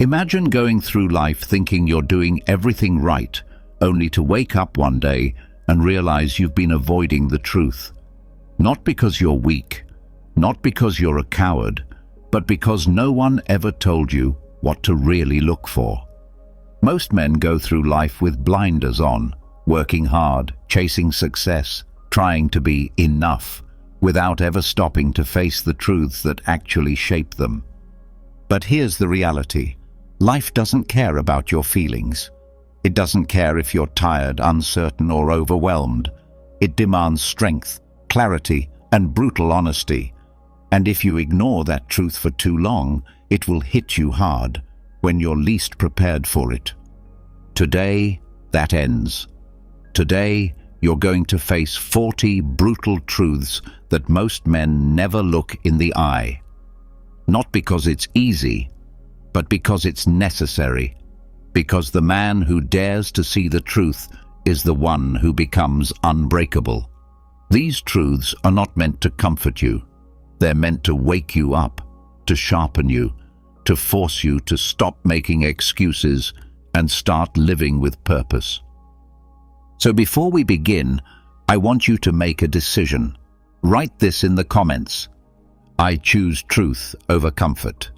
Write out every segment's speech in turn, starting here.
Imagine going through life thinking you're doing everything right, only to wake up one day and realize you've been avoiding the truth. Not because you're weak, not because you're a coward, but because no one ever told you what to really look for. Most men go through life with blinders on, working hard, chasing success, trying to be enough, without ever stopping to face the truths that actually shape them. But here's the reality. Life doesn't care about your feelings. It doesn't care if you're tired, uncertain, or overwhelmed. It demands strength, clarity, and brutal honesty. And if you ignore that truth for too long, it will hit you hard when you're least prepared for it. Today, that ends. Today, you're going to face 40 brutal truths that most men never look in the eye. Not because it's easy, but because it's necessary. Because the man who dares to see the truth is the one who becomes unbreakable. These truths are not meant to comfort you. They're meant to wake you up, to sharpen you, to force you to stop making excuses and start living with purpose. So before we begin, I want you to make a decision. Write this in the comments. I choose truth over comfort.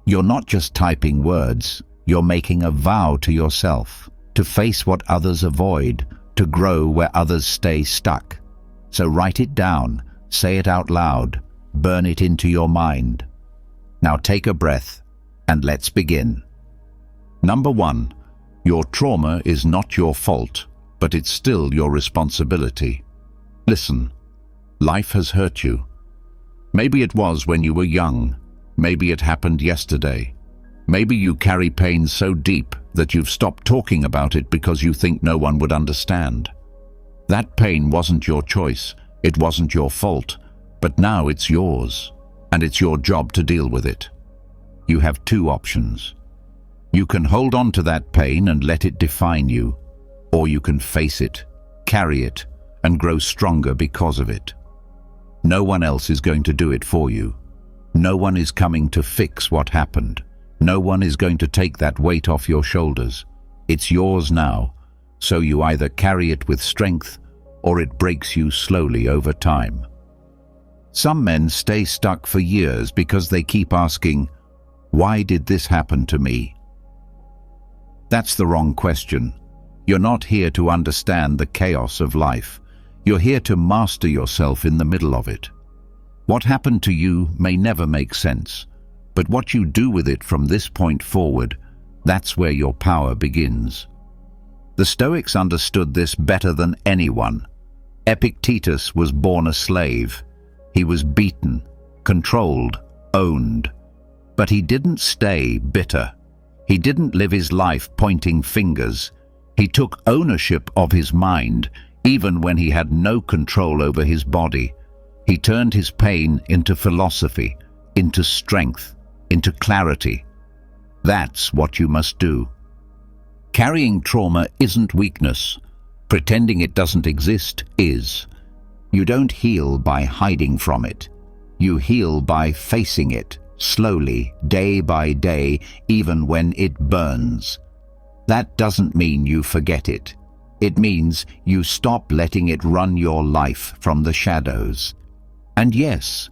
You're not just typing words, you're making a vow to yourself, to face what others avoid, to grow where others stay stuck. So write it down, say it out loud, burn it into your mind. Now take a breath, and let's begin. Number 1, your trauma is not your fault, but it's still your responsibility. Listen, life has hurt you. Maybe it was when you were young. Maybe it happened yesterday. Maybe you carry pain so deep that you've stopped talking about it because you think no one would understand. That pain wasn't your choice, it wasn't your fault, but now it's yours, and it's your job to deal with it. You have 2 options. You can hold on to that pain and let it define you, or you can face it, carry it, and grow stronger because of it. No one else is going to do it for you. No one is coming to fix what happened. No one is going to take that weight off your shoulders. It's yours now, so you either carry it with strength or it breaks you slowly over time. Some men stay stuck for years because they keep asking, "Why did this happen to me?" That's the wrong question. You're not here to understand the chaos of life. You're here to master yourself in the middle of it. What happened to you may never make sense, but what you do with it from this point forward, that's where your power begins. The Stoics understood this better than anyone. Epictetus was born a slave. He was beaten, controlled, owned. But he didn't stay bitter. He didn't live his life pointing fingers. He took ownership of his mind, even when he had no control over his body. He turned his pain into philosophy, into strength, into clarity. That's what you must do. Carrying trauma isn't weakness. Pretending it doesn't exist is. You don't heal by hiding from it. You heal by facing it, slowly, day by day, even when it burns. That doesn't mean you forget it. It means you stop letting it run your life from the shadows. And yes,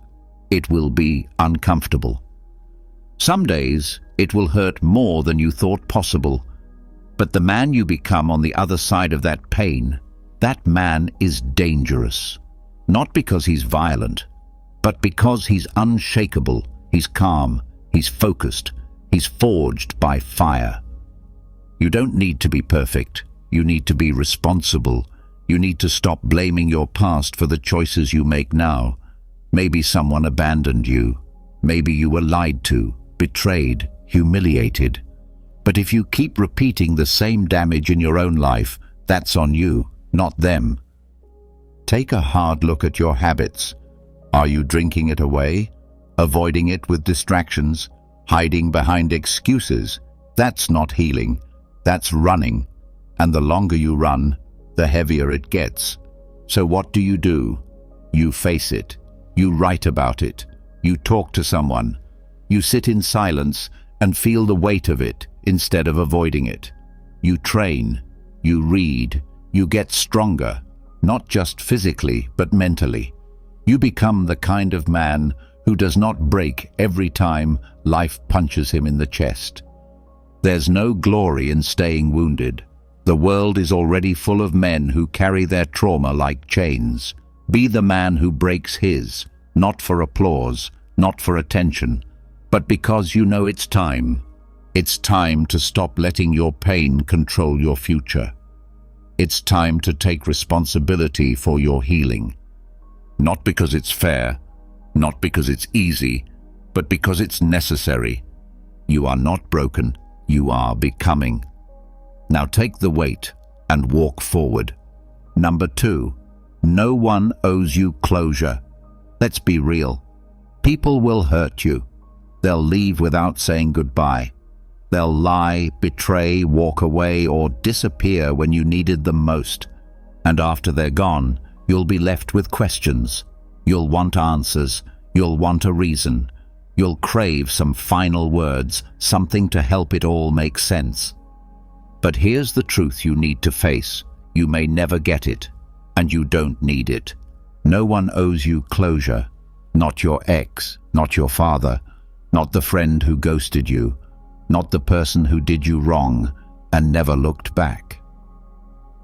it will be uncomfortable. Some days, it will hurt more than you thought possible. But the man you become on the other side of that pain, that man is dangerous. Not because he's violent, but because he's unshakable, he's calm, he's focused, he's forged by fire. You don't need to be perfect. You need to be responsible. You need to stop blaming your past for the choices you make now. Maybe someone abandoned you. Maybe you were lied to, betrayed, humiliated. But if you keep repeating the same damage in your own life, that's on you, not them. Take a hard look at your habits. Are you drinking it away? Avoiding it with distractions? Hiding behind excuses? That's not healing. That's running. And the longer you run, the heavier it gets. So what do? You face it. You write about it. You talk to someone. You sit in silence and feel the weight of it instead of avoiding it. You train, you read, you get stronger, not just physically but mentally. You become the kind of man who does not break every time life punches him in the chest. There's no glory in staying wounded. The world is already full of men who carry their trauma like chains. Be the man who breaks his, not for applause, not for attention, but because you know it's time. It's time to stop letting your pain control your future. It's time to take responsibility for your healing. Not because it's fair, not because it's easy, but because it's necessary. You are not broken, you are becoming. Now take the weight and walk forward. Number 2, no one owes you closure. Let's be real. People will hurt you. They'll leave without saying goodbye. They'll lie, betray, walk away, or disappear when you needed them most. And after they're gone, you'll be left with questions. You'll want answers. You'll want a reason. You'll crave some final words, something to help it all make sense. But here's the truth you need to face. You may never get it, and you don't need it. No one owes you closure. Not your ex, not your father, not the friend who ghosted you, not the person who did you wrong and never looked back.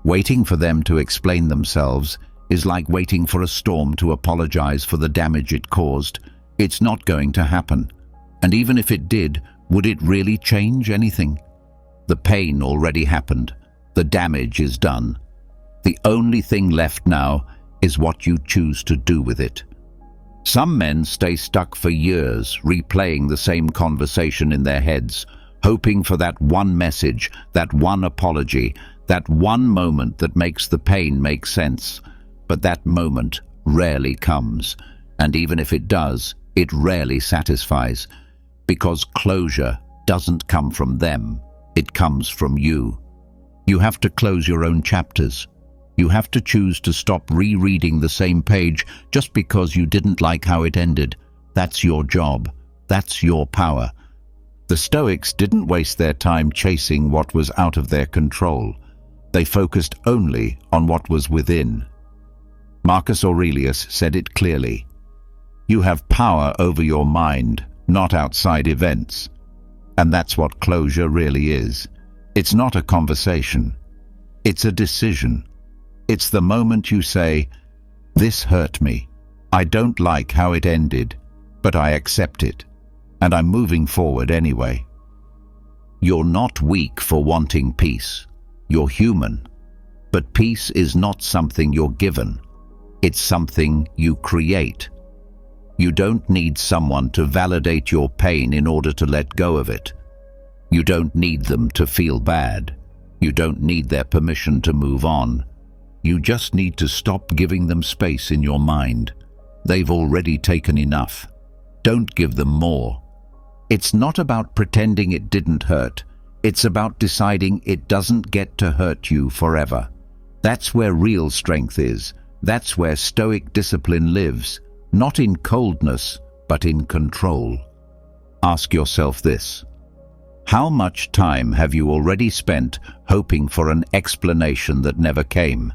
Waiting for them to explain themselves is like waiting for a storm to apologize for the damage it caused. It's not going to happen. And even if it did, would it really change anything? The pain already happened. The damage is done. The only thing left now is what you choose to do with it. Some men stay stuck for years, replaying the same conversation in their heads, hoping for that one message, that one apology, that one moment that makes the pain make sense. But that moment rarely comes, and even if it does, it rarely satisfies, because closure doesn't come from them, it comes from you. You have to close your own chapters. You have to choose to stop rereading the same page just because you didn't like how it ended. That's your job. That's your power. The Stoics didn't waste their time chasing what was out of their control. They focused only on what was within. Marcus Aurelius said it clearly. You have power over your mind, not outside events. And that's what closure really is. It's not a conversation. It's a decision. It's the moment you say, this hurt me. I don't like how it ended, but I accept it. And I'm moving forward anyway. You're not weak for wanting peace. You're human. But peace is not something you're given. It's something you create. You don't need someone to validate your pain in order to let go of it. You don't need them to feel bad. You don't need their permission to move on. You just need to stop giving them space in your mind. They've already taken enough. Don't give them more. It's not about pretending it didn't hurt. It's about deciding it doesn't get to hurt you forever. That's where real strength is. That's where Stoic discipline lives. Not in coldness, but in control. Ask yourself this. How much time have you already spent hoping for an explanation that never came?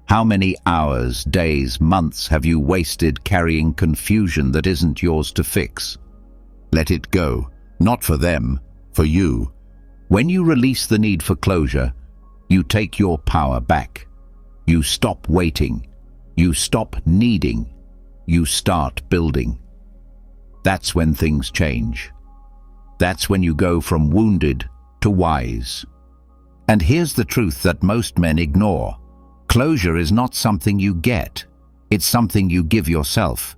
How many hours, days, months have you wasted carrying confusion that isn't yours to fix? Let it go. Not for them, for you. When you release the need for closure, you take your power back. You stop waiting. You stop needing. You start building. That's when things change. That's when you go from wounded to wise. And here's the truth that most men ignore. Closure is not something you get. It's something you give yourself.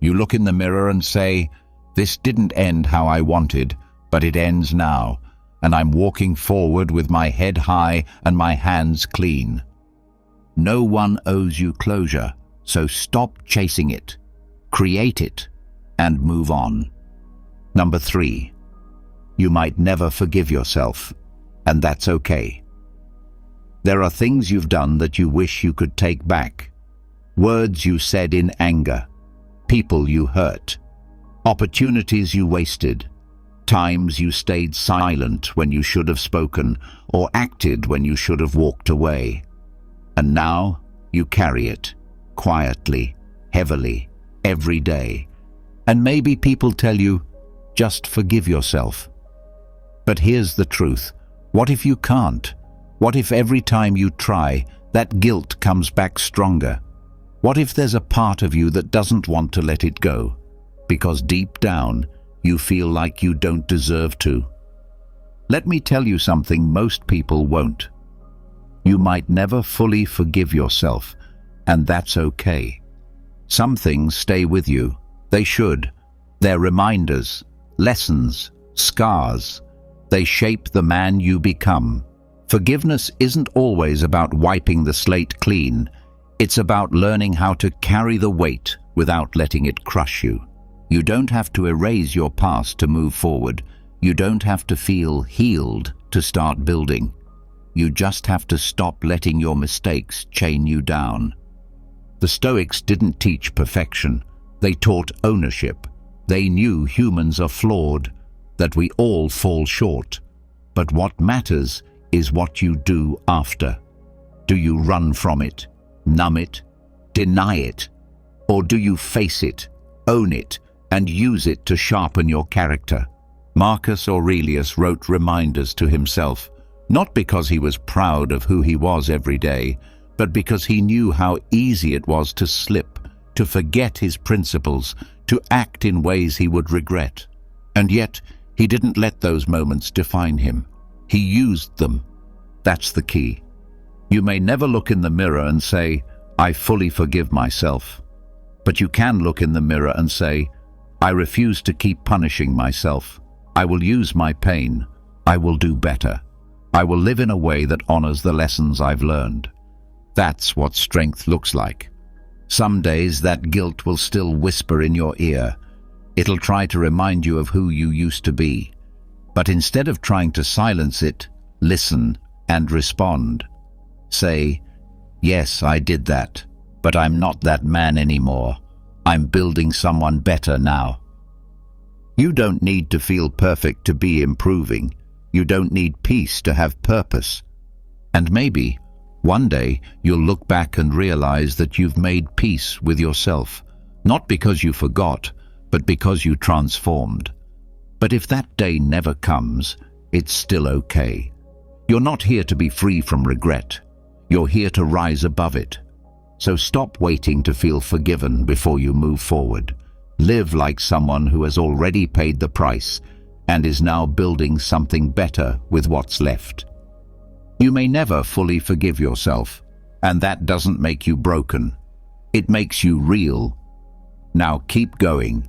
You look in the mirror and say, this didn't end how I wanted, but it ends now, and I'm walking forward with my head high and my hands clean. No one owes you closure, so stop chasing it. Create it and move on. Number 3, you might never forgive yourself, and that's okay. There are things you've done that you wish you could take back. Words you said in anger. People you hurt. Opportunities you wasted. Times you stayed silent when you should have spoken, or acted when you should have walked away. And now you carry it, quietly, heavily, every day. And maybe people tell you, just forgive yourself. But here's the truth. What if you can't? What if every time you try, that guilt comes back stronger? What if there's a part of you that doesn't want to let it go? Because deep down, you feel like you don't deserve to. Let me tell you something most people won't. You might never fully forgive yourself, and that's okay. Some things stay with you. They should. They're reminders, lessons, scars. They shape the man you become. Forgiveness isn't always about wiping the slate clean. It's about learning how to carry the weight without letting it crush you. You don't have to erase your past to move forward. You don't have to feel healed to start building. You just have to stop letting your mistakes chain you down. The Stoics didn't teach perfection. They taught ownership. They knew humans are flawed, that we all fall short. But what matters is what you do after. Do you run from it, numb it, deny it? Or do you face it, own it, and use it to sharpen your character? Marcus Aurelius wrote reminders to himself, not because he was proud of who he was every day, but because he knew how easy it was to slip, to forget his principles, to act in ways he would regret. And yet, he didn't let those moments define him. He used them. That's the key. You may never look in the mirror and say, I fully forgive myself. But you can look in the mirror and say, I refuse to keep punishing myself. I will use my pain. I will do better. I will live in a way that honors the lessons I've learned. That's what strength looks like. Some days that guilt will still whisper in your ear. It'll try to remind you of who you used to be. But instead of trying to silence it, listen and respond. Say, yes, I did that, but I'm not that man anymore. I'm building someone better now. You don't need to feel perfect to be improving. You don't need peace to have purpose. And maybe, one day, you'll look back and realize that you've made peace with yourself, not because you forgot, but because you transformed. But if that day never comes, it's still okay. You're not here to be free from regret. You're here to rise above it. So stop waiting to feel forgiven before you move forward. Live like someone who has already paid the price and is now building something better with what's left. You may never fully forgive yourself, and that doesn't make you broken. It makes you real. Now keep going.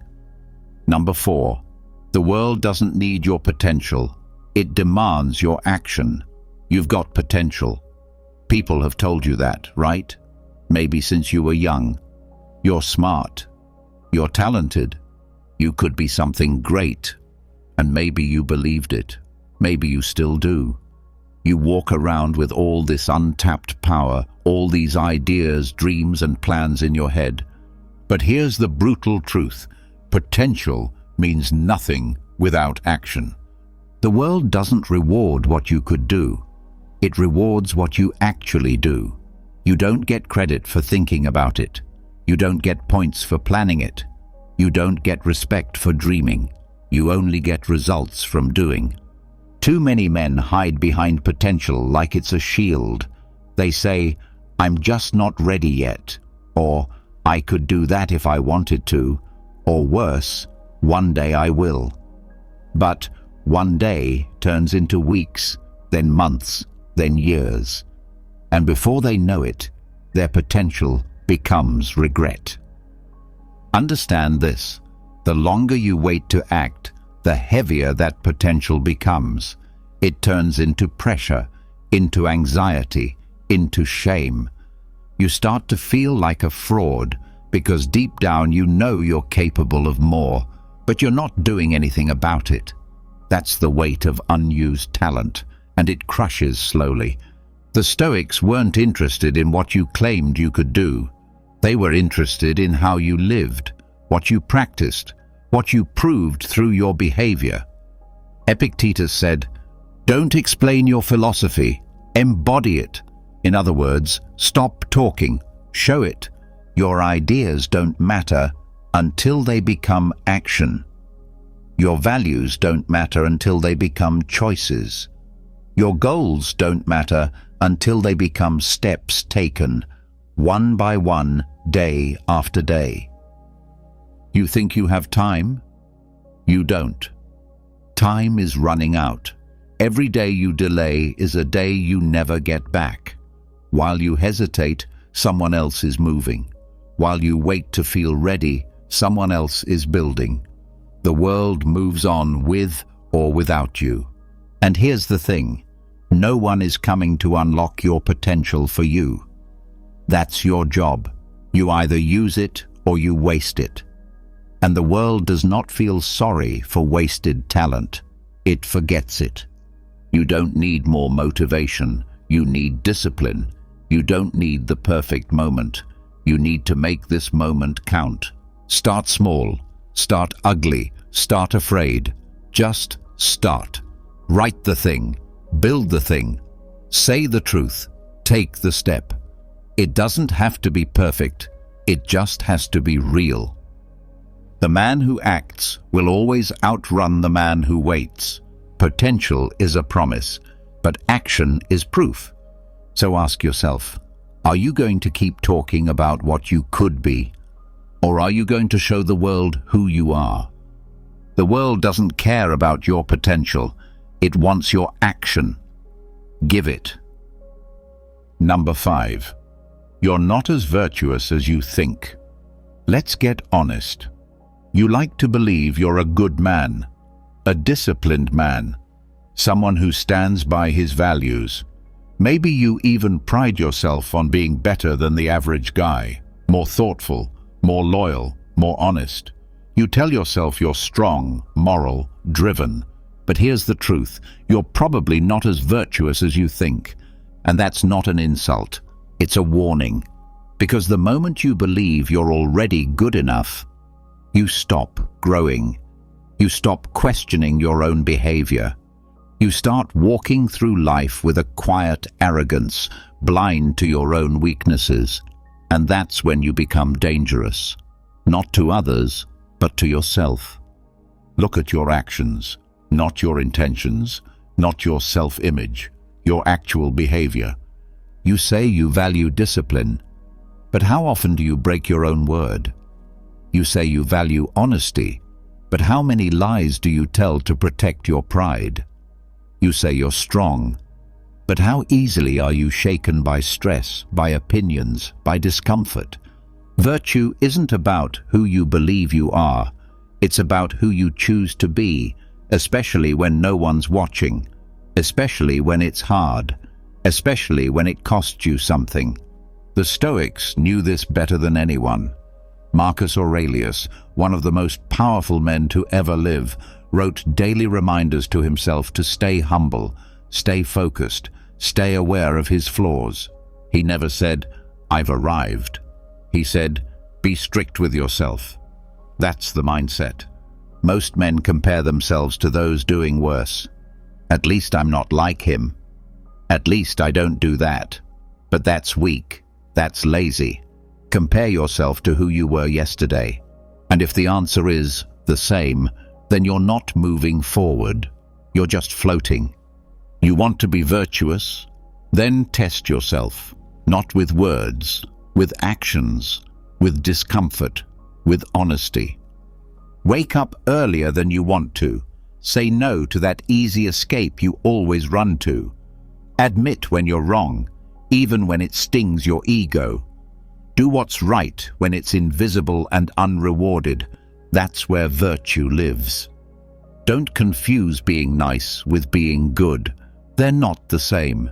Number 4, the world doesn't need your potential. It demands your action. You've got potential. People have told you that, right? Maybe since you were young. You're smart. You're talented. You could be something great. And maybe you believed it. Maybe you still do. You walk around with all this untapped power, all these ideas, dreams, and plans in your head. But here's the brutal truth. Potential means nothing without action. The world doesn't reward what you could do. It rewards what you actually do. You don't get credit for thinking about it. You don't get points for planning it. You don't get respect for dreaming. You only get results from doing. Too many men hide behind potential like it's a shield. They say, I'm just not ready yet, or I could do that if I wanted to, or worse, one day I will. But one day turns into weeks, then months, then years. And before they know it, their potential becomes regret. Understand this. The longer you wait to act, the heavier that potential becomes. It turns into pressure, into anxiety, into shame. You start to feel like a fraud because deep down you know you're capable of more, but you're not doing anything about it. That's the weight of unused talent, and it crushes slowly. The Stoics weren't interested in what you claimed you could do. They were interested in how you lived, what you practiced, what you proved through your behavior. Epictetus said, "Don't explain your philosophy, embody it." In other words, stop talking, show it. Your ideas don't matter until they become action. Your values don't matter until they become choices. Your goals don't matter until they become steps taken, one by one, day after day. You think you have time? You don't. Time is running out. Every day you delay is a day you never get back. While you hesitate, someone else is moving. While you wait to feel ready, someone else is building. The world moves on with or without you. And here's the thing, no one is coming to unlock your potential for you. That's your job. You either use it or you waste it. And the world does not feel sorry for wasted talent. It forgets it. You don't need more motivation. You need discipline. You don't need the perfect moment. You need to make this moment count. Start small. Start ugly. Start afraid. Just start. Write the thing. Build the thing. Say the truth. Take the step. It doesn't have to be perfect. It just has to be real. The man who acts will always outrun the man who waits. Potential is a promise, but action is proof. So ask yourself, are you going to keep talking about what you could be? Or are you going to show the world who you are? The world doesn't care about your potential. It wants your action. Give it. Number 5. You're not as virtuous as you think. Let's get honest. You like to believe you're a good man, a disciplined man, someone who stands by his values. Maybe you even pride yourself on being better than the average guy, more thoughtful, more loyal, more honest. You tell yourself you're strong, moral, driven. But here's the truth, you're probably not as virtuous as you think. And that's not an insult, it's a warning. Because the moment you believe you're already good enough, you stop growing. You stop questioning your own behavior. You start walking through life with a quiet arrogance, blind to your own weaknesses. And that's when you become dangerous. Not to others, but to yourself. Look at your actions, not your intentions, not your self-image, your actual behavior. You say you value discipline, but how often do you break your own word? You say you value honesty, but how many lies do you tell to protect your pride? You say you're strong, but how easily are you shaken by stress, by opinions, by discomfort? Virtue isn't about who you believe you are. It's about who you choose to be, especially when no one's watching, especially when it's hard, especially when it costs you something. The Stoics knew this better than anyone. Marcus Aurelius, one of the most powerful men to ever live, wrote daily reminders to himself to stay humble, stay focused, stay aware of his flaws. He never said, "I've arrived." He said, "Be strict with yourself." That's the mindset. Most men compare themselves to those doing worse. At least I'm not like him. At least I don't do that. But that's weak. That's lazy. Compare yourself to who you were yesterday. And if the answer is the same, then you're not moving forward. You're just floating. You want to be virtuous? Then test yourself. Not with words, with actions, with discomfort, with honesty. Wake up earlier than you want to. Say no to that easy escape you always run to. Admit when you're wrong, even when it stings your ego. Do what's right when it's invisible and unrewarded. That's where virtue lives. Don't confuse being nice with being good. They're not the same.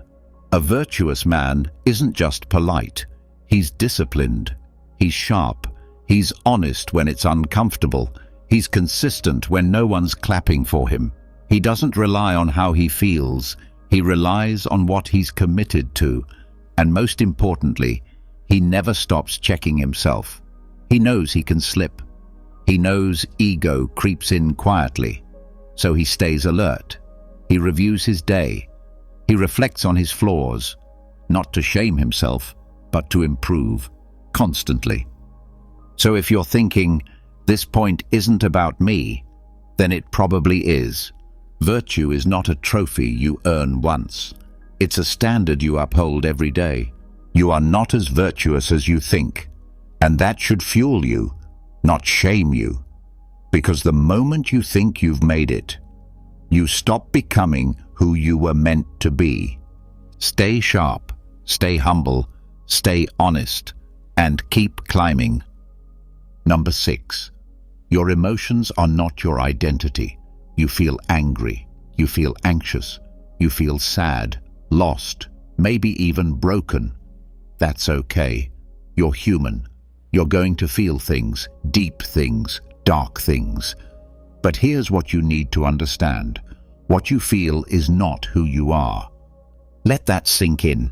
A virtuous man isn't just polite. He's disciplined. He's sharp. He's honest when it's uncomfortable. He's consistent when no one's clapping for him. He doesn't rely on how he feels. He relies on what he's committed to. And most importantly, he never stops checking himself. He knows he can slip. He knows ego creeps in quietly. So he stays alert. He reviews his day. He reflects on his flaws, not to shame himself, but to improve constantly. So if you're thinking, this point isn't about me, then it probably is. Virtue is not a trophy you earn once. It's a standard you uphold every day. You are not as virtuous as you think, and that should fuel you, not shame you. Because the moment you think you've made it, you stop becoming who you were meant to be. Stay sharp, stay humble, stay honest, and keep climbing. Number 6. Your emotions are not your identity. You feel angry, you feel anxious, you feel sad, lost, maybe even broken. That's okay. You're human. You're going to feel things, deep things, dark things. But here's what you need to understand. What you feel is not who you are. Let that sink in.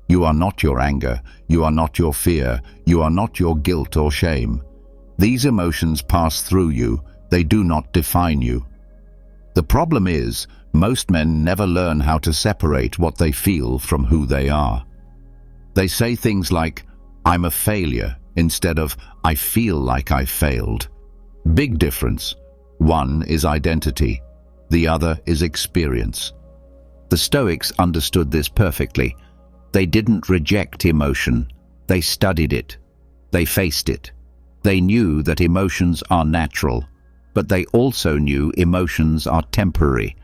You are not your anger. You are not your fear. You are not your guilt or shame. These emotions pass through you. They do not define you. The problem is, most men never learn how to separate what they feel from who they are. They say things like, I'm a failure, instead of, I feel like I failed. Big difference. One is identity. The other is experience. The Stoics understood this perfectly. They didn't reject emotion. They studied it. They faced it. They knew that emotions are natural, but they also knew emotions are temporary.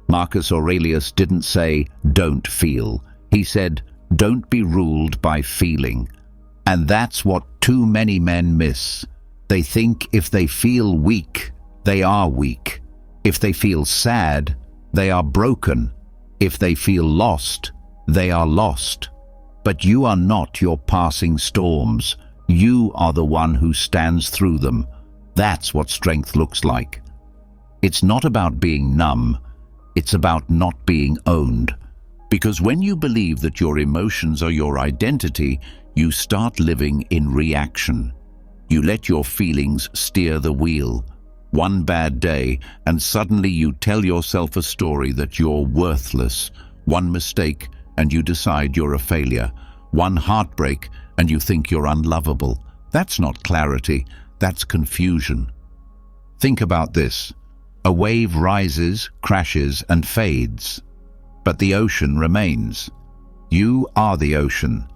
Marcus Aurelius didn't say, don't feel. He said, don't be ruled by feeling. And that's what too many men miss. They think if they feel weak, they are weak. If they feel sad, they are broken. If they feel lost, they are lost. But you are not your passing storms. You are the one who stands through them. That's what strength looks like. It's not about being numb. It's about not being owned. Because when you believe that your emotions are your identity, you start living in reaction. You let your feelings steer the wheel. One bad day, and suddenly you tell yourself a story that you're worthless. One mistake, and you decide you're a failure. One heartbreak, and you think you're unlovable. That's not clarity, that's confusion. Think about this. A wave rises, crashes, and fades. But the ocean remains. You are the ocean.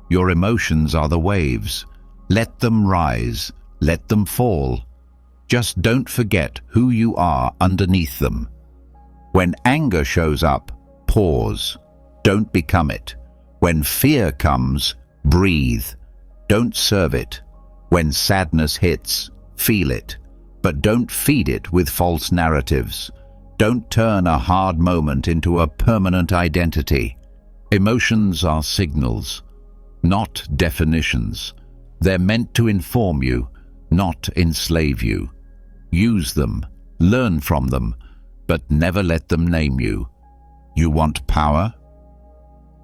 Your emotions are the waves. Let them rise. Let them fall. Just don't forget who you are underneath them. When anger shows up, pause. Don't become it. When fear comes, breathe. Don't serve it. When sadness hits, feel it. But don't feed it with false narratives. Don't turn a hard moment into a permanent identity. Emotions are signals, not definitions. They're meant to inform you, not enslave you. Use them, learn from them, but never let them name you. You want power?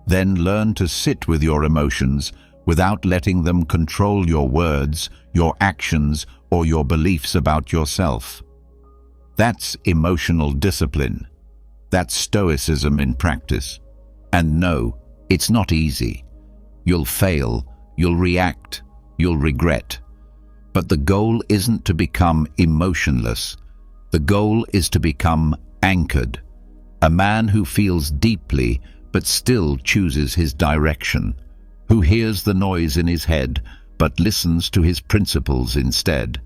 Then learn to sit with your emotions without letting them control your words, your actions, or your beliefs about yourself. That's emotional discipline. That's Stoicism in practice. And no, it's not easy. You'll fail, you'll react, you'll regret. But the goal isn't to become emotionless. The goal is to become anchored. A man who feels deeply but still chooses his direction. Who hears the noise in his head but listens to his principles instead.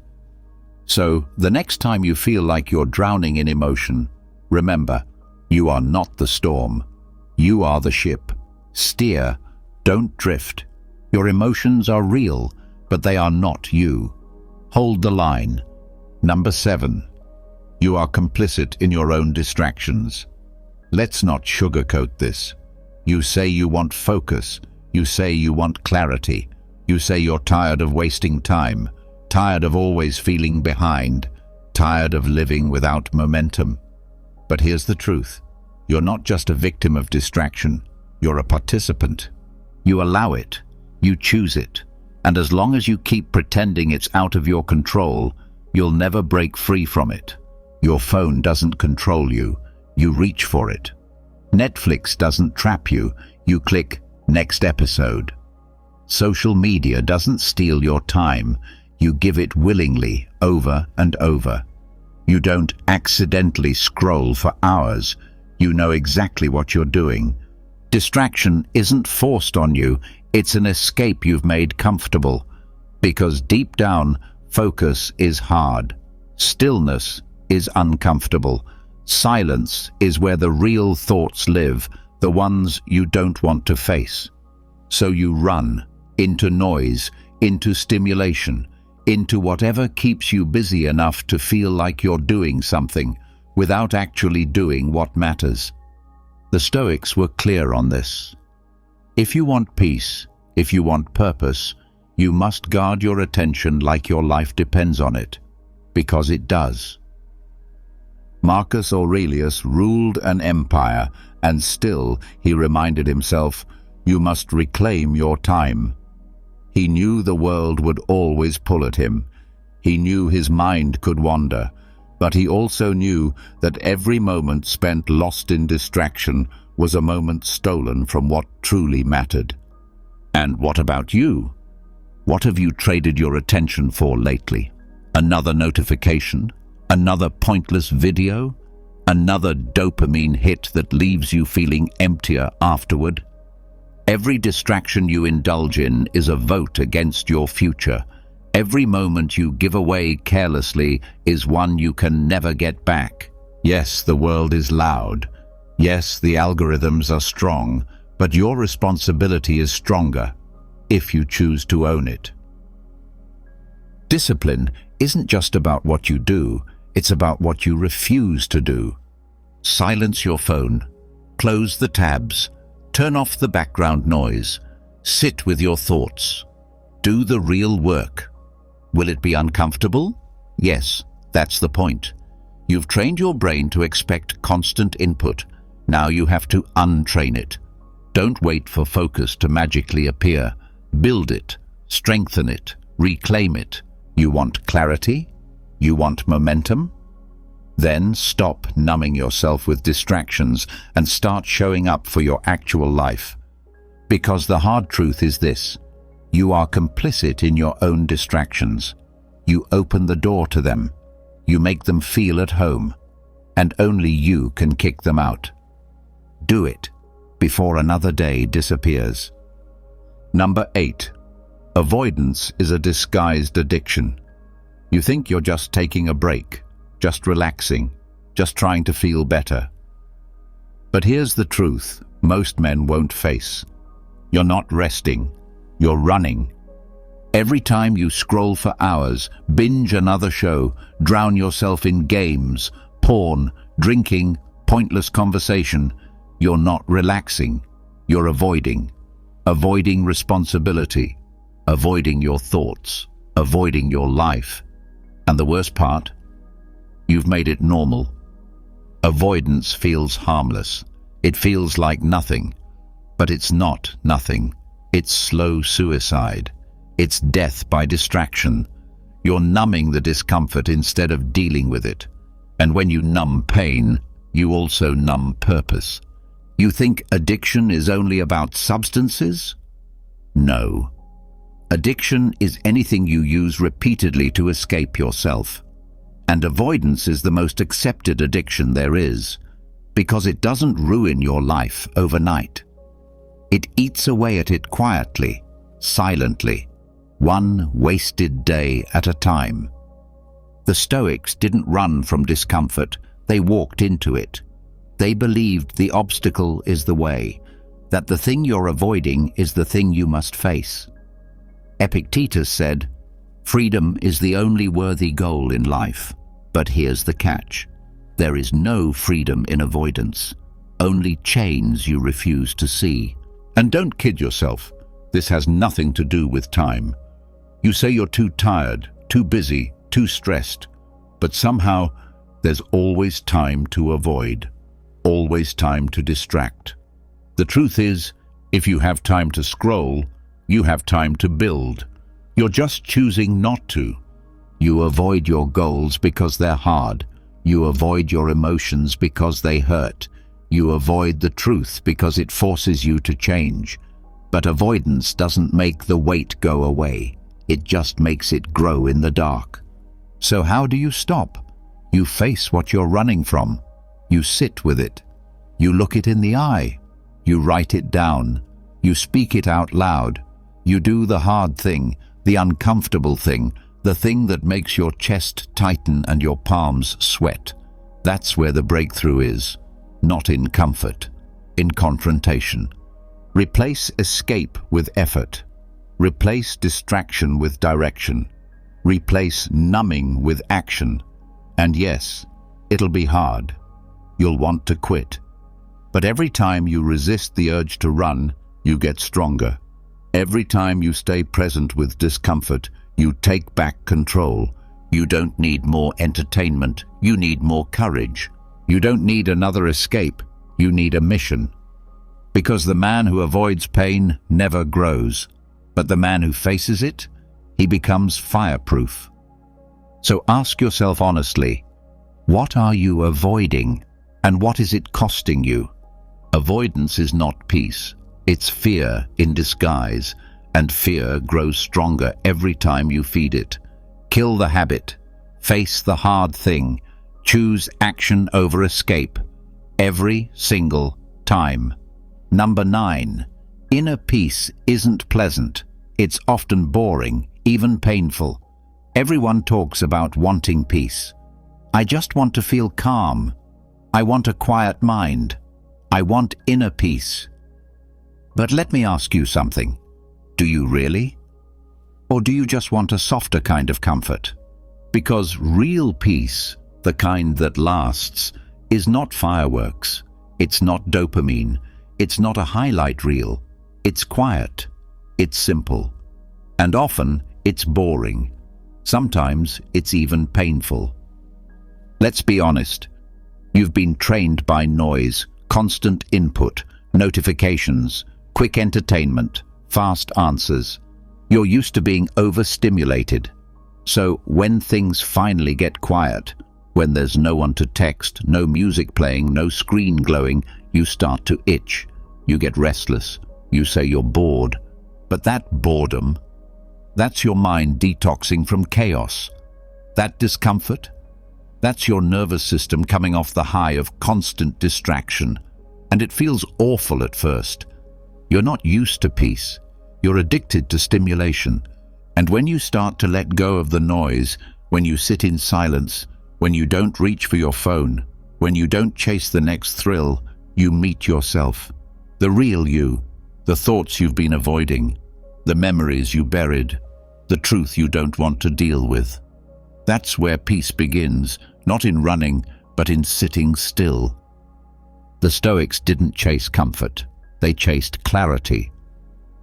So, the next time you feel like you're drowning in emotion, remember, you are not the storm. You are the ship. Steer, don't drift. Your emotions are real, but they are not you. Hold the line. Number 7. You are complicit in your own distractions. Let's not sugarcoat this. You say you want focus. You say you want clarity. You say you're tired of wasting time. Tired of always feeling behind, tired of living without momentum. But here's the truth. You're not just a victim of distraction, you're a participant. You allow it, you choose it, and as long as you keep pretending it's out of your control, you'll never break free from it. Your phone doesn't control you, you reach for it. Netflix doesn't trap you, you click next episode. Social media doesn't steal your time, you give it willingly over and over. You don't accidentally scroll for hours, you know exactly what you're doing. Distraction isn't forced on you, it's an escape you've made comfortable. Because deep down, focus is hard. Stillness is uncomfortable. Silence is where the real thoughts live, the ones you don't want to face. So you run into noise, into stimulation, into whatever keeps you busy enough to feel like you're doing something without actually doing what matters. The Stoics were clear on this. If you want peace, if you want purpose, you must guard your attention like your life depends on it, because it does. Marcus Aurelius ruled an empire, and still, he reminded himself, you must reclaim your time. He knew the world would always pull at him. He knew his mind could wander, but he also knew that every moment spent lost in distraction was a moment stolen from what truly mattered. And what about you? What have you traded your attention for lately? Another notification? Another pointless video? Another dopamine hit that leaves you feeling emptier afterward? Every distraction you indulge in is a vote against your future. Every moment you give away carelessly is one you can never get back. Yes, the world is loud. Yes, the algorithms are strong, but your responsibility is stronger, if you choose to own it. Discipline isn't just about what you do, it's about what you refuse to do. Silence your phone, close the tabs, turn off the background noise, sit with your thoughts, do the real work. Will it be uncomfortable? Yes, that's the point. You've trained your brain to expect constant input. Now you have to untrain it. Don't wait for focus to magically appear. Build it, strengthen it, reclaim it. You want clarity? You want momentum? Then stop numbing yourself with distractions and start showing up for your actual life. Because the hard truth is this: you are complicit in your own distractions. You open the door to them. You make them feel at home. And only you can kick them out. Do it before another day disappears. Number 8. Avoidance is a disguised addiction. You think you're just taking a break, just relaxing, just trying to feel better. But here's the truth most men won't face. You're not resting, you're running. Every time you scroll for hours, binge another show, drown yourself in games, porn, drinking, pointless conversation, you're not relaxing, you're avoiding. Avoiding responsibility, avoiding your thoughts, avoiding your life. And the worst part? You've made it normal. Avoidance feels harmless. It feels like nothing. But it's not nothing. It's slow suicide. It's death by distraction. You're numbing the discomfort instead of dealing with it. And when you numb pain, you also numb purpose. You think addiction is only about substances? No. Addiction is anything you use repeatedly to escape yourself. And avoidance is the most accepted addiction there is, because it doesn't ruin your life overnight. It eats away at it quietly, silently, one wasted day at a time. The Stoics didn't run from discomfort, they walked into it. They believed the obstacle is the way, that the thing you're avoiding is the thing you must face. Epictetus said, "Freedom is the only worthy goal in life." But here's the catch. There is no freedom in avoidance, only chains you refuse to see. And don't kid yourself, this has nothing to do with time. You say you're too tired, too busy, too stressed, but somehow there's always time to avoid, always time to distract. The truth is, if you have time to scroll, you have time to build. You're just choosing not to. You avoid your goals because they're hard, You avoid your emotions because they hurt. You avoid the truth because it forces you to change. But avoidance doesn't make the weight go away. It just makes it grow in the dark. So how do you stop? You face what you're running from. You sit with it. You look it in the eye. You write it down. You speak it out loud. You do the hard thing, the uncomfortable thing, the thing that makes your chest tighten and your palms sweat. That's where the breakthrough is, not in comfort, in confrontation. Replace escape with effort. Replace distraction with direction. Replace numbing with action. And yes, it'll be hard. You'll want to quit. But every time you resist the urge to run, you get stronger. Every time you stay present with discomfort, you take back control. You don't need more entertainment, you need more courage. You don't need another escape, you need a mission. Because the man who avoids pain never grows, but the man who faces it, he becomes fireproof. So ask yourself honestly, what are you avoiding, and what is it costing you? Avoidance is not peace, it's fear in disguise, and fear grows stronger every time you feed it. Kill the habit, face the hard thing, choose action over escape, every single time. Number 9, inner peace isn't pleasant. It's often boring, even painful. Everyone talks about wanting peace. I just want to feel calm. I want a quiet mind. I want inner peace. But let me ask you something. Do you really? Or do you just want a softer kind of comfort? Because real peace, the kind that lasts, is not fireworks. It's not dopamine. It's not a highlight reel. It's quiet. It's simple. And often, it's boring. Sometimes, it's even painful. Let's be honest. You've been trained by noise, constant input, notifications, quick entertainment, fast answers. You're used to being overstimulated. So when things finally get quiet, when there's no one to text, no music playing, no screen glowing, you start to itch. You get restless. You say you're bored. But that boredom, that's your mind detoxing from chaos. That discomfort, that's your nervous system coming off the high of constant distraction. And it feels awful at first. You're not used to peace. You're addicted to stimulation. And when you start to let go of the noise, when you sit in silence, when you don't reach for your phone, when you don't chase the next thrill, you meet yourself. The real you, the thoughts you've been avoiding, the memories you buried, the truth you don't want to deal with. That's where peace begins, not in running, but in sitting still. The Stoics didn't chase comfort. They chased clarity.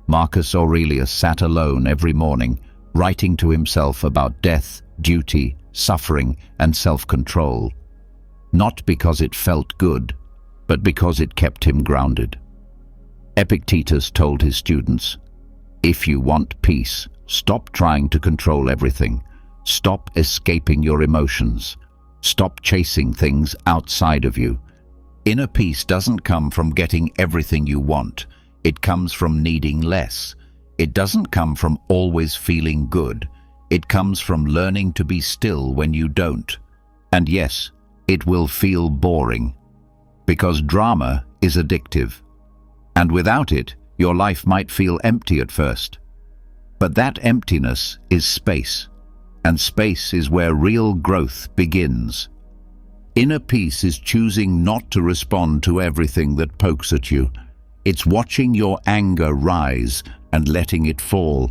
Marcus Aurelius sat alone every morning, writing to himself about death, duty, suffering, and self-control. Not because it felt good, but because it kept him grounded. Epictetus told his students, "If you want peace, stop trying to control everything. Stop escaping your emotions. Stop chasing things outside of you. Inner peace doesn't come from getting everything you want. It comes from needing less. It doesn't come from always feeling good. It comes from learning to be still when you don't. And yes, it will feel boring, because drama is addictive. And without it, your life might feel empty at first. But that emptiness is space, and space is where real growth begins. Inner peace is choosing not to respond to everything that pokes at you. It's watching your anger rise and letting it fall.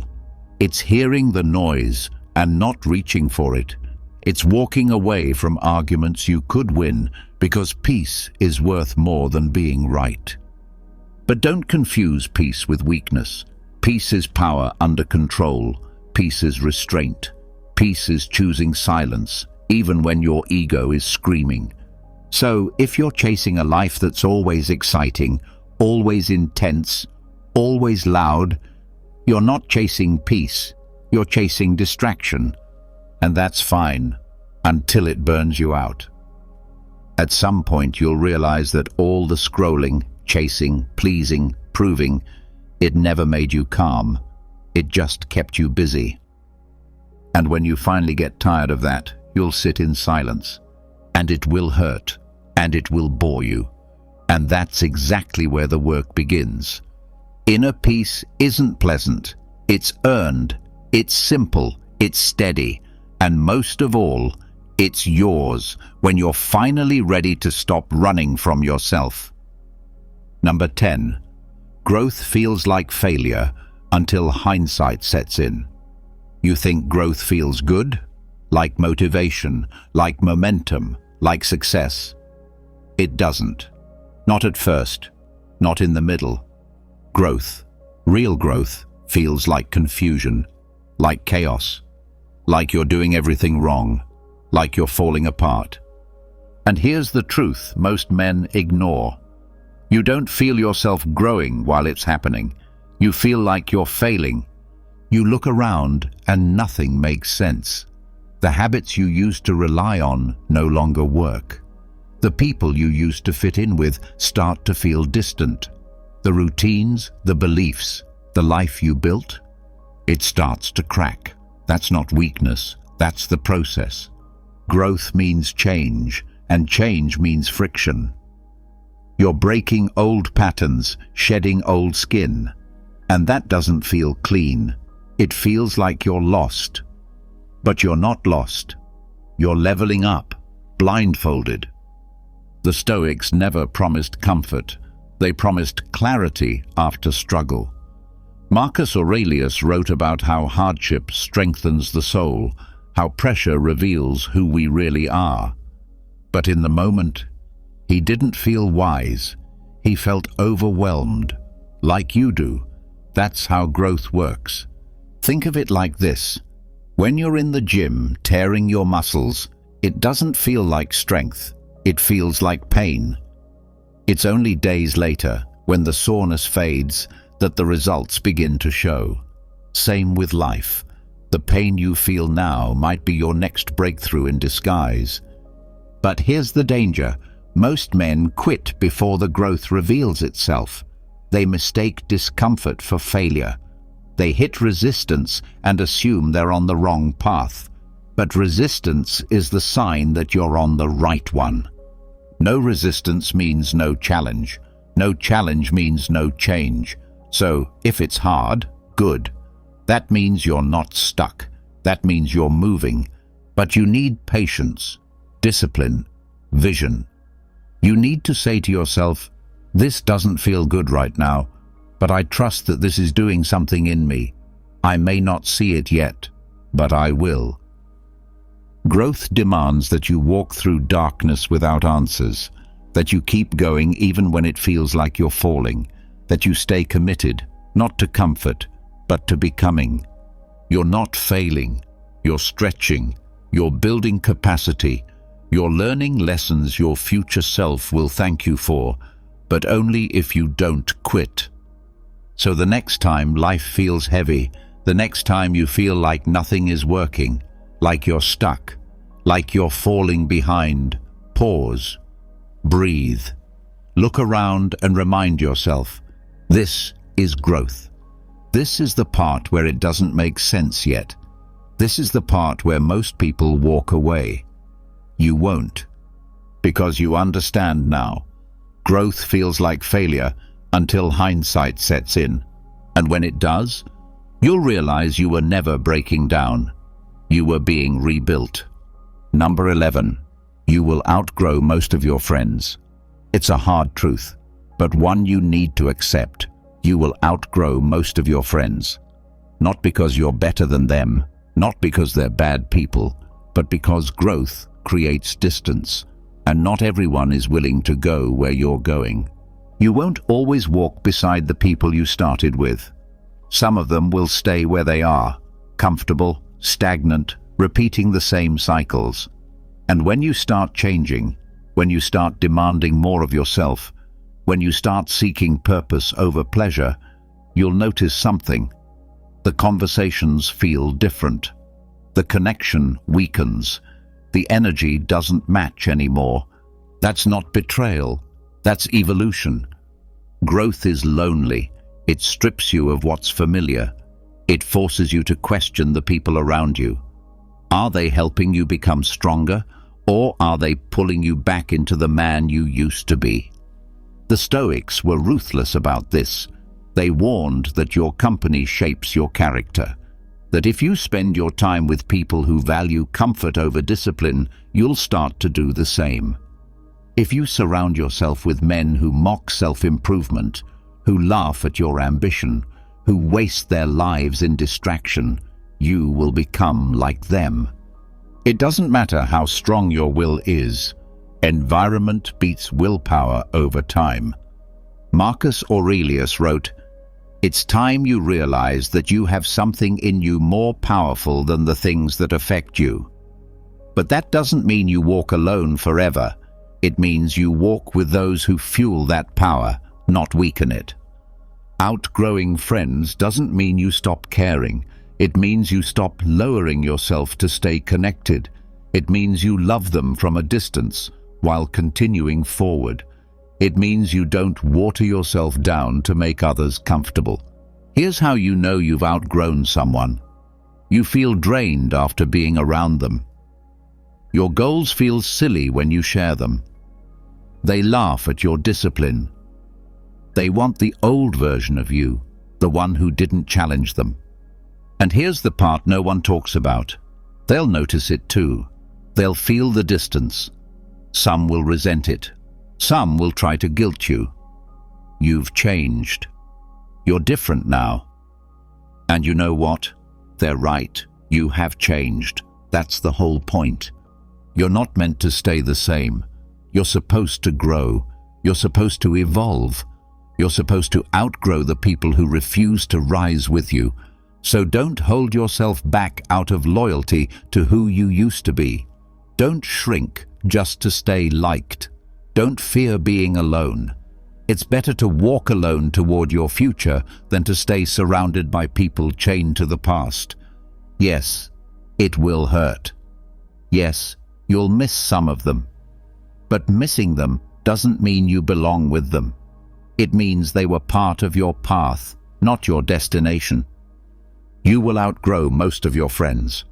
It's hearing the noise and not reaching for it. It's walking away from arguments you could win, because peace is worth more than being right. But don't confuse peace with weakness. Peace is power under control. Peace is restraint. Peace is choosing silence, even when your ego is screaming. So, if you're chasing a life that's always exciting, always intense, always loud, you're not chasing peace, you're chasing distraction. And that's fine, until it burns you out. At some point you'll realize that all the scrolling, chasing, pleasing, proving, it never made you calm. It just kept you busy. And when you finally get tired of that, you'll sit in silence. And it will hurt. And it will bore you. And that's exactly where the work begins. Inner peace isn't pleasant. It's earned. It's simple. It's steady. And most of all, it's yours when you're finally ready to stop running from yourself. Number 10. Growth feels like failure until hindsight sets in. You think growth feels good? Like motivation, like momentum, like success. It doesn't. Not at first. Not in the middle. Growth, real growth, feels like confusion, like chaos, like you're doing everything wrong, like you're falling apart. And here's the truth most men ignore. You don't feel yourself growing while it's happening. You feel like you're failing. You look around and nothing makes sense. The habits you used to rely on no longer work. The people you used to fit in with start to feel distant. The routines, the beliefs, the life you built, it starts to crack. That's not weakness, that's the process. Growth means change, and change means friction. You're breaking old patterns, shedding old skin. And that doesn't feel clean. It feels like you're lost. But you're not lost. You're leveling up, blindfolded. The Stoics never promised comfort. They promised clarity after struggle. Marcus Aurelius wrote about how hardship strengthens the soul, how pressure reveals who we really are. But in the moment, he didn't feel wise. He felt overwhelmed, like you do. That's how growth works. Think of it like this. When you're in the gym tearing your muscles, it doesn't feel like strength. It feels like pain. It's only days later, when the soreness fades, that the results begin to show. Same with life. The pain you feel now might be your next breakthrough in disguise. But here's the danger. Most men quit before the growth reveals itself. They mistake discomfort for failure. They hit resistance and assume they're on the wrong path. But resistance is the sign that you're on the right one. No resistance means no challenge. No challenge means no change. So, if it's hard, good. That means you're not stuck. That means you're moving. But you need patience, discipline, vision. You need to say to yourself, this doesn't feel good right now, but I trust that this is doing something in me. I may not see it yet, but I will. Growth demands that you walk through darkness without answers, that you keep going even when it feels like you're falling, that you stay committed, not to comfort, but to becoming. You're not failing, you're stretching, you're building capacity, you're learning lessons your future self will thank you for, but only if you don't quit. So the next time life feels heavy, the next time you feel like nothing is working, like you're stuck, like you're falling behind, pause, breathe, look around and remind yourself, this is growth. This is the part where it doesn't make sense yet. This is the part where most people walk away. You won't, because you understand now. Growth feels like failure until hindsight sets in. And when it does, you'll realize you were never breaking down. You were being rebuilt. Number 11. You will outgrow most of your friends. It's a hard truth, but one you need to accept. You will outgrow most of your friends. Not because you're better than them, not because they're bad people, but because growth creates distance, and not everyone is willing to go where you're going. You won't always walk beside the people you started with. Some of them will stay where they are, comfortable, stagnant, repeating the same cycles. And when you start changing, when you start demanding more of yourself, when you start seeking purpose over pleasure, you'll notice something. The conversations feel different. The connection weakens. The energy doesn't match anymore. That's not betrayal. That's evolution. Growth is lonely. It strips you of what's familiar. It forces you to question the people around you. Are they helping you become stronger, or are they pulling you back into the man you used to be? The Stoics were ruthless about this. They warned that your company shapes your character, that if you spend your time with people who value comfort over discipline, you'll start to do the same. If you surround yourself with men who mock self-improvement, who laugh at your ambition, who waste their lives in distraction, you will become like them. It doesn't matter how strong your will is. Environment beats willpower over time. Marcus Aurelius wrote, "It's time you realize that you have something in you more powerful than the things that affect you." But that doesn't mean you walk alone forever. It means you walk with those who fuel that power, not weaken it. Outgrowing friends doesn't mean you stop caring. It means you stop lowering yourself to stay connected. It means you love them from a distance while continuing forward. It means you don't water yourself down to make others comfortable. Here's how you know you've outgrown someone. You feel drained after being around them. Your goals feel silly when you share them. They laugh at your discipline. They want the old version of you, the one who didn't challenge them. And here's the part no one talks about. They'll notice it too. They'll feel the distance. Some will resent it. Some will try to guilt you. You've changed. You're different now. And you know what? They're right. You have changed. That's the whole point. You're not meant to stay the same. You're supposed to grow. You're supposed to evolve. You're supposed to outgrow the people who refuse to rise with you. So don't hold yourself back out of loyalty to who you used to be. Don't shrink just to stay liked. Don't fear being alone. It's better to walk alone toward your future than to stay surrounded by people chained to the past. Yes, it will hurt. Yes, you'll miss some of them. But missing them doesn't mean you belong with them. It means they were part of your path, not your destination. You will outgrow most of your friends.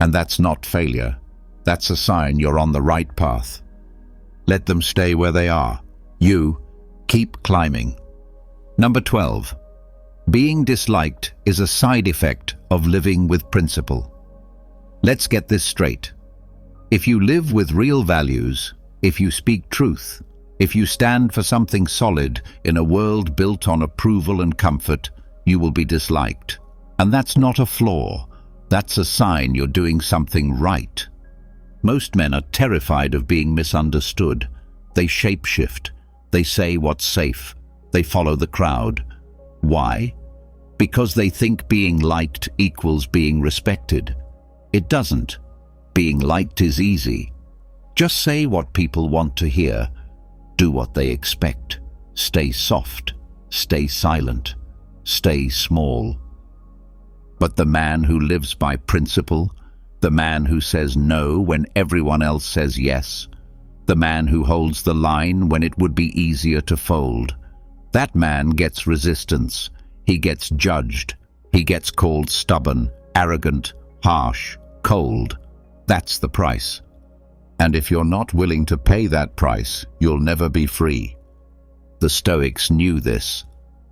And that's not failure. That's a sign you're on the right path. Let them stay where they are. You keep climbing. Number 12. Being disliked is a side effect of living with principle. Let's get this straight. If you live with real values, if you speak truth, if you stand for something solid in a world built on approval and comfort, you will be disliked. And that's not a flaw. That's a sign you're doing something right. Most men are terrified of being misunderstood. They shapeshift. They say what's safe. They follow the crowd. Why? Because they think being liked equals being respected. It doesn't. Being liked is easy. Just say what people want to hear. Do what they expect. Stay soft. Stay silent. Stay small. But the man who lives by principle, the man who says no when everyone else says yes, the man who holds the line when it would be easier to fold, that man gets resistance. He gets judged. He gets called stubborn, arrogant, harsh, cold. That's the price. And if you're not willing to pay that price, you'll never be free. The Stoics knew this.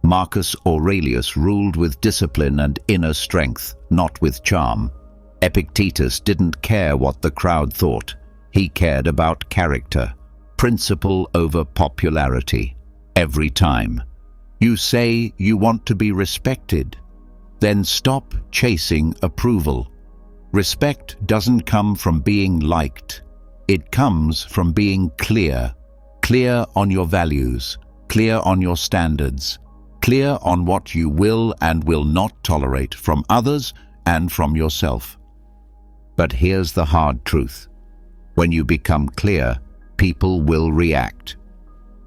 Marcus Aurelius ruled with discipline and inner strength, not with charm. Epictetus didn't care what the crowd thought. He cared about character, principle over popularity, every time. You say you want to be respected, then stop chasing approval. Respect doesn't come from being liked. It comes from being clear. Clear on your values, clear on your standards, clear on what you will and will not tolerate from others and from yourself. But here's the hard truth. When you become clear, people will react.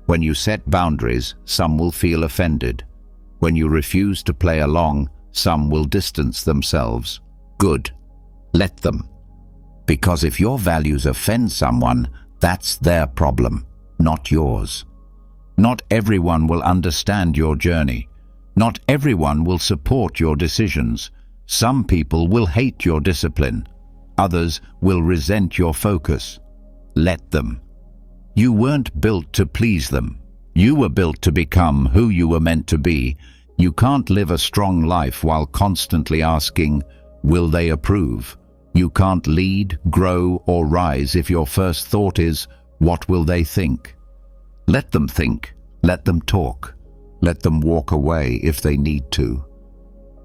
When you set boundaries, some will feel offended. When you refuse to play along, some will distance themselves. Good. Let them. Because if your values offend someone, That's their problem, not yours. Not everyone will understand your journey. Not everyone will support your decisions. Some people will hate your discipline. Others will resent your focus. Let them. You weren't built to please them. You were built to become who you were meant to be. You can't live a strong life while constantly asking, will they approve? You can't lead, grow, or rise if your first thought is, what will they think? Let them think. Let them talk. Let them walk away if they need to.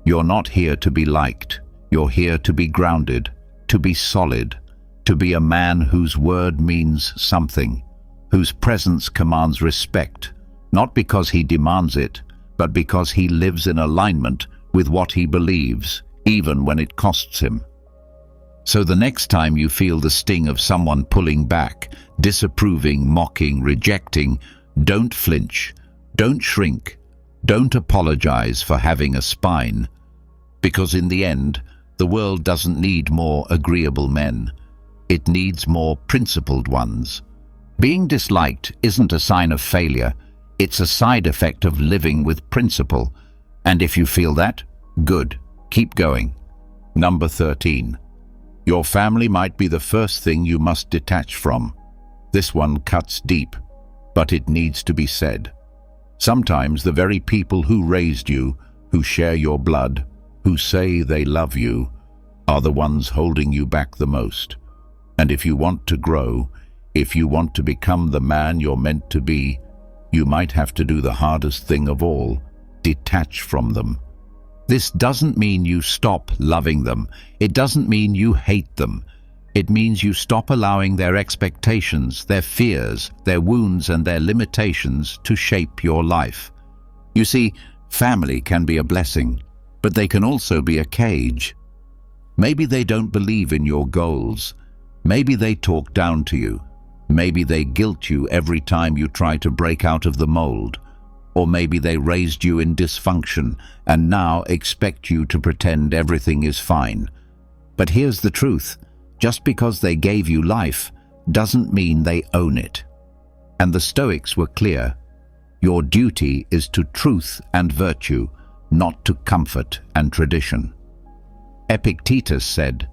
You're not here to be liked. You're here to be grounded, to be solid, to be a man whose word means something, whose presence commands respect, not because he demands it, but because he lives in alignment with what he believes, even when it costs him. So the next time you feel the sting of someone pulling back, disapproving, mocking, rejecting, don't flinch, don't shrink, don't apologize for having a spine, because in the end, the world doesn't need more agreeable men. It needs more principled ones. Being disliked isn't a sign of failure. It's a side effect of living with principle. And if you feel that, good. Keep going. Number 13. Your family might be the first thing you must detach from. This one cuts deep, but it needs to be said. Sometimes the very people who raised you, who share your blood, who say they love you, are the ones holding you back the most. And if you want to grow, if you want to become the man you're meant to be, you might have to do the hardest thing of all, detach from them. This doesn't mean you stop loving them. It doesn't mean you hate them. It means you stop allowing their expectations, their fears, their wounds, and their limitations to shape your life. You see, family can be a blessing, but they can also be a cage. Maybe they don't believe in your goals. Maybe they talk down to you. Maybe they guilt you every time you try to break out of the mold. Or maybe they raised you in dysfunction and now expect you to pretend everything is fine. But here's the truth. Just because they gave you life doesn't mean they own it. And the Stoics were clear. Your duty is to truth and virtue, not to comfort and tradition. Epictetus said,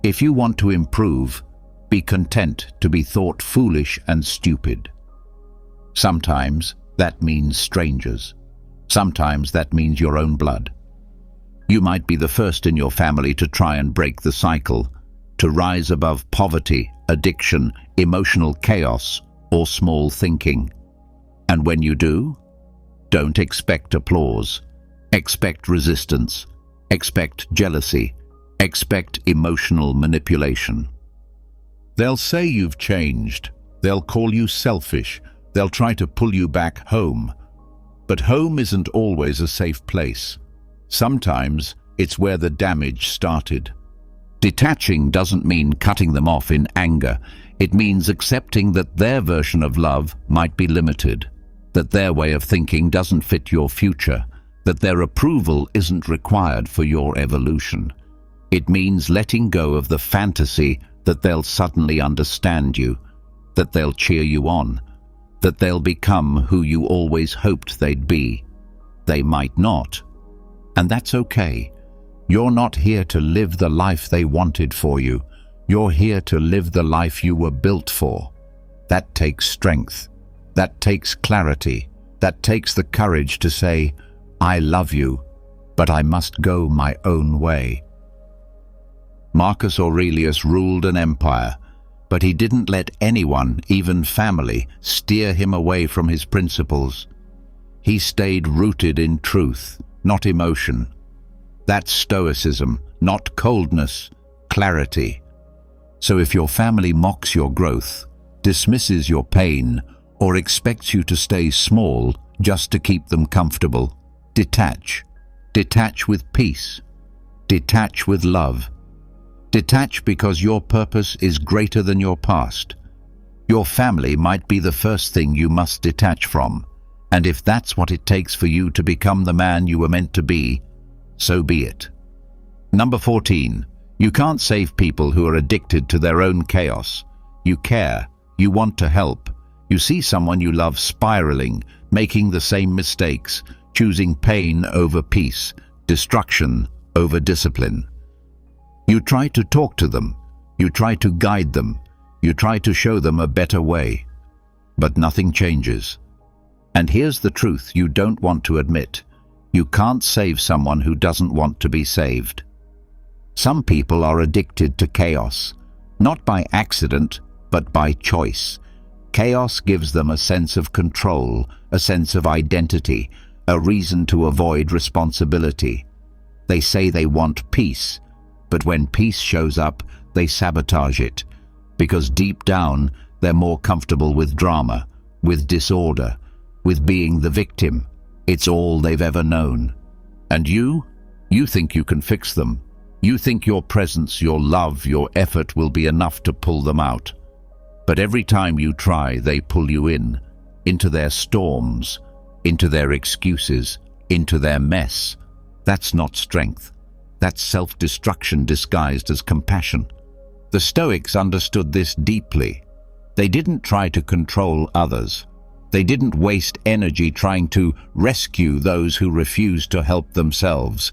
"If you want to improve, be content to be thought foolish and stupid." Sometimes that means strangers. Sometimes that means your own blood. You might be the first in your family to try and break the cycle, to rise above poverty, addiction, emotional chaos, or small thinking. And when you do, don't expect applause. Expect resistance. Expect jealousy. Expect emotional manipulation. They'll say you've changed. They'll call you selfish. They'll try to pull you back home. But home isn't always a safe place. Sometimes it's where the damage started. Detaching doesn't mean cutting them off in anger. It means accepting that their version of love might be limited, that their way of thinking doesn't fit your future, that their approval isn't required for your evolution. It means letting go of the fantasy that they'll suddenly understand you, that they'll cheer you on, that they'll become who you always hoped they'd be. They might not. And that's okay. You're not here to live the life they wanted for you. You're here to live the life you were built for. That takes strength. That takes clarity. That takes the courage to say, I love you, but I must go my own way. Marcus Aurelius ruled an empire, but he didn't let anyone, even family, steer him away from his principles. He stayed rooted in truth, not emotion. That's Stoicism, not coldness, clarity. So if your family mocks your growth, dismisses your pain, or expects you to stay small just to keep them comfortable, detach. Detach with peace. Detach with love. Detach because your purpose is greater than your past. Your family might be the first thing you must detach from, and if that's what it takes for you to become the man you were meant to be, so be it. Number 14. You can't save people who are addicted to their own chaos. You care. You want to help. You see someone you love spiraling, making the same mistakes, choosing pain over peace, destruction over discipline. You try to talk to them. You try to guide them. You try to show them a better way. But nothing changes. And here's the truth you don't want to admit. You can't save someone who doesn't want to be saved. Some people are addicted to chaos, not by accident, but by choice. Chaos gives them a sense of control, a sense of identity, a reason to avoid responsibility. They say they want peace, but when peace shows up, they sabotage it, because deep down, they're more comfortable with drama, with disorder, with being the victim. It's all they've ever known. And you think you can fix them. You think your presence, your love, your effort will be enough to pull them out. But every time you try, they pull you in, into their storms, into their excuses, into their mess. That's not strength. That's self-destruction disguised as compassion. The Stoics understood this deeply. They didn't try to control others. They didn't waste energy trying to rescue those who refused to help themselves.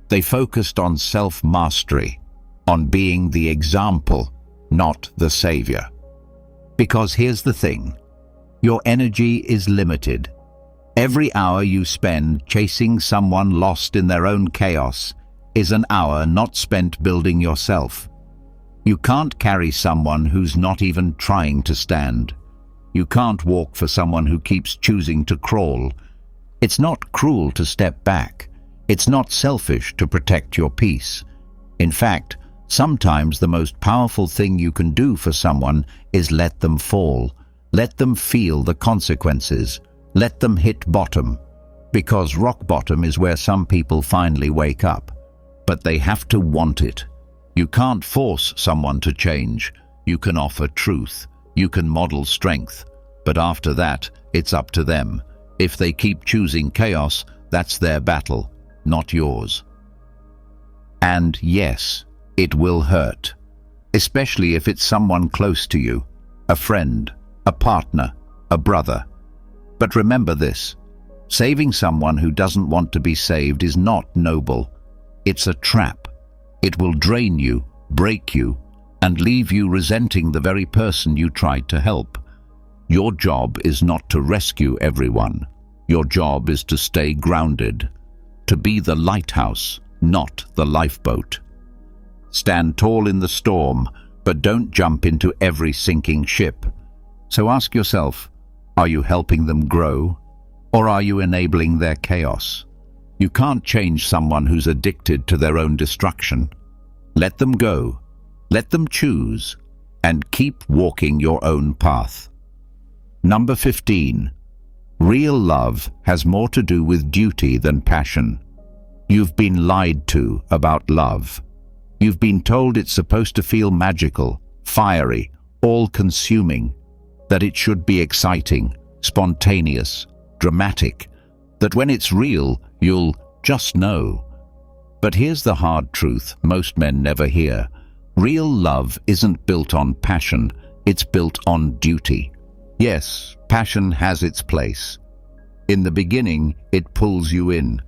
They focused on self-mastery, on being the example, not the savior. Because here's the thing, your energy is limited. Every hour you spend chasing someone lost in their own chaos is an hour not spent building yourself. You can't carry someone who's not even trying to stand. You can't walk for someone who keeps choosing to crawl. It's not cruel to step back. It's not selfish to protect your peace. In fact, sometimes the most powerful thing you can do for someone is let them fall. Let them feel the consequences. Let them hit bottom. Because rock bottom is where some people finally wake up. But they have to want it. You can't force someone to change. You can offer truth. You can model strength. But after that, it's up to them. If they keep choosing chaos, that's their battle, not yours. And yes, it will hurt. Especially if it's someone close to you, a friend, a partner, a brother. But remember this, saving someone who doesn't want to be saved is not noble. It's a trap. It will drain you, break you, and leave you resenting the very person you tried to help. Your job is not to rescue everyone. Your job is to stay grounded, to be the lighthouse, not the lifeboat. Stand tall in the storm, but don't jump into every sinking ship. So ask yourself, are you helping them grow, or are you enabling their chaos? You can't change someone who's addicted to their own destruction. Let them go. Let them choose, and keep walking your own path. Number 15. Real love has more to do with duty than passion. You've been lied to about love. You've been told it's supposed to feel magical, fiery, all-consuming, that it should be exciting, spontaneous, dramatic, that when it's real, you'll just know. But here's the hard truth most men never hear. Real love isn't built on passion, it's built on duty. Yes, passion has its place. In the beginning, it pulls you in.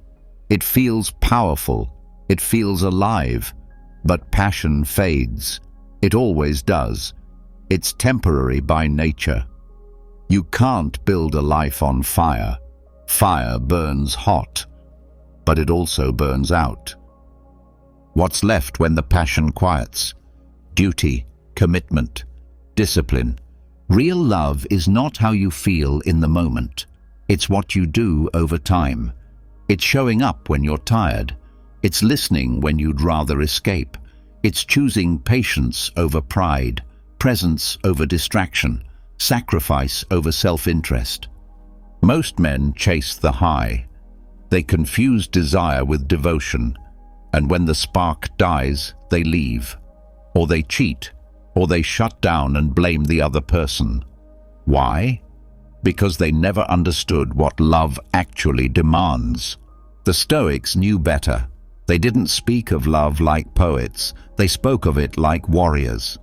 It feels powerful. It feels alive. But passion fades. It always does. It's temporary by nature. You can't build a life on fire. Fire burns hot, but it also burns out. What's left when the passion quiets? Duty, commitment, discipline. Real love is not how you feel in the moment. It's what you do over time. It's showing up when you're tired. It's listening when you'd rather escape. It's choosing patience over pride, presence over distraction, sacrifice over self-interest. Most men chase the high. They confuse desire with devotion, and when the spark dies, they leave, or they cheat, or they shut down and blame the other person. Why? Because they never understood what love actually demands. The Stoics knew better. They didn't speak of love like poets. They spoke of it like warriors.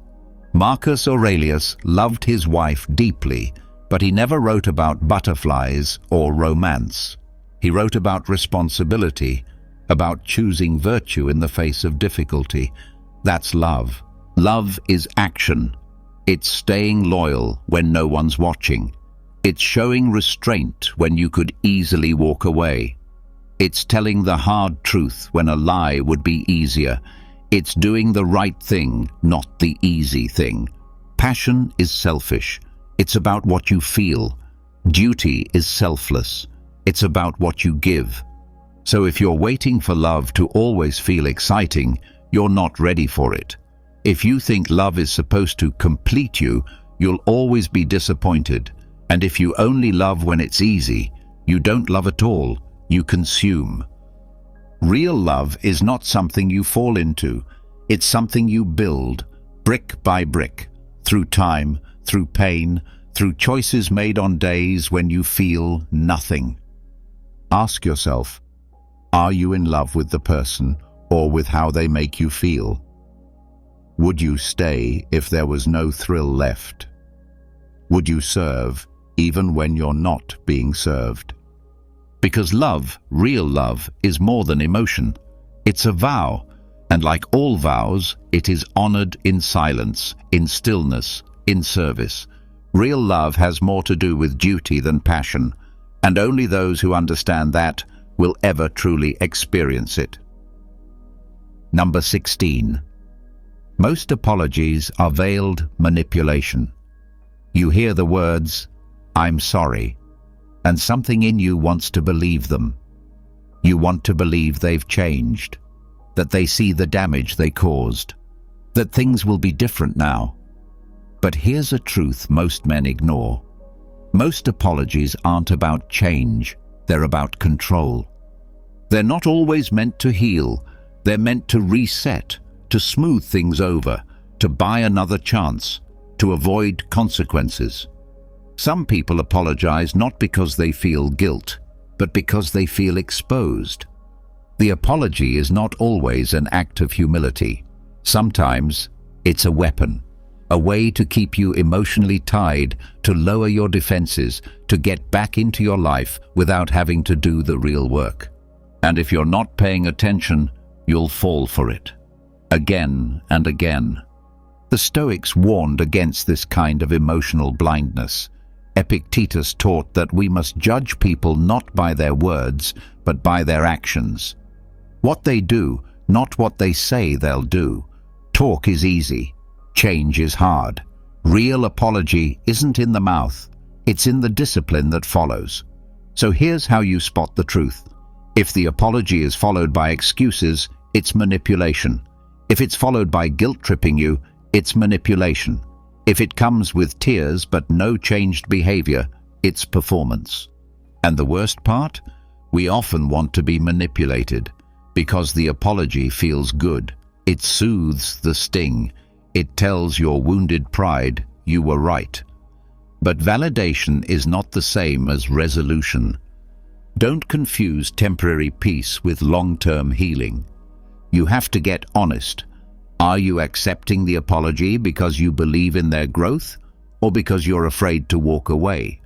Marcus Aurelius loved his wife deeply, but he never wrote about butterflies or romance. He wrote about responsibility, about choosing virtue in the face of difficulty. That's love. Love is action. It's staying loyal when no one's watching. It's showing restraint when you could easily walk away. It's telling the hard truth when a lie would be easier. It's doing the right thing, not the easy thing. Passion is selfish. It's about what you feel. Duty is selfless. It's about what you give. So if you're waiting for love to always feel exciting, you're not ready for it. If you think love is supposed to complete you, you'll always be disappointed. And if you only love when it's easy, you don't love at all, you consume. Real love is not something you fall into. It's something you build, brick by brick, through time, through pain, through choices made on days when you feel nothing. Ask yourself, are you in love with the person or with how they make you feel? Would you stay if there was no thrill left? Would you serve even when you're not being served? Because love, real love, is more than emotion. It's a vow, and like all vows, it is honored in silence, in stillness, in service. Real love has more to do with duty than passion, and only those who understand that will ever truly experience it. Number 16. Most apologies are veiled manipulation. You hear the words, "I'm sorry," and something in you wants to believe them. You want to believe they've changed, that they see the damage they caused, that things will be different now. But here's a truth most men ignore. Most apologies aren't about change, they're about control. They're not always meant to heal, they're meant to reset, to smooth things over, to buy another chance, to avoid consequences. Some people apologize not because they feel guilt, but because they feel exposed. The apology is not always an act of humility. Sometimes it's a weapon, a way to keep you emotionally tied, to lower your defenses, to get back into your life without having to do the real work. And if you're not paying attention, you'll fall for it. Again and again. The Stoics warned against this kind of emotional blindness. Epictetus taught that we must judge people not by their words, but by their actions. What they do, not what they say they'll do. Talk is easy. Change is hard. Real apology isn't in the mouth. It's in the discipline that follows. So here's how you spot the truth. If the apology is followed by excuses, it's manipulation. If it's followed by guilt-tripping you, it's manipulation. If it comes with tears but no changed behavior, it's performance. And the worst part? We often want to be manipulated because the apology feels good. It soothes the sting. It tells your wounded pride you were right. But validation is not the same as resolution. Don't confuse temporary peace with long-term healing. You have to get honest. Are you accepting the apology because you believe in their growth, or because you're afraid to walk away?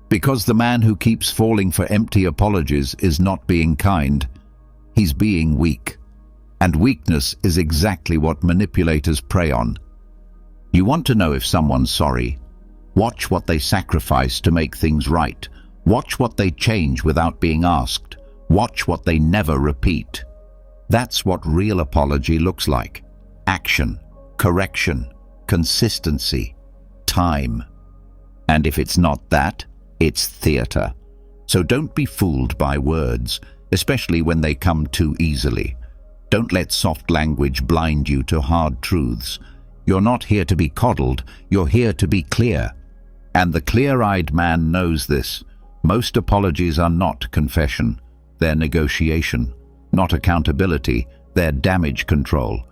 Because the man who keeps falling for empty apologies is not being kind. He's being weak. And weakness is exactly what manipulators prey on. You want to know if someone's sorry? Watch what they sacrifice to make things right. Watch what they change without being asked. Watch what they never repeat. That's what real apology looks like. Action, correction, consistency, time. And if it's not that, it's theater. So don't be fooled by words, especially when they come too easily. Don't let soft language blind you to hard truths. You're not here to be coddled, you're here to be clear. And the clear-eyed man knows this. Most apologies are not confession, they're negotiation. Not accountability, they're damage control.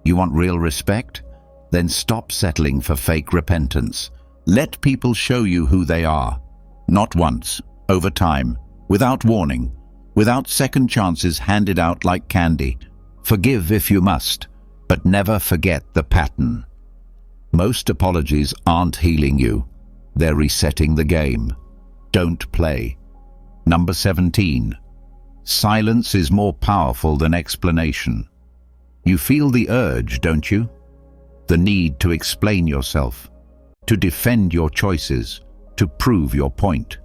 You want real respect? Then stop settling for fake repentance. Let people show you who they are. Not once, over time, without warning, without second chances handed out like candy. Forgive if you must, but never forget the pattern. Most apologies aren't healing you. They're resetting the game. Don't play. Number 17. Silence is more powerful than explanation. You feel the urge, don't you? The need to explain yourself, to defend your choices, to prove your point,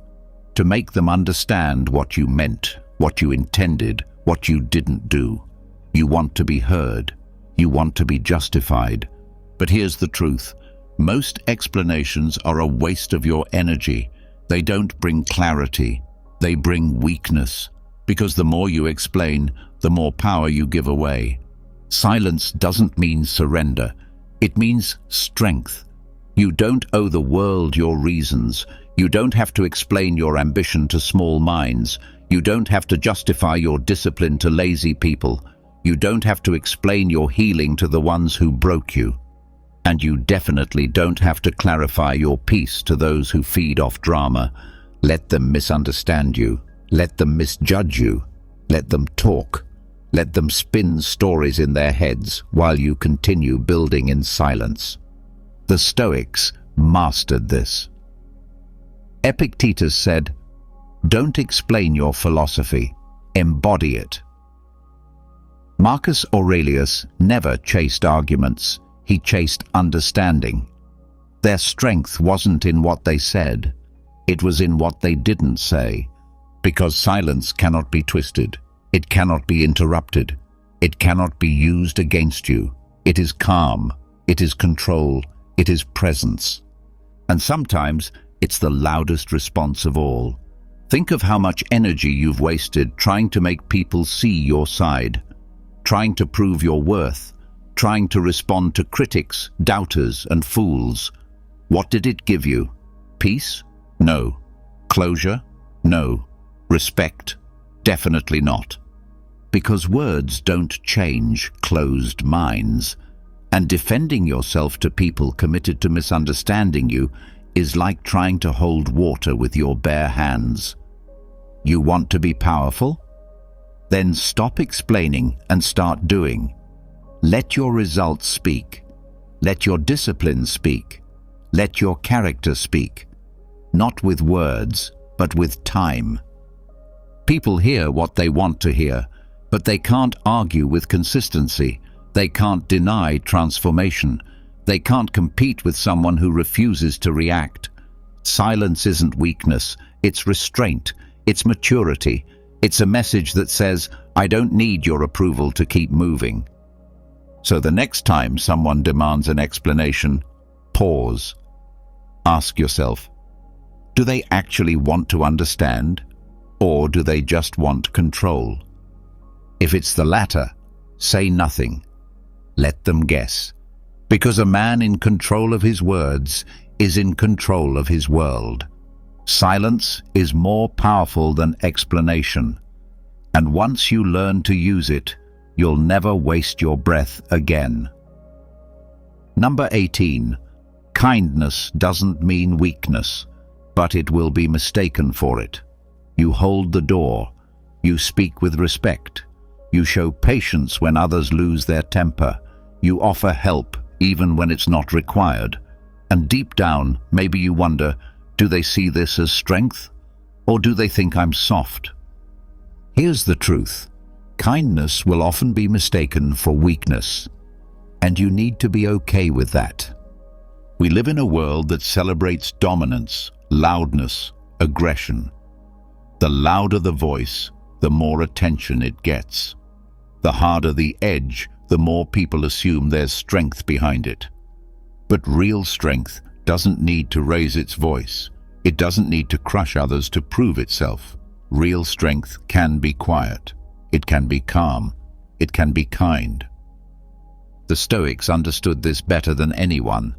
to make them understand what you meant, what you intended, what you didn't do. You want to be heard. You want to be justified. But here's the truth. Most explanations are a waste of your energy. They don't bring clarity. They bring weakness. Because the more you explain, the more power you give away. Silence doesn't mean surrender. It means strength. You don't owe the world your reasons. You don't have to explain your ambition to small minds. You don't have to justify your discipline to lazy people. You don't have to explain your healing to the ones who broke you. And you definitely don't have to clarify your peace to those who feed off drama. Let them misunderstand you. Let them misjudge you. Let them talk. Let them spin stories in their heads while you continue building in silence. The Stoics mastered this. Epictetus said, "Don't explain your philosophy, embody it." Marcus Aurelius never chased arguments, he chased understanding. Their strength wasn't in what they said, it was in what they didn't say. Because silence cannot be twisted, it cannot be interrupted, it cannot be used against you. It is calm, it is control, it is presence. And sometimes it's the loudest response of all. Think of how much energy you've wasted trying to make people see your side, trying to prove your worth, trying to respond to critics, doubters, and fools. What did it give you? Peace? No. Closure? No. Respect? Definitely not. Because words don't change closed minds. And defending yourself to people committed to misunderstanding you is like trying to hold water with your bare hands. You want to be powerful? Then stop explaining and start doing. Let your results speak. Let your discipline speak. Let your character speak. Not with words, but with time. People hear what they want to hear, but they can't argue with consistency. They can't deny transformation. They can't compete with someone who refuses to react. Silence isn't weakness, it's restraint, it's maturity. It's a message that says, I don't need your approval to keep moving. So the next time someone demands an explanation, pause. Ask yourself, do they actually want to understand, or do they just want control? If it's the latter, say nothing. Let them guess. Because a man in control of his words is in control of his world. Silence is more powerful than explanation. And once you learn to use it, you'll never waste your breath again. Number 18. Kindness doesn't mean weakness, but it will be mistaken for it. You hold the door. You speak with respect. You show patience when others lose their temper. You offer help even when it's not required. And deep down, maybe you wonder, do they see this as strength? Or do they think I'm soft? Here's the truth. Kindness will often be mistaken for weakness. And you need to be okay with that. We live in a world that celebrates dominance, loudness, aggression. The louder the voice, the more attention it gets. The harder the edge, the more people assume there's strength behind it. But real strength doesn't need to raise its voice. It doesn't need to crush others to prove itself. Real strength can be quiet. It can be calm. It can be kind. The Stoics understood this better than anyone.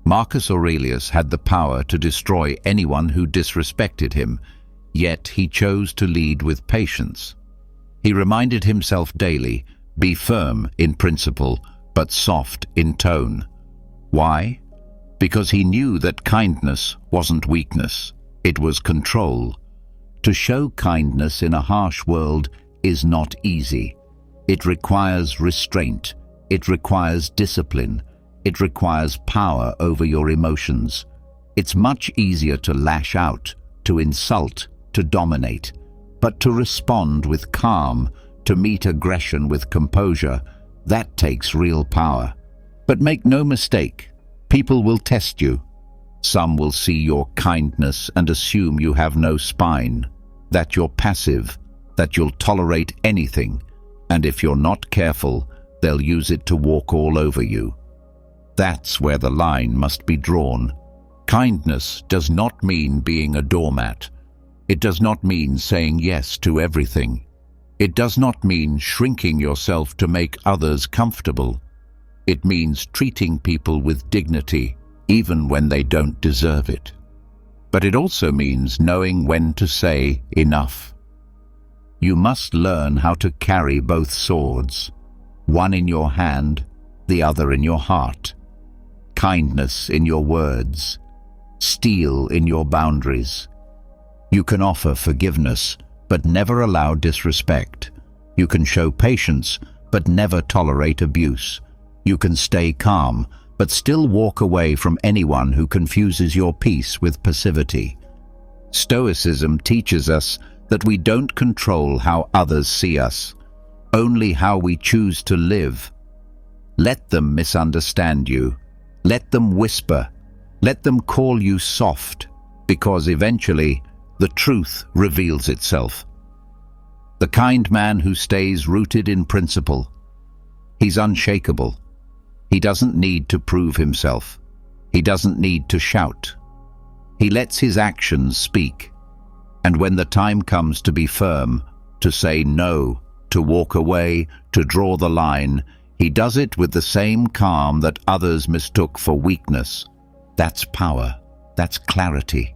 Marcus Aurelius had the power to destroy anyone who disrespected him, yet he chose to lead with patience. He reminded himself daily, be firm in principle, but soft in tone. Why? Because he knew that kindness wasn't weakness, it was control. To show kindness in a harsh world is not easy. It requires restraint, it requires discipline, It requires power over your emotions. It's much easier to lash out, to insult, to dominate. But to respond with calm, to meet aggression with composure, that takes real power. But make no mistake, people will test you. Some will see your kindness and assume you have no spine, that you're passive, that you'll tolerate anything, and if you're not careful, they'll use it to walk all over you. That's where the line must be drawn. Kindness does not mean being a doormat. It does not mean saying yes to everything. It does not mean shrinking yourself to make others comfortable. It means treating people with dignity, even when they don't deserve it. But it also means knowing when to say enough. You must learn how to carry both swords, one in your hand, the other in your heart. Kindness in your words, steel in your boundaries. You can offer forgiveness, but never allow disrespect. You can show patience, but never tolerate abuse. You can stay calm, but still walk away from anyone who confuses your peace with passivity. Stoicism teaches us that we don't control how others see us, only how we choose to live. Let them misunderstand you. Let them whisper. Let them call you soft, because eventually the truth reveals itself. The kind man who stays rooted in principle. He's unshakable. He doesn't need to prove himself. He doesn't need to shout. He lets his actions speak. And when the time comes to be firm, to say no, to walk away, to draw the line, he does it with the same calm that others mistook for weakness. That's power. That's clarity.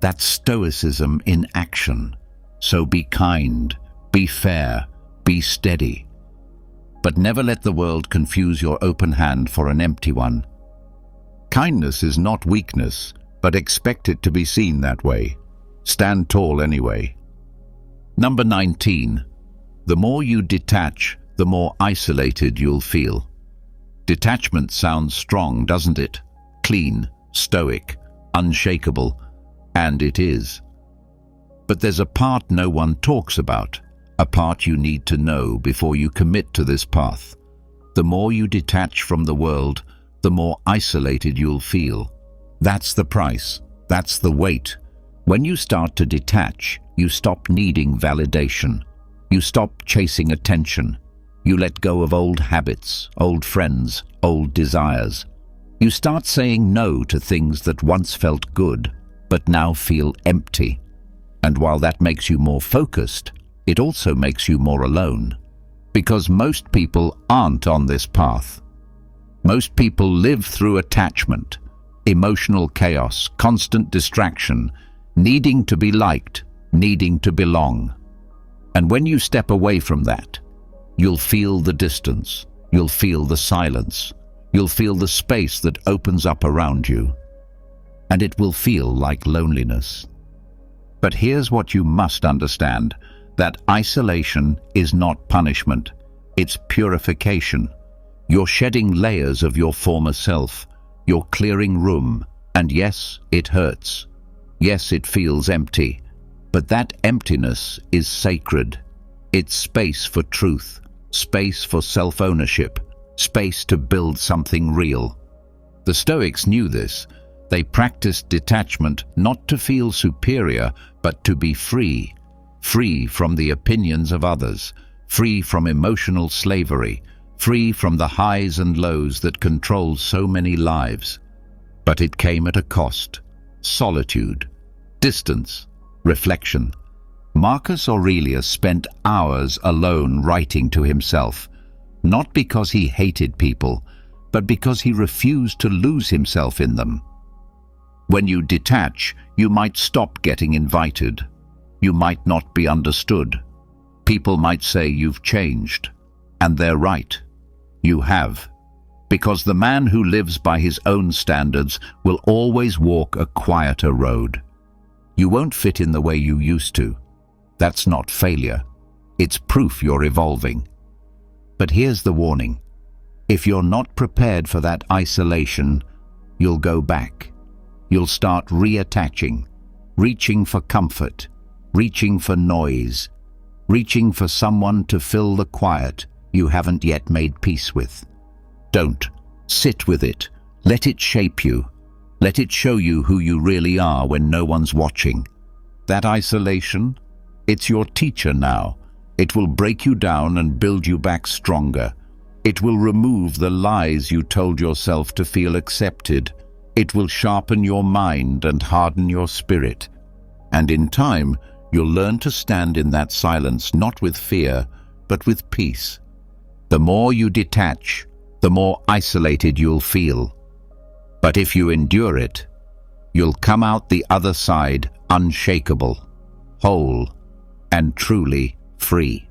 That's Stoicism in action. So be kind, be fair, be steady. But never let the world confuse your open hand for an empty one. Kindness is not weakness, but expect it to be seen that way. Stand tall anyway. Number 19. The more you detach, the more isolated you'll feel. Detachment sounds strong, doesn't it? Clean, stoic, unshakable, and it is. But there's a part no one talks about, a part you need to know before you commit to this path. The more you detach from the world, the more isolated you'll feel. That's the price. That's the weight. When you start to detach, you stop needing validation. You stop chasing attention. You let go of old habits, old friends, old desires. You start saying no to things that once felt good, but now feel empty. And while that makes you more focused, it also makes you more alone. Because most people aren't on this path. Most people live through attachment, emotional chaos, constant distraction, needing to be liked, needing to belong. And when you step away from that, you'll feel the distance, you'll feel the silence, you'll feel the space that opens up around you. And it will feel like loneliness. But here's what you must understand, that isolation is not punishment, it's purification. You're shedding layers of your former self, you're clearing room, and yes, it hurts. Yes, it feels empty, but that emptiness is sacred. It's space for truth, space for self-ownership, space to build something real. The Stoics knew this. They practiced detachment not to feel superior, but to be free. Free from the opinions of others, free from emotional slavery, free from the highs and lows that control so many lives. But it came at a cost. Solitude, distance, reflection. Marcus Aurelius spent hours alone writing to himself, not because he hated people, but because he refused to lose himself in them. When you detach, you might stop getting invited. You might not be understood. People might say you've changed. And they're right. You have. Because the man who lives by his own standards will always walk a quieter road. You won't fit in the way you used to. That's not failure. It's proof you're evolving. But here's the warning. If you're not prepared for that isolation, you'll go back. You'll start reattaching, reaching for comfort, reaching for noise, reaching for someone to fill the quiet you haven't yet made peace with. Don't. Sit with it. Let it shape you. Let it show you who you really are when no one's watching. That isolation, it's your teacher now. It will break you down and build you back stronger. It will remove the lies you told yourself to feel accepted. It will sharpen your mind and harden your spirit. And in time, you'll learn to stand in that silence not with fear, but with peace. The more you detach, the more isolated you'll feel. But if you endure it, you'll come out the other side unshakable, whole, and truly free.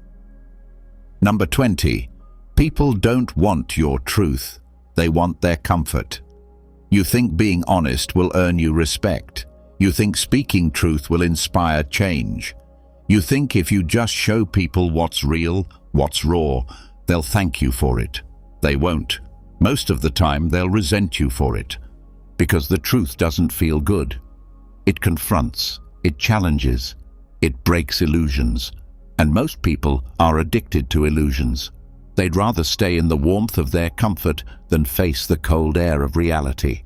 Number 20. People don't want your truth. They want their comfort. You think being honest will earn you respect. You think speaking truth will inspire change. You think if you just show people what's real, what's raw, they'll thank you for it. They won't. Most of the time, they'll resent you for it. Because the truth doesn't feel good. It confronts, it challenges, it breaks illusions. And most people are addicted to illusions. They'd rather stay in the warmth of their comfort than face the cold air of reality.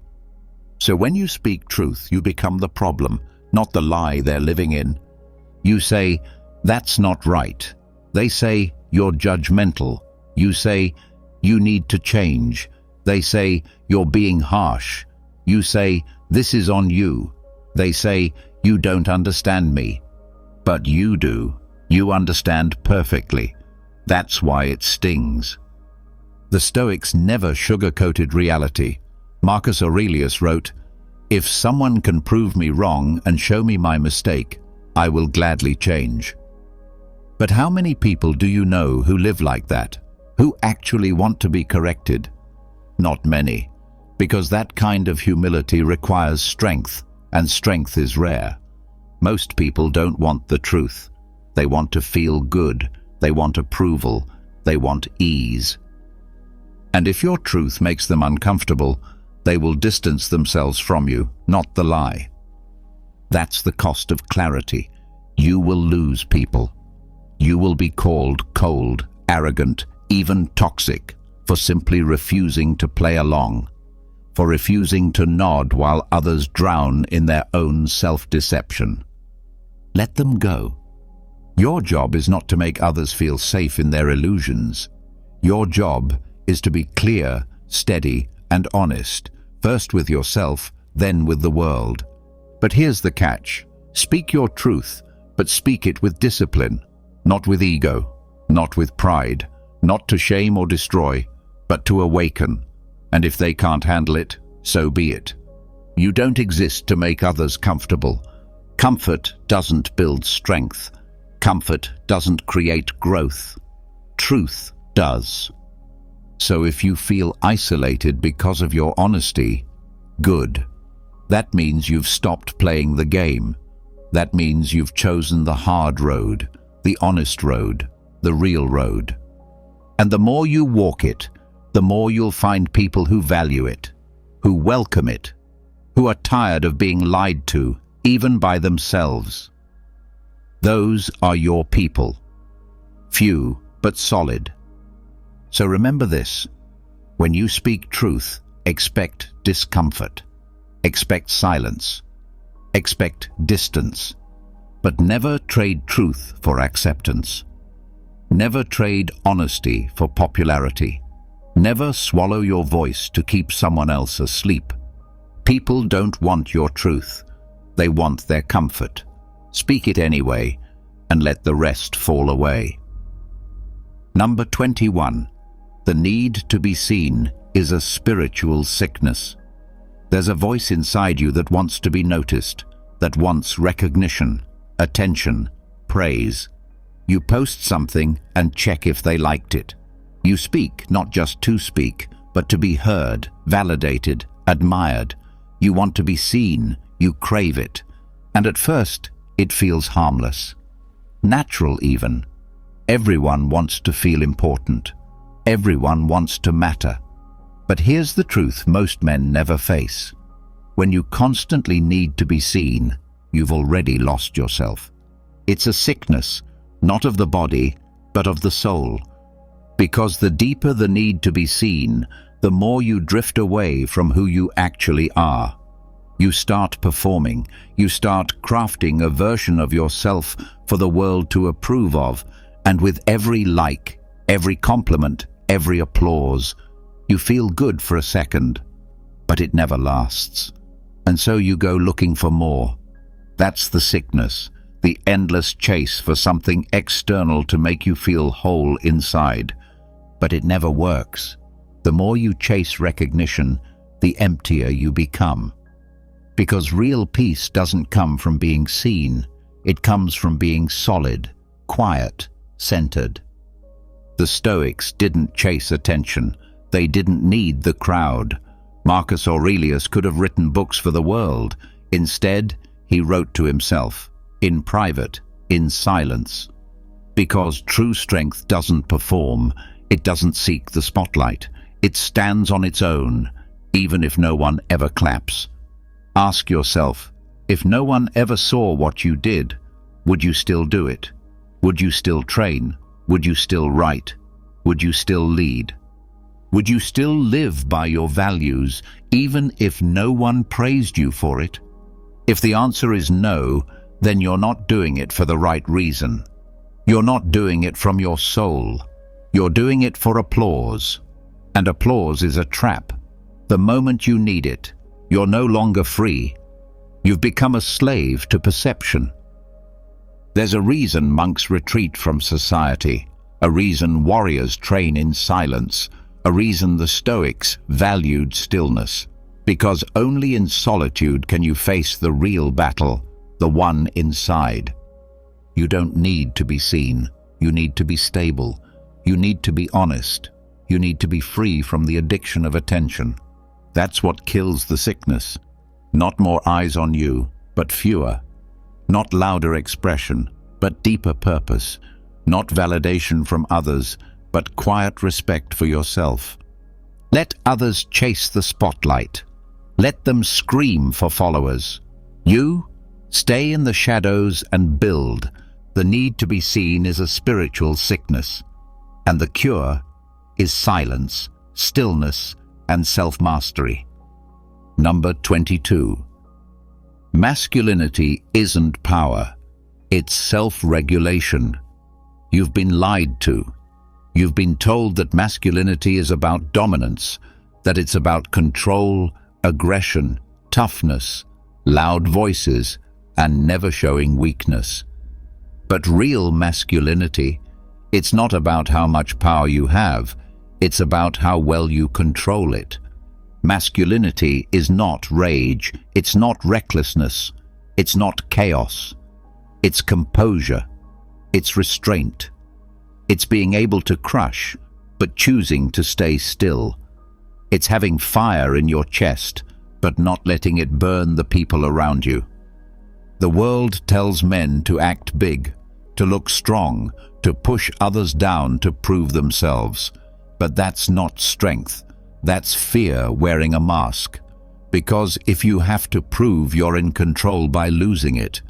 So when you speak truth, you become the problem, not the lie they're living in. You say, "That's not right." They say, "You're judgmental." You say, "You need to change." They say, "You're being harsh." You say, "This is on you." They say, "You don't understand me." But you do. You understand perfectly. That's why it stings. The Stoics never sugar-coated reality. Marcus Aurelius wrote, "If someone can prove me wrong and show me my mistake, I will gladly change." But how many people do you know who live like that? Who actually want to be corrected? Not many, because that kind of humility requires strength, and strength is rare. Most people don't want the truth. They want to feel good. They want approval. They want ease. And if your truth makes them uncomfortable, they will distance themselves from you, not the lie. That's the cost of clarity. You will lose people. You will be called cold, arrogant, even toxic, for simply refusing to play along, for refusing to nod while others drown in their own self-deception. Let them go. Your job is not to make others feel safe in their illusions. Your job is to be clear, steady, and honest, first with yourself, then with the world. But here's the catch. Speak your truth, but speak it with discipline, not with ego, not with pride, not to shame or destroy, but to awaken. And if they can't handle it, so be it. You don't exist to make others comfortable. Comfort doesn't build strength. Comfort doesn't create growth. Truth does. So if you feel isolated because of your honesty, good. That means you've stopped playing the game. That means you've chosen the hard road, the honest road, the real road. And the more you walk it, the more you'll find people who value it, who welcome it, who are tired of being lied to, even by themselves. Those are your people. Few, but solid. So remember this. When you speak truth, expect discomfort. Expect silence. Expect distance. But never trade truth for acceptance. Never trade honesty for popularity. Never swallow your voice to keep someone else asleep. People don't want your truth. They want their comfort. Speak it anyway, and let the rest fall away. Number 21. The need to be seen is a spiritual sickness. There's a voice inside you that wants to be noticed, that wants recognition, attention, praise. You post something and check if they liked it. You speak not just to speak, but to be heard, validated, admired. You want to be seen, you crave it. And at first, it feels harmless. Natural even. Everyone wants to feel important. Everyone wants to matter. But here's the truth most men never face. When you constantly need to be seen, you've already lost yourself. It's a sickness, not of the body, but of the soul. Because the deeper the need to be seen, the more you drift away from who you actually are. You start performing, you start crafting a version of yourself for the world to approve of, and with every like, every compliment, every applause, you feel good for a second, but it never lasts. And so you go looking for more. That's the sickness, the endless chase for something external to make you feel whole inside. But it never works. The more you chase recognition, the emptier you become. Because real peace doesn't come from being seen. It comes from being solid, quiet, centered. The Stoics didn't chase attention. They didn't need the crowd. Marcus Aurelius could have written books for the world. Instead, he wrote to himself, in private, in silence. Because true strength doesn't perform, it doesn't seek the spotlight. It stands on its own, even if no one ever claps. Ask yourself, if no one ever saw what you did, would you still do it? Would you still train? Would you still write? Would you still lead? Would you still live by your values, even if no one praised you for it? If the answer is no, then you're not doing it for the right reason. You're not doing it from your soul. You're doing it for applause. And applause is a trap. The moment you need it, you're no longer free. You've become a slave to perception. There's a reason monks retreat from society, a reason warriors train in silence, a reason the Stoics valued stillness. Because only in solitude can you face the real battle, the one inside. You don't need to be seen. You need to be stable. You need to be honest. You need to be free from the addiction of attention. That's what kills the sickness. Not more eyes on you, but fewer. Not louder expression, but deeper purpose. Not validation from others, but quiet respect for yourself. Let others chase the spotlight. Let them scream for followers. You, stay in the shadows and build. The need to be seen is a spiritual sickness. And the cure is silence, stillness, and self-mastery. Number 22. Masculinity isn't power. It's self-regulation. You've been lied to. You've been told that masculinity is about dominance, that it's about control, aggression, toughness, loud voices, and never showing weakness. But real masculinity, it's not about how much power you have, it's about how well you control it. Masculinity is not rage, it's not recklessness, it's not chaos. It's composure, it's restraint. It's being able to crush, but choosing to stay still. It's having fire in your chest, but not letting it burn the people around you. The world tells men to act big, to look strong, to push others down to prove themselves. But that's not strength. That's fear wearing a mask. Because if you have to prove you're in control by losing it,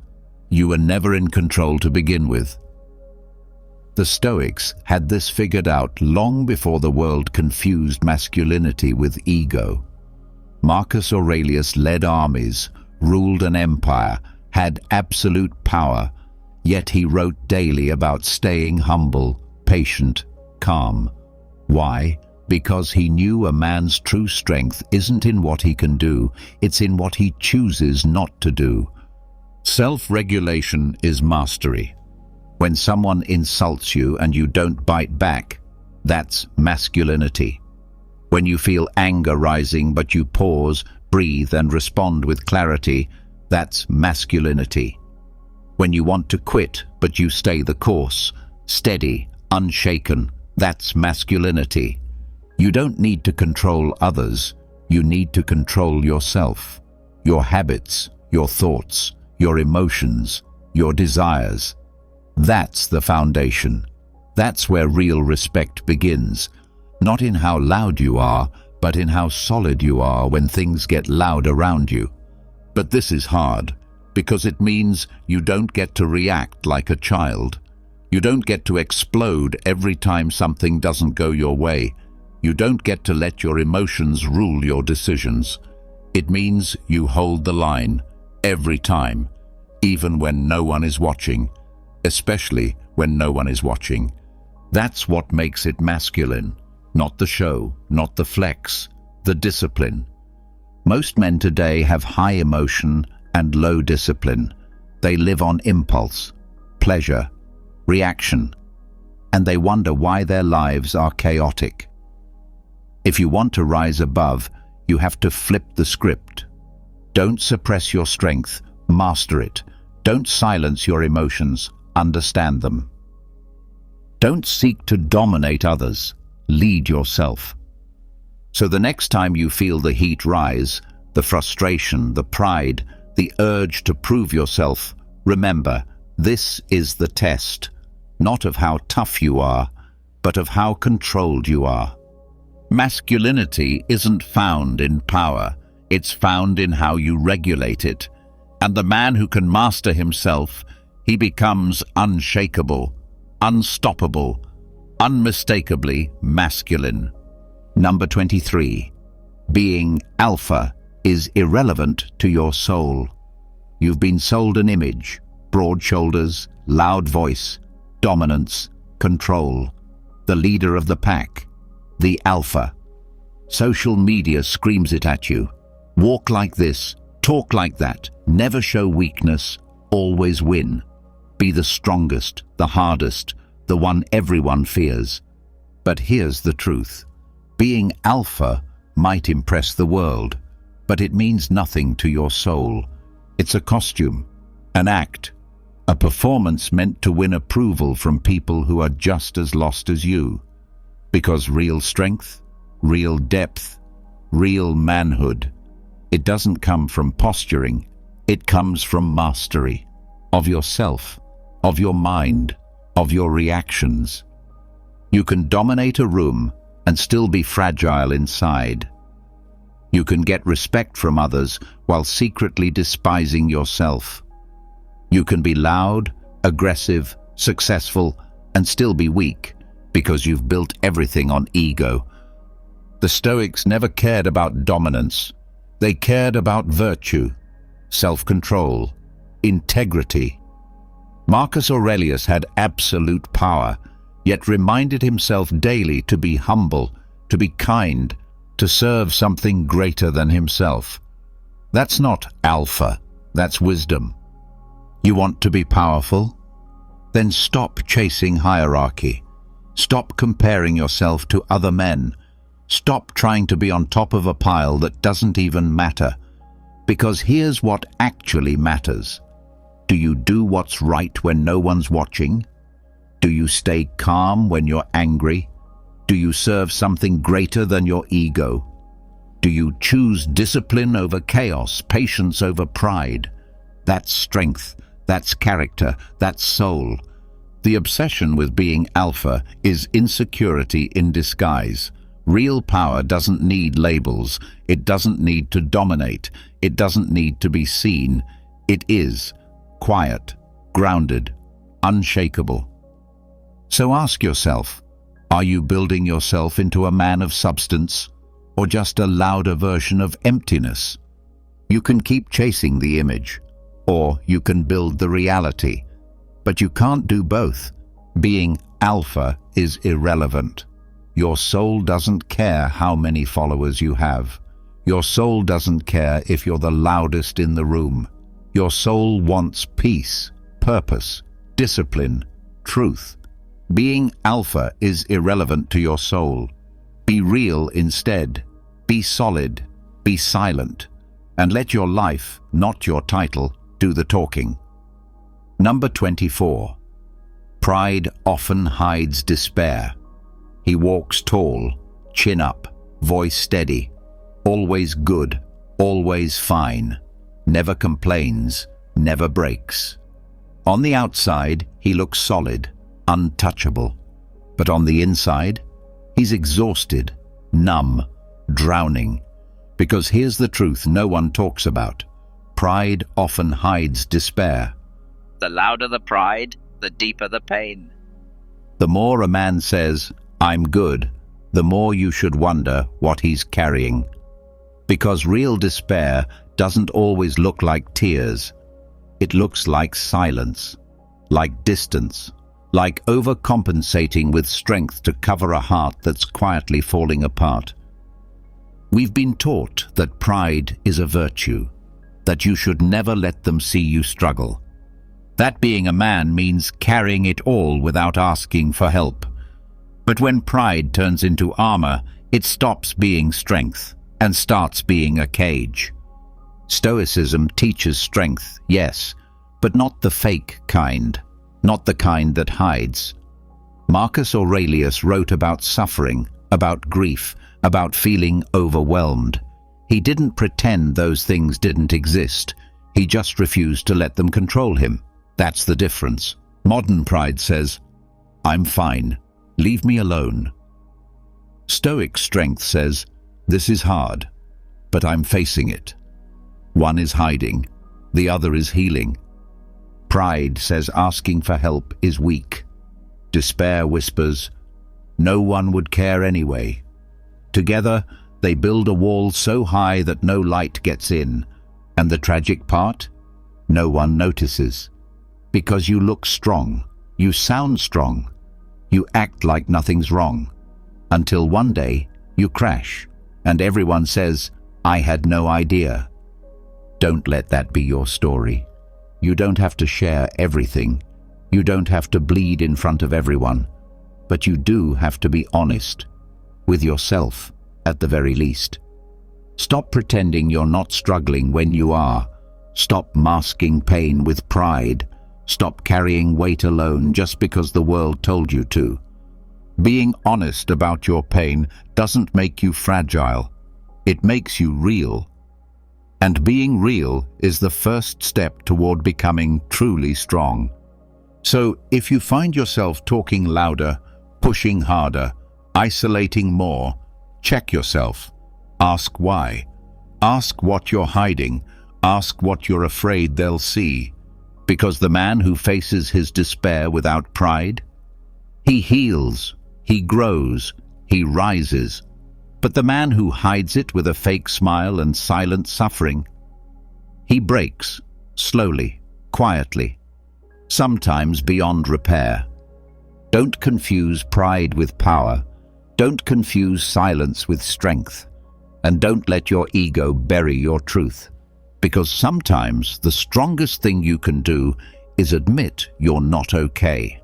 you were never in control to begin with. The Stoics had this figured out long before the world confused masculinity with ego. Marcus Aurelius led armies, ruled an empire, had absolute power, yet he wrote daily about staying humble, patient, calm. Why? Because he knew a man's true strength isn't in what he can do, it's in what he chooses not to do. Self-regulation is mastery. When someone insults you and you don't bite back, that's masculinity. When you feel anger rising but you pause, breathe and respond with clarity, that's masculinity. When you want to quit but you stay the course, steady, unshaken, that's masculinity. You don't need to control others, you need to control yourself, your habits, your thoughts, your emotions, your desires. That's the foundation. That's where real respect begins. Not in how loud you are, but in how solid you are when things get loud around you. But this is hard, because it means you don't get to react like a child. You don't get to explode every time something doesn't go your way. You don't get to let your emotions rule your decisions. It means you hold the line every time, even when no one is watching, especially when no one is watching. That's what makes it masculine. Not the show, not the flex, the discipline. Most men today have high emotion and low discipline. They live on impulse, pleasure, reaction, and they wonder why their lives are chaotic. If you want to rise above, you have to flip the script. Don't suppress your strength, master it. Don't silence your emotions, understand them. Don't seek to dominate others, lead yourself. So the next time you feel the heat rise, the frustration, the pride, the urge to prove yourself, remember, this is the test, not of how tough you are, but of how controlled you are. Masculinity isn't found in power, it's found in how you regulate it. And the man who can master himself, he becomes unshakable, unstoppable, unmistakably masculine. Number 23. Being alpha is irrelevant to your soul. You've been sold an image: broad shoulders, loud voice, dominance, control, the leader of the pack, the alpha. Social media screams it at you. Walk like this, talk like that, never show weakness, always win. Be the strongest, the hardest, the one everyone fears. But here's the truth. Being alpha might impress the world, but it means nothing to your soul. It's a costume, an act, a performance meant to win approval from people who are just as lost as you. Because real strength, real depth, real manhood, it doesn't come from posturing, it comes from mastery of yourself, of your mind, of your reactions. You can dominate a room and still be fragile inside. You can get respect from others while secretly despising yourself. You can be loud, aggressive, successful, and still be weak because you've built everything on ego. The Stoics never cared about dominance. They cared about virtue, self-control, integrity. Marcus Aurelius had absolute power, yet reminded himself daily to be humble, to be kind, to serve something greater than himself. That's not alpha, that's wisdom. You want to be powerful? Then stop chasing hierarchy. Stop comparing yourself to other men. Stop trying to be on top of a pile that doesn't even matter. Because here's what actually matters. Do you do what's right when no one's watching? Do you stay calm when you're angry? Do you serve something greater than your ego? Do you choose discipline over chaos, patience over pride? That's strength, that's character, that's soul. The obsession with being alpha is insecurity in disguise. Real power doesn't need labels. It doesn't need to dominate. It doesn't need to be seen. It is quiet, grounded, unshakable. So ask yourself, are you building yourself into a man of substance, or just a louder version of emptiness? You can keep chasing the image, or you can build the reality. But you can't do both. Being alpha is irrelevant. Your soul doesn't care how many followers you have. Your soul doesn't care if you're the loudest in the room. Your soul wants peace, purpose, discipline, truth. Being alpha is irrelevant to your soul. Be real instead. Be solid. Be silent. And let your life, not your title, do the talking. Number 24. Pride often hides despair. He walks tall, chin up, voice steady, always good, always fine, never complains, never breaks. On the outside, he looks solid, untouchable. But on the inside, He's exhausted, numb, drowning. Because here's the truth no one talks about. Pride often hides despair. The louder the pride, the deeper the pain. The more a man says, "I'm good," the more you should wonder what he's carrying. Because real despair doesn't always look like tears. It looks like silence, like distance, like overcompensating with strength to cover a heart that's quietly falling apart. We've been taught that pride is a virtue, that you should never let them see you struggle. That being a man means carrying it all without asking for help. But when pride turns into armor, it stops being strength and starts being a cage. Stoicism teaches strength, yes, but not the fake kind, not the kind that hides. Marcus Aurelius wrote about suffering, about grief, about feeling overwhelmed. He didn't pretend those things didn't exist. He just refused to let them control him. That's the difference. Modern pride says, "I'm fine. Leave me alone." Stoic strength says, "This is hard, but I'm facing it." One is hiding, the other is healing. Pride says asking for help is weak. Despair whispers, "No one would care anyway." Together, they build a wall so high that no light gets in. And the tragic part? No one notices. Because you look strong, you sound strong, you act like nothing's wrong. Until one day, you crash, and everyone says, "I had no idea." Don't let that be your story. You don't have to share everything. You don't have to bleed in front of everyone. But you do have to be honest. With yourself, at the very least. Stop pretending you're not struggling when you are. Stop masking pain with pride. Stop carrying weight alone just because the world told you to. Being honest about your pain doesn't make you fragile. It makes you real. And being real is the first step toward becoming truly strong. So if you find yourself talking louder, pushing harder, isolating more, check yourself. Ask why. Ask what you're hiding. Ask what you're afraid they'll see. Because the man who faces his despair without pride, he heals, he grows, he rises. But the man who hides it with a fake smile and silent suffering, he breaks, slowly, quietly, sometimes beyond repair. Don't confuse pride with power. Don't confuse silence with strength. And don't let your ego bury your truth. Because sometimes the strongest thing you can do is admit you're not okay.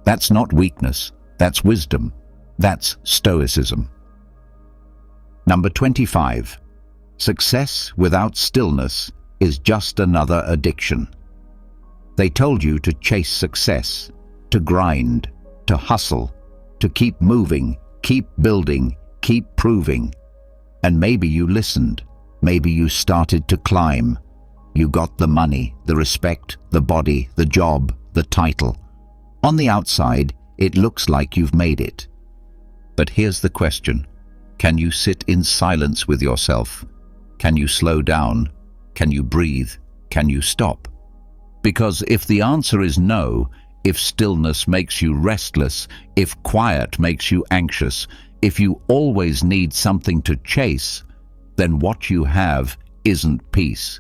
That's not weakness. That's wisdom. That's Stoicism. Number 25. Success without stillness is just another addiction. They told you to chase success, to grind, to hustle, to keep moving, keep building, keep proving. And maybe you listened. Maybe you started to climb. You got the money, the respect, the body, the job, the title. On the outside, it looks like you've made it. But here's the question. Can you sit in silence with yourself? Can you slow down? Can you breathe? Can you stop? Because if the answer is no, if stillness makes you restless, if quiet makes you anxious, if you always need something to chase, then what you have isn't peace.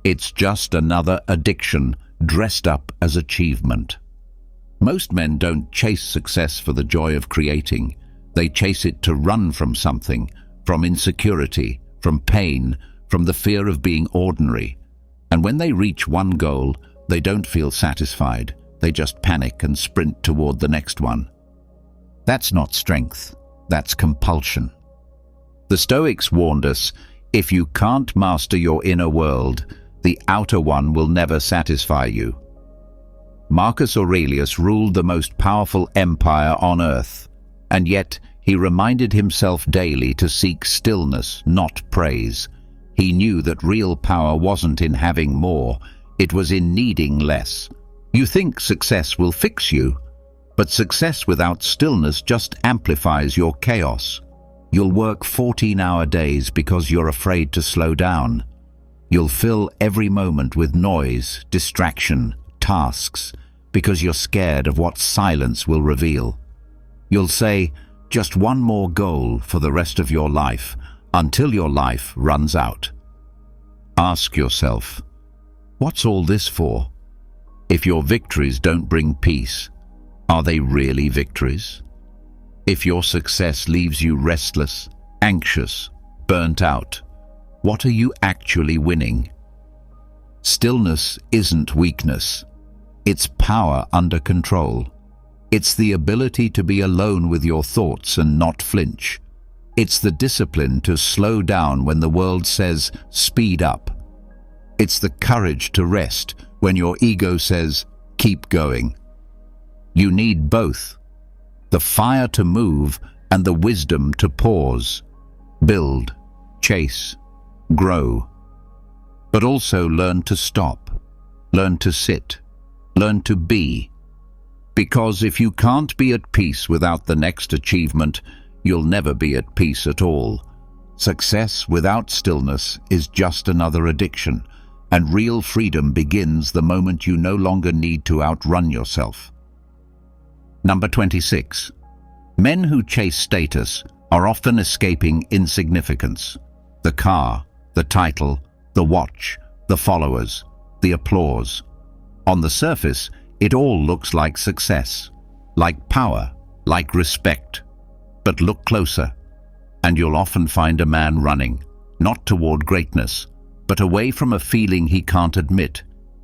It's just another addiction dressed up as achievement. Most men don't chase success for the joy of creating. They chase it to run from something, from insecurity, from pain, from the fear of being ordinary. And when they reach one goal, they don't feel satisfied. They just panic and sprint toward the next one. That's not strength. That's compulsion. The Stoics warned us, if you can't master your inner world, the outer one will never satisfy you. Marcus Aurelius ruled the most powerful empire on earth, and yet he reminded himself daily to seek stillness, not praise. He knew that real power wasn't in having more, it was in needing less. You think success will fix you? But success without stillness just amplifies your chaos. You'll work 14-hour days because you're afraid to slow down. You'll fill every moment with noise, distraction, tasks, because you're scared of what silence will reveal. You'll say, just one more goal for the rest of your life, until your life runs out. Ask yourself, what's all this for? If your victories don't bring peace, are they really victories? If your success leaves you restless, anxious, burnt out, what are you actually winning? Stillness isn't weakness. It's power under control. It's the ability to be alone with your thoughts and not flinch. It's the discipline to slow down when the world says, speed up. It's the courage to rest when your ego says, keep going. You need both. The fire to move and the wisdom to pause. Build, chase, grow. But also learn to stop. Learn to sit. Learn to be. Because if you can't be at peace without the next achievement, you'll never be at peace at all. Success without stillness is just another addiction, and real freedom begins the moment you no longer need to outrun yourself. Number 26. Men who chase status are often escaping insignificance. The car, the title, the watch, the followers, the applause. On the surface, it all looks like success, like power, like respect. But look closer, and you'll often find a man running, not toward greatness, but away from a feeling he can't admit,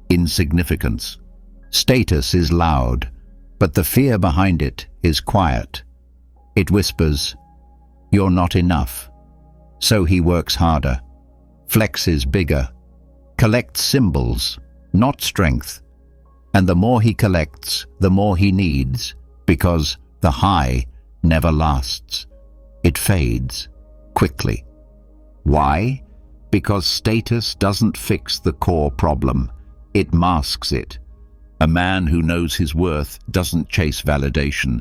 insignificance. Status is loud, but the fear behind it is quiet. It whispers, "You're not enough." So he works harder, flexes bigger, collects symbols, not strength. And the more he collects, the more he needs, because the high never lasts. It fades quickly. Why? Because status doesn't fix the core problem. It masks it. A man who knows his worth doesn't chase validation.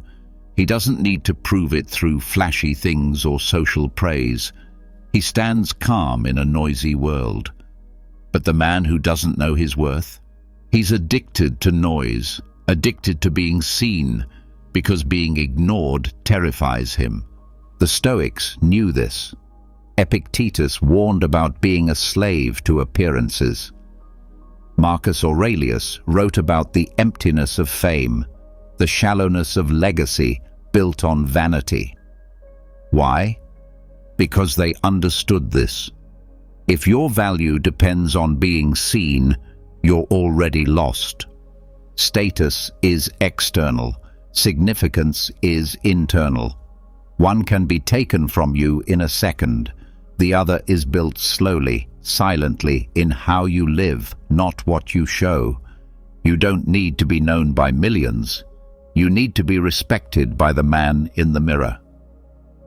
He doesn't need to prove it through flashy things or social praise. He stands calm in a noisy world. But the man who doesn't know his worth, he's addicted to noise, addicted to being seen, because being ignored terrifies him. The Stoics knew this. Epictetus warned about being a slave to appearances. Marcus Aurelius wrote about the emptiness of fame, the shallowness of legacy built on vanity. Why? Because they understood this. If your value depends on being seen, you're already lost. Status is external. Significance is internal. One can be taken from you in a second. The other is built slowly, silently, in how you live, not what you show. You don't need to be known by millions. You need to be respected by the man in the mirror.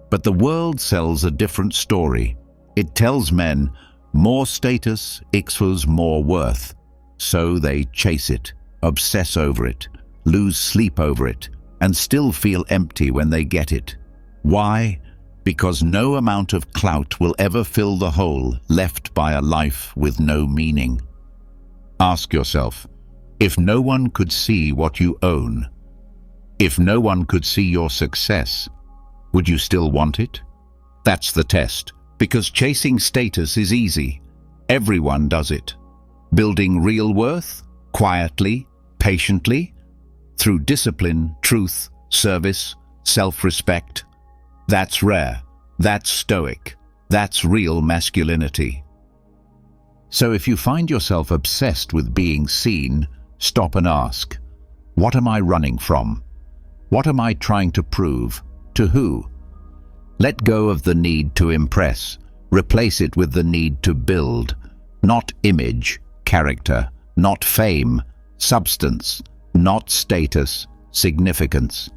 But the world sells a different story. It tells men, more status equals more worth. So they chase it, obsess over it, lose sleep over it, and still feel empty when they get it. Why? Because no amount of clout will ever fill the hole left by a life with no meaning. Ask yourself, if no one could see what you own, if no one could see your success, would you still want it? That's the test, because chasing status is easy. Everyone does it. Building real worth, quietly, patiently, through discipline, truth, service, self-respect. That's rare. That's Stoic. That's real masculinity. So if you find yourself obsessed with being seen, stop and ask, what am I running from? What am I trying to prove? To who? Let go of the need to impress. Replace it with the need to build. Not image, character. Not fame, substance. Not status, significance.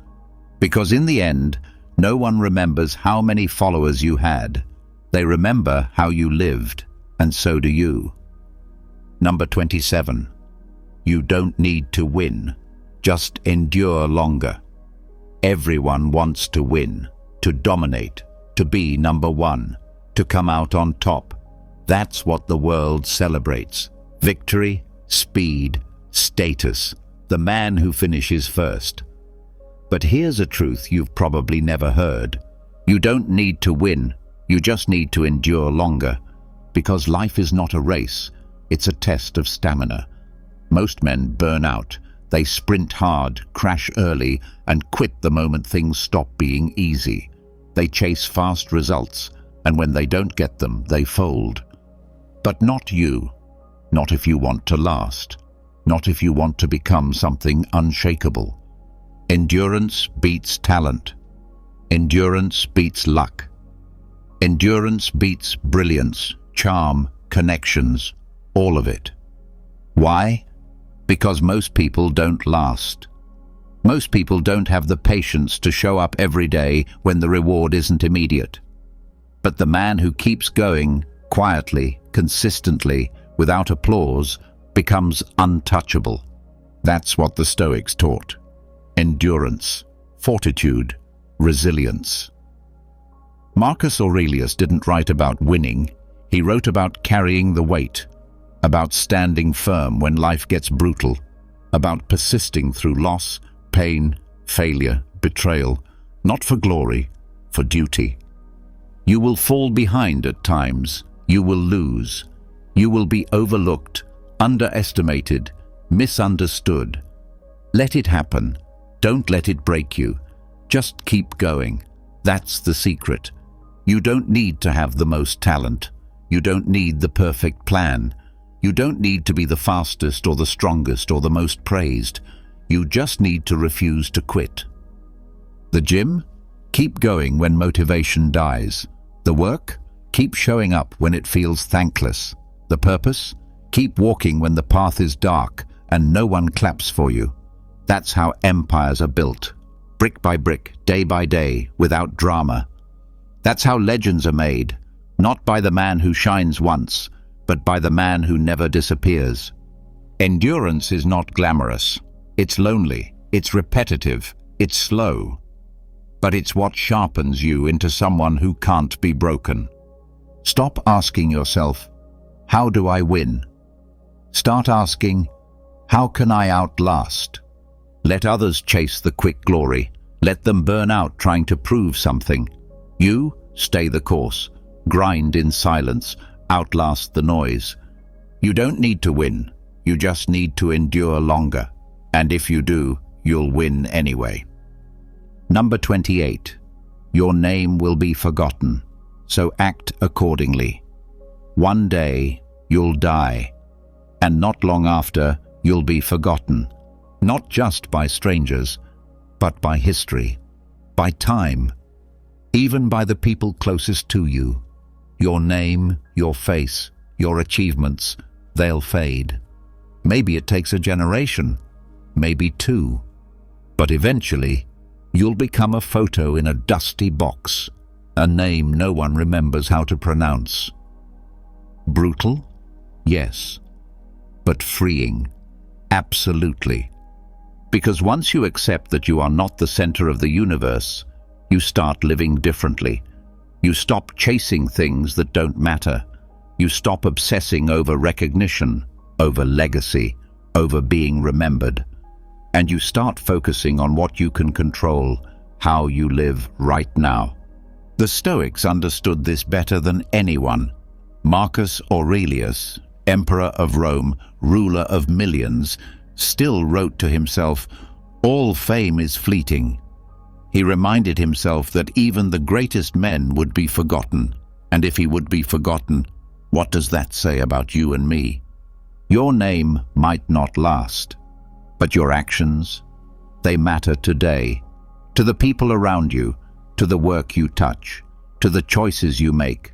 Because in the end, no one remembers how many followers you had. They remember how you lived, and so do you. Number 27. You don't need to win. Just endure longer. Everyone wants to win, to dominate, to be number one, to come out on top. That's what the world celebrates. Victory, speed, status, the man who finishes first. But here's a truth you've probably never heard. You don't need to win, you just need to endure longer. Because life is not a race, it's a test of stamina. Most men burn out. They sprint hard, crash early, and quit the moment things stop being easy. They chase fast results, and when they don't get them, they fold. But not you. Not if you want to last. Not if you want to become something unshakable. Endurance beats talent. Endurance beats luck. Endurance beats brilliance, charm, connections, all of it. Why? Because most people don't last. Most people don't have the patience to show up every day when the reward isn't immediate. But the man who keeps going, quietly, consistently, without applause, becomes untouchable. That's what the Stoics taught. Endurance, fortitude, resilience. Marcus Aurelius didn't write about winning. He wrote about carrying the weight, about standing firm when life gets brutal, about persisting through loss, pain, failure, betrayal, not for glory, for duty. You will fall behind at times. You will lose. You will be overlooked, underestimated, misunderstood. Let it happen. Don't let it break you. Just keep going. That's the secret. You don't need to have the most talent. You don't need the perfect plan. You don't need to be the fastest or the strongest or the most praised. You just need to refuse to quit. The gym? Keep going when motivation dies. The work? Keep showing up when it feels thankless. The purpose? Keep walking when the path is dark and no one claps for you. That's how empires are built. Brick by brick, day by day, without drama. That's how legends are made. Not by the man who shines once, but by the man who never disappears. Endurance is not glamorous. It's lonely, it's repetitive, it's slow. But it's what sharpens you into someone who can't be broken. Stop asking yourself, how do I win? Start asking, how can I outlast? Let others chase the quick glory. Let them burn out trying to prove something. You stay the course. Grind in silence. Outlast the noise. You don't need to win. You just need to endure longer. And if you do, you'll win anyway. Number 28. Your name will be forgotten, so act accordingly. One day, you'll die, and not long after, you'll be forgotten, not just by strangers, but by history, by time, even by the people closest to you. Your name, your face, your achievements, they'll fade. Maybe it takes a generation, maybe two, but eventually, you'll become a photo in a dusty box, a name no one remembers how to pronounce. Brutal? Yes. But freeing? Absolutely. Because once you accept that you are not the center of the universe, you start living differently. You stop chasing things that don't matter. You stop obsessing over recognition, over legacy, over being remembered. And you start focusing on what you can control, how you live right now. The Stoics understood this better than anyone. Marcus Aurelius, emperor of Rome, ruler of millions, still wrote to himself, "All fame is fleeting." He reminded himself that even the greatest men would be forgotten. And if he would be forgotten, what does that say about you and me? Your name might not last, but your actions, they matter today. To the people around you, to the work you touch, to the choices you make.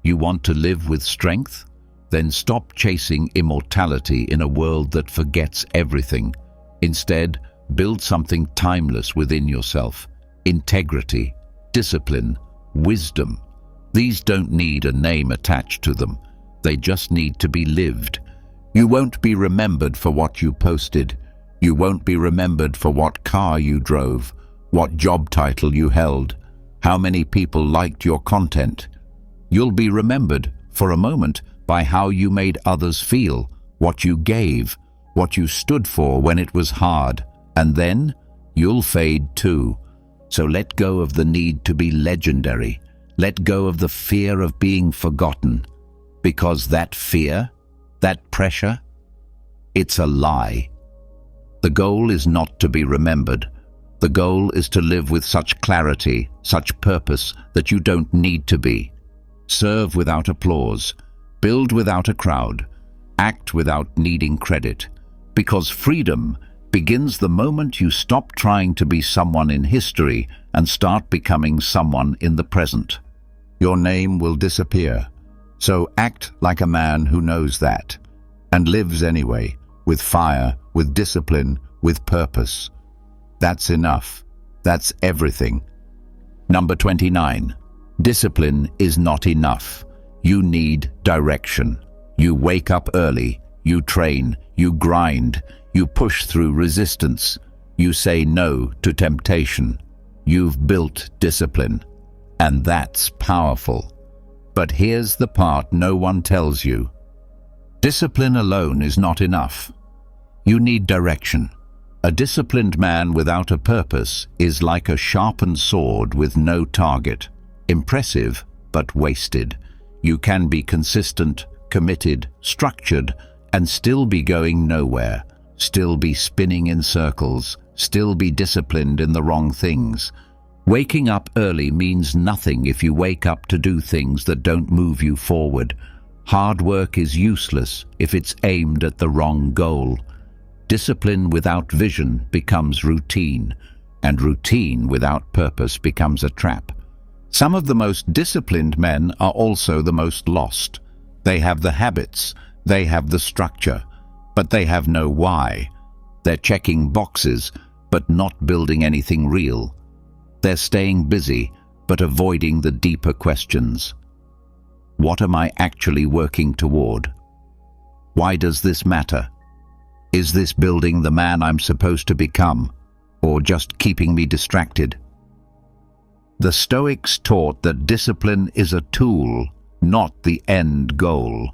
You want to live with strength? Then stop chasing immortality in a world that forgets everything. Instead, build something timeless within yourself. Integrity, discipline, wisdom. These don't need a name attached to them. They just need to be lived. You won't be remembered for what you posted. You won't be remembered for what car you drove what job title you held, how many people liked your content. You'll be remembered, for a moment, by how you made others feel, what you gave, what you stood for when it was hard, and then you'll fade too. So let go of the need to be legendary. Let go of the fear of being forgotten, because that fear, that pressure, it's a lie. The goal is not to be remembered. The goal is to live with such clarity, such purpose, that you don't need to be. Serve without applause, build without a crowd, act without needing credit, because freedom begins the moment you stop trying to be someone in history and start becoming someone in the present. Your name will disappear, so act like a man who knows that, and lives anyway, with fire, with discipline, with purpose. That's enough. That's everything. Number 29. Discipline is not enough. You need direction. You wake up early, you train, you grind, you push through resistance, you say no to temptation. You've built discipline, and that's powerful. But here's the part no one tells you. Discipline alone is not enough. You need direction. A disciplined man without a purpose is like a sharpened sword with no target. Impressive, but wasted. You can be consistent, committed, structured, and still be going nowhere. Still be spinning in circles. Still be disciplined in the wrong things. Waking up early means nothing if you wake up to do things that don't move you forward. Hard work is useless if it's aimed at the wrong goal. Discipline without vision becomes routine, and routine without purpose becomes a trap. Some of the most disciplined men are also the most lost. They have the habits, they have the structure, but they have no why. They're checking boxes, but not building anything real. They're staying busy, but avoiding the deeper questions. What am I actually working toward? Why does this matter? Is this building the man I'm supposed to become, or just keeping me distracted? The Stoics taught that discipline is a tool, not the end goal.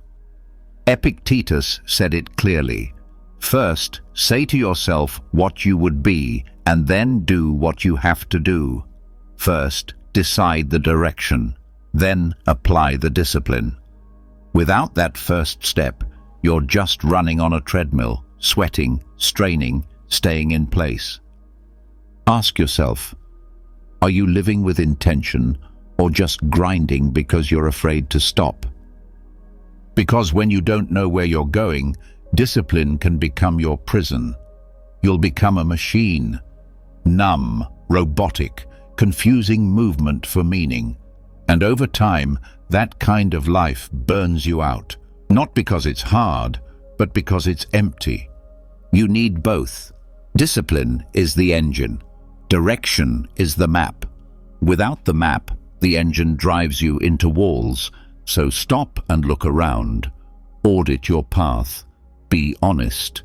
Epictetus said it clearly. First, say to yourself what you would be, and then do what you have to do. First, decide the direction, then apply the discipline. Without that first step, you're just running on a treadmill, sweating, straining, staying in place. Ask yourself, are you living with intention or just grinding because you're afraid to stop? Because when you don't know where you're going, discipline can become your prison. You'll become a machine, numb, robotic, confusing movement for meaning. And over time, that kind of life burns you out, not because it's hard, but because it's empty. You need both. Discipline is the engine. Direction is the map. Without the map, the engine drives you into walls. So stop and look around. Audit your path. Be honest.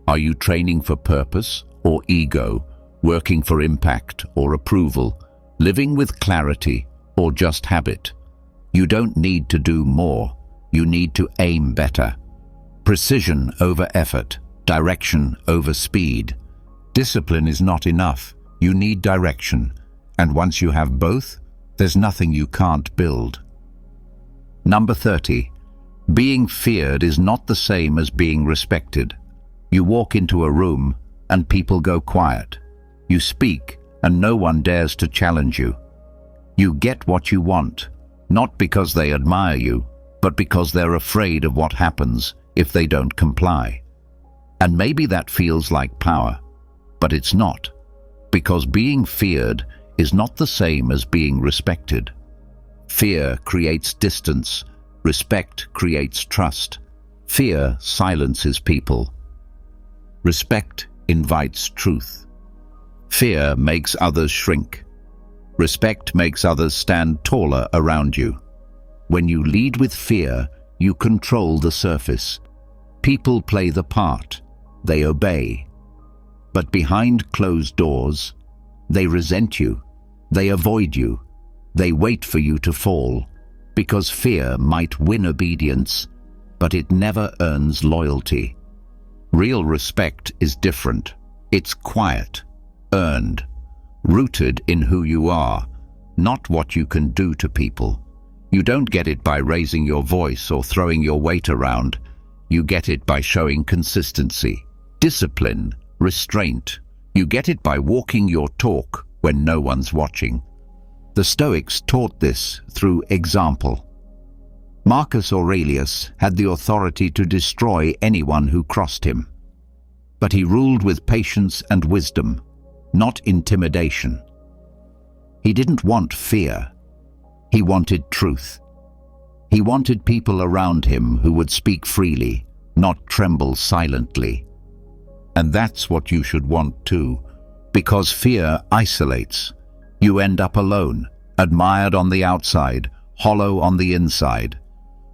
Are you training for purpose or ego? Working for impact or approval? Living with clarity or just habit? You don't need to do more. You need to aim better. Precision over effort. Direction over speed. Discipline is not enough. You need direction. And once you have both, there's nothing you can't build. Number 30. Being feared is not the same as being respected. You walk into a room and people go quiet. You speak and no one dares to challenge you. You get what you want, not because they admire you, but because they're afraid of what happens if they don't comply. And maybe that feels like power, but it's not, because being feared is not the same as being respected. Fear creates distance. Respect creates trust. Fear silences people. Respect invites truth. Fear makes others shrink. Respect makes others stand taller around you. When you lead with fear, you control the surface. People play the part. They obey. But behind closed doors, They resent you. They avoid you. They wait for you to fall, because fear might win obedience, but it never earns loyalty. Real respect is different. It's quiet, earned, rooted in who you are, not what you can do to people. You don't get it by raising your voice or throwing your weight around. You get it by showing consistency, discipline, restraint. You get it by walking your talk when no one's watching. The Stoics taught this through example. Marcus Aurelius had the authority to destroy anyone who crossed him. But he ruled with patience and wisdom, not intimidation. He didn't want fear. He wanted truth. He wanted people around him who would speak freely, not tremble silently. And that's what you should want too, because fear isolates. You end up alone, admired on the outside, hollow on the inside.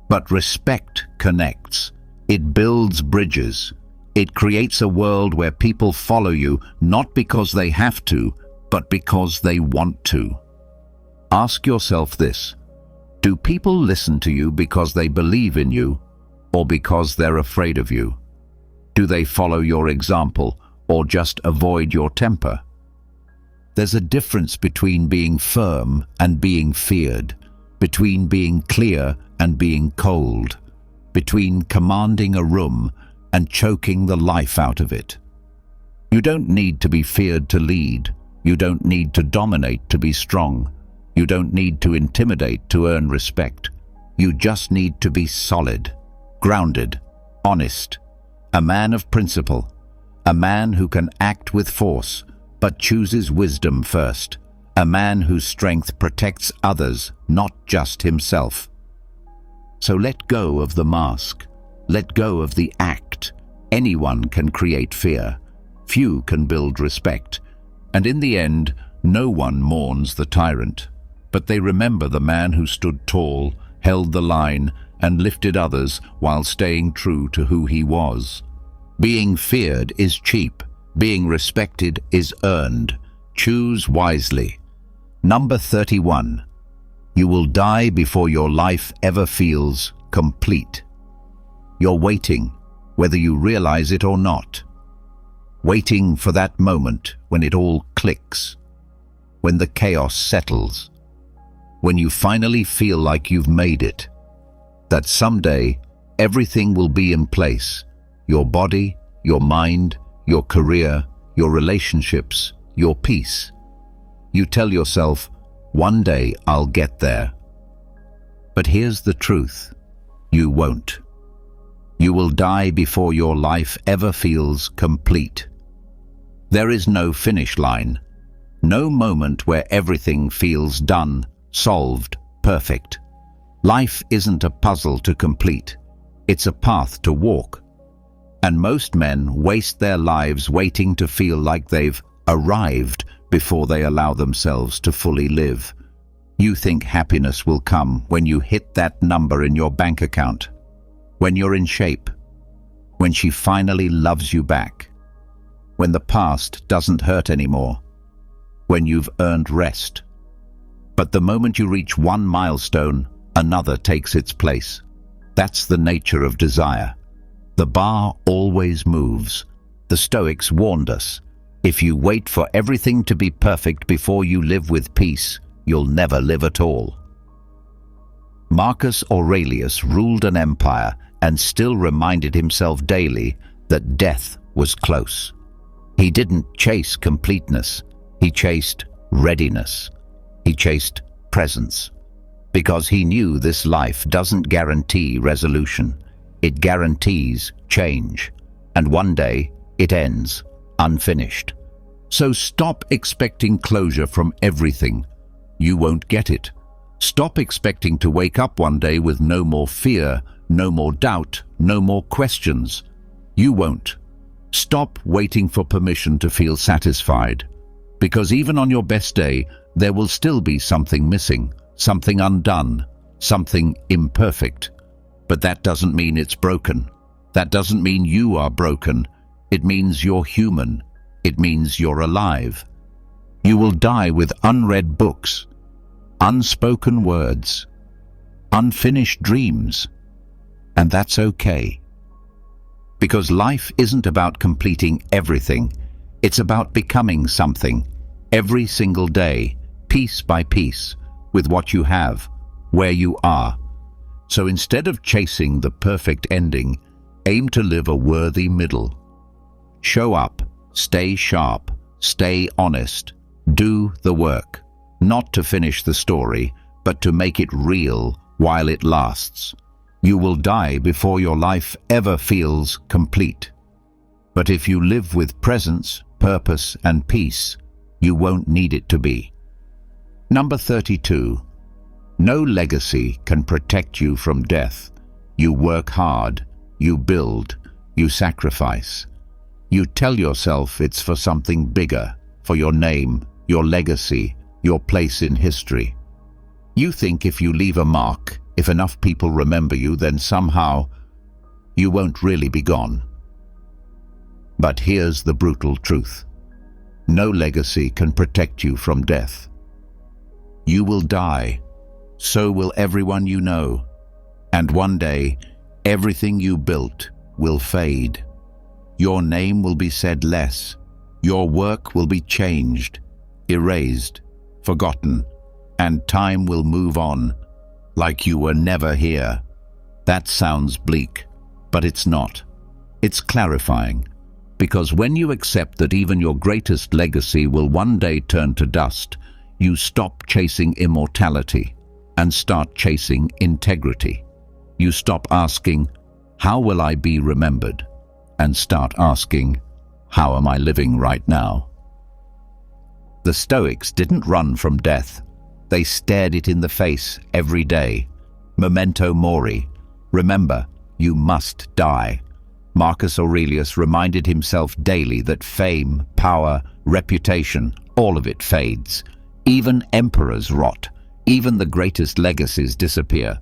But respect connects. It builds bridges. It creates a world where people follow you, not because they have to, but because they want to. Ask yourself this: do people listen to you because they believe in you, or because they're afraid of you? Do they follow your example, or just avoid your temper? There's a difference between being firm and being feared, between being clear and being cold, between commanding a room and choking the life out of it. You don't need to be feared to lead. You don't need to dominate to be strong. You don't need to intimidate to earn respect. You just need to be solid, grounded, honest, a man of principle, a man who can act with force but chooses wisdom first, a man whose strength protects others, not just himself. So let go of the mask. Let go of the act. Anyone can create fear. Few can build respect. And in the end, no one mourns the tyrant, but they remember the man who stood tall, held the line, and lifted others while staying true to who he was. Being feared is cheap. Being respected is earned. Choose wisely. Number 31. You will die before your life ever feels complete. You're waiting, whether you realize it or not. Waiting for that moment when it all clicks, when the chaos settles, when you finally feel like you've made it, that someday everything will be in place: your body, your mind, your career, your relationships, your peace. You tell yourself, one day I'll get there. But here's the truth: you won't. You will die before your life ever feels complete. There is no finish line, no moment where everything feels done, solved, perfect. Life isn't a puzzle to complete. It's a path to walk. And most men waste their lives waiting to feel like they've arrived before they allow themselves to fully live. You think happiness will come when you hit that number in your bank account, when you're in shape, when she finally loves you back, when the past doesn't hurt anymore, when you've earned rest. But the moment you reach one milestone, another takes its place. That's the nature of desire. The bar always moves. The Stoics warned us, if you wait for everything to be perfect before you live with peace, you'll never live at all. Marcus Aurelius ruled an empire and still reminded himself daily that death was close. He didn't chase completeness. He chased readiness. He chased presence. Because he knew this life doesn't guarantee resolution. It guarantees change. And one day, it ends, unfinished. So stop expecting closure from everything. You won't get it. Stop expecting to wake up one day with no more fear, no more doubt, no more questions. You won't. Stop waiting for permission to feel satisfied. Because even on your best day, there will still be something missing, something undone, something imperfect. But that doesn't mean it's broken. That doesn't mean you are broken. It means you're human. It means you're alive. You will die with unread books, unspoken words, unfinished dreams, and that's okay. Because life isn't about completing everything, it's about becoming something, every single day, piece by piece, with what you have, where you are. So instead of chasing the perfect ending, aim to live a worthy middle. Show up, stay sharp, stay honest, do the work, not to finish the story, but to make it real while it lasts. You will die before your life ever feels complete. But if you live with presence, purpose, and peace, you won't need it to be. Number 32. No legacy can protect you from death. You work hard, you build, you sacrifice. You tell yourself it's for something bigger, for your name, your legacy, your place in history. You think if you leave a mark, if enough people remember you, then somehow you won't really be gone. But here's the brutal truth. No legacy can protect you from death. You will die, so will everyone you know, and one day everything you built will fade. Your name will be said less, your work will be changed, erased, forgotten, and time will move on, like you were never here. That sounds bleak, but it's not. It's clarifying, because when you accept that even your greatest legacy will one day turn to dust, you stop chasing immortality and start chasing integrity. You stop asking, "How will I be remembered?" and start asking, "How am I living right now?" The Stoics didn't run from death. They stared it in the face every day. Memento mori. Remember, you must die. Marcus Aurelius reminded himself daily that fame, power, reputation, all of it fades. Even emperors rot. Even the greatest legacies disappear.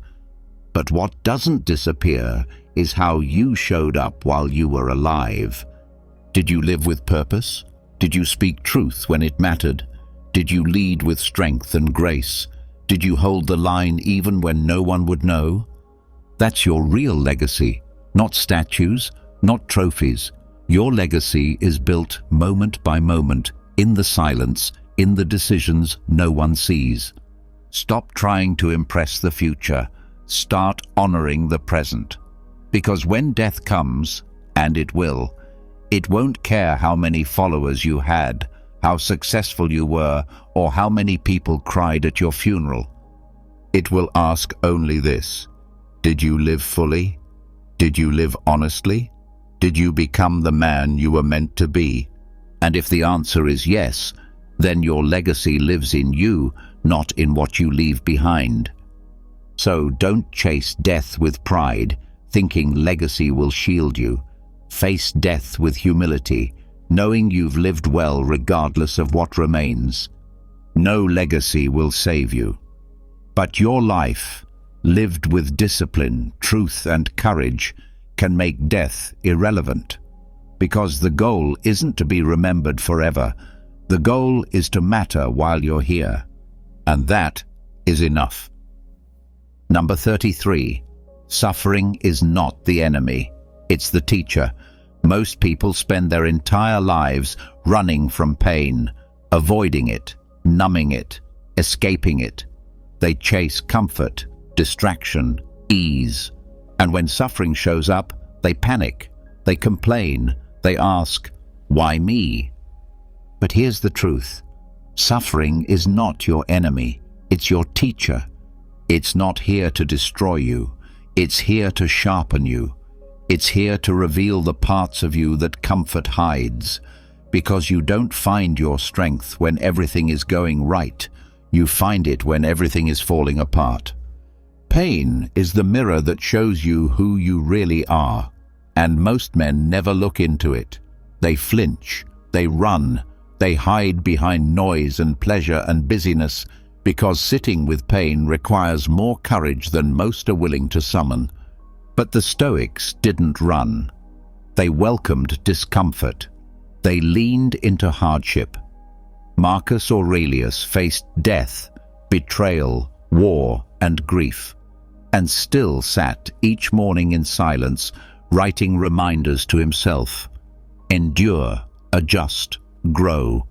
But what doesn't disappear is how you showed up while you were alive. Did you live with purpose? Did you speak truth when it mattered? Did you lead with strength and grace? Did you hold the line even when no one would know? That's your real legacy, not statues, not trophies. Your legacy is built moment by moment, in the silence, in the decisions no one sees. Stop trying to impress the future. Start honoring the present. Because when death comes, and it will, it won't care how many followers you had, how successful you were, or how many people cried at your funeral. It will ask only this: did you live fully? Did you live honestly? Did you become the man you were meant to be? And if the answer is yes, then your legacy lives in you, not in what you leave behind. So don't chase death with pride, thinking legacy will shield you. Face death with humility, knowing you've lived well regardless of what remains. No legacy will save you. But your life, lived with discipline, truth, and courage, can make death irrelevant. Because the goal isn't to be remembered forever. The goal is to matter while you're here. And that is enough. Number 33. Suffering is not the enemy. It's the teacher. Most people spend their entire lives running from pain, avoiding it, numbing it, escaping it. They chase comfort, distraction, ease. And when suffering shows up, they panic, they complain, they ask, "Why me?" But here's the truth. Suffering is not your enemy. It's your teacher. It's not here to destroy you. It's here to sharpen you. It's here to reveal the parts of you that comfort hides. Because you don't find your strength when everything is going right. You find it when everything is falling apart. Pain is the mirror that shows you who you really are. And most men never look into it. They flinch, they run, they hide behind noise and pleasure and busyness, because sitting with pain requires more courage than most are willing to summon. But the Stoics didn't run. They welcomed discomfort. They leaned into hardship. Marcus Aurelius faced death, betrayal, war, and grief, and still sat each morning in silence, writing reminders to himself. Endure, adjust, grow.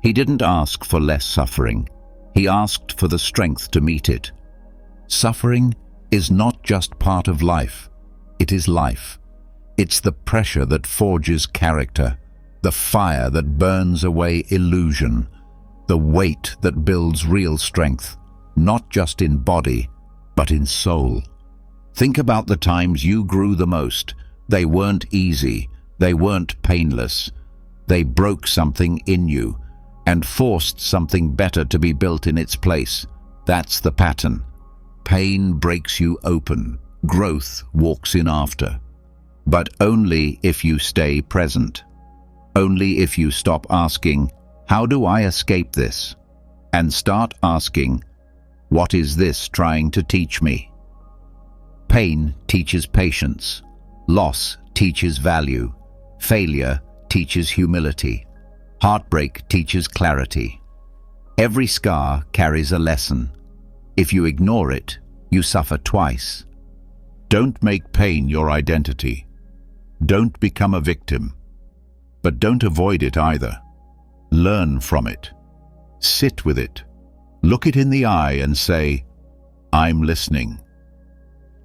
He didn't ask for less suffering. He asked for the strength to meet it. Suffering is not just part of life. It is life. It's the pressure that forges character, the fire that burns away illusion, the weight that builds real strength, not just in body, but in soul. Think about the times you grew the most. They weren't easy. They weren't painless. They broke something in you and forced something better to be built in its place. That's the pattern. Pain breaks you open. Growth walks in after. But only if you stay present. Only if you stop asking, "How do I escape this?" and start asking, "What is this trying to teach me?" Pain teaches patience. Loss teaches value. Failure teaches humility. Heartbreak teaches clarity. Every scar carries a lesson. If you ignore it, you suffer twice. Don't make pain your identity. Don't become a victim. But don't avoid it either. Learn from it. Sit with it. Look it in the eye and say, "I'm listening."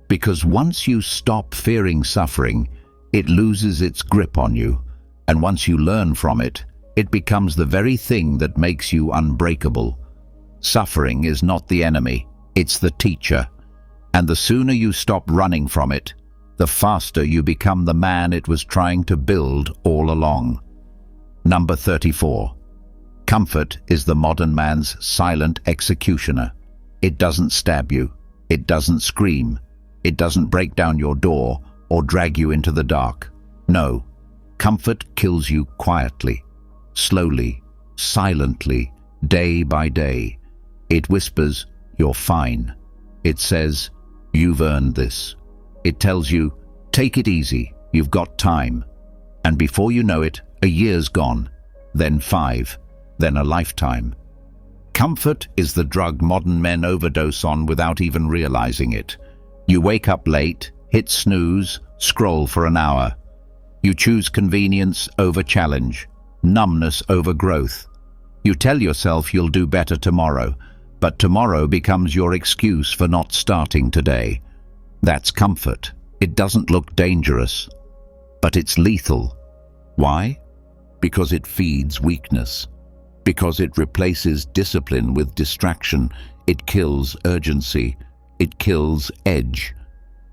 Because once you stop fearing suffering, it loses its grip on you, and once you learn from it, it becomes the very thing that makes you unbreakable. Suffering is not the enemy, it's the teacher, and the sooner you stop running from it, the faster you become the man it was trying to build all along. Number 34. Comfort is the modern man's silent executioner. It doesn't stab you. It doesn't scream. It doesn't break down your door or drag you into the dark. No, comfort kills you quietly, slowly, silently, day by day. It whispers, "You're fine." It says, "You've earned this." It tells you, "Take it easy, you've got time." And before you know it, a year's gone, then 5, then a lifetime. Comfort is the drug modern men overdose on without even realizing it. You wake up late, hit snooze, scroll for an hour. You choose convenience over challenge, numbness over growth. You tell yourself you'll do better tomorrow, but tomorrow becomes your excuse for not starting today. That's comfort. It doesn't look dangerous, but it's lethal. Why? Because it feeds weakness. Because it replaces discipline with distraction. It kills urgency. It kills edge.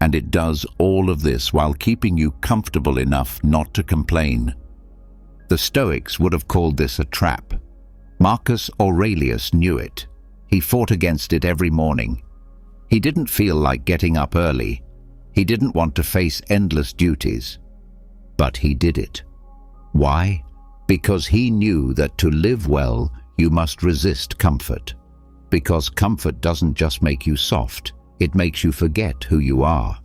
And it does all of this while keeping you comfortable enough not to complain. The Stoics would have called this a trap. Marcus Aurelius knew it. He fought against it every morning. He didn't feel like getting up early. He didn't want to face endless duties. But he did it. Why? Because he knew that to live well, you must resist comfort. Because comfort doesn't just make you soft, it makes you forget who you are.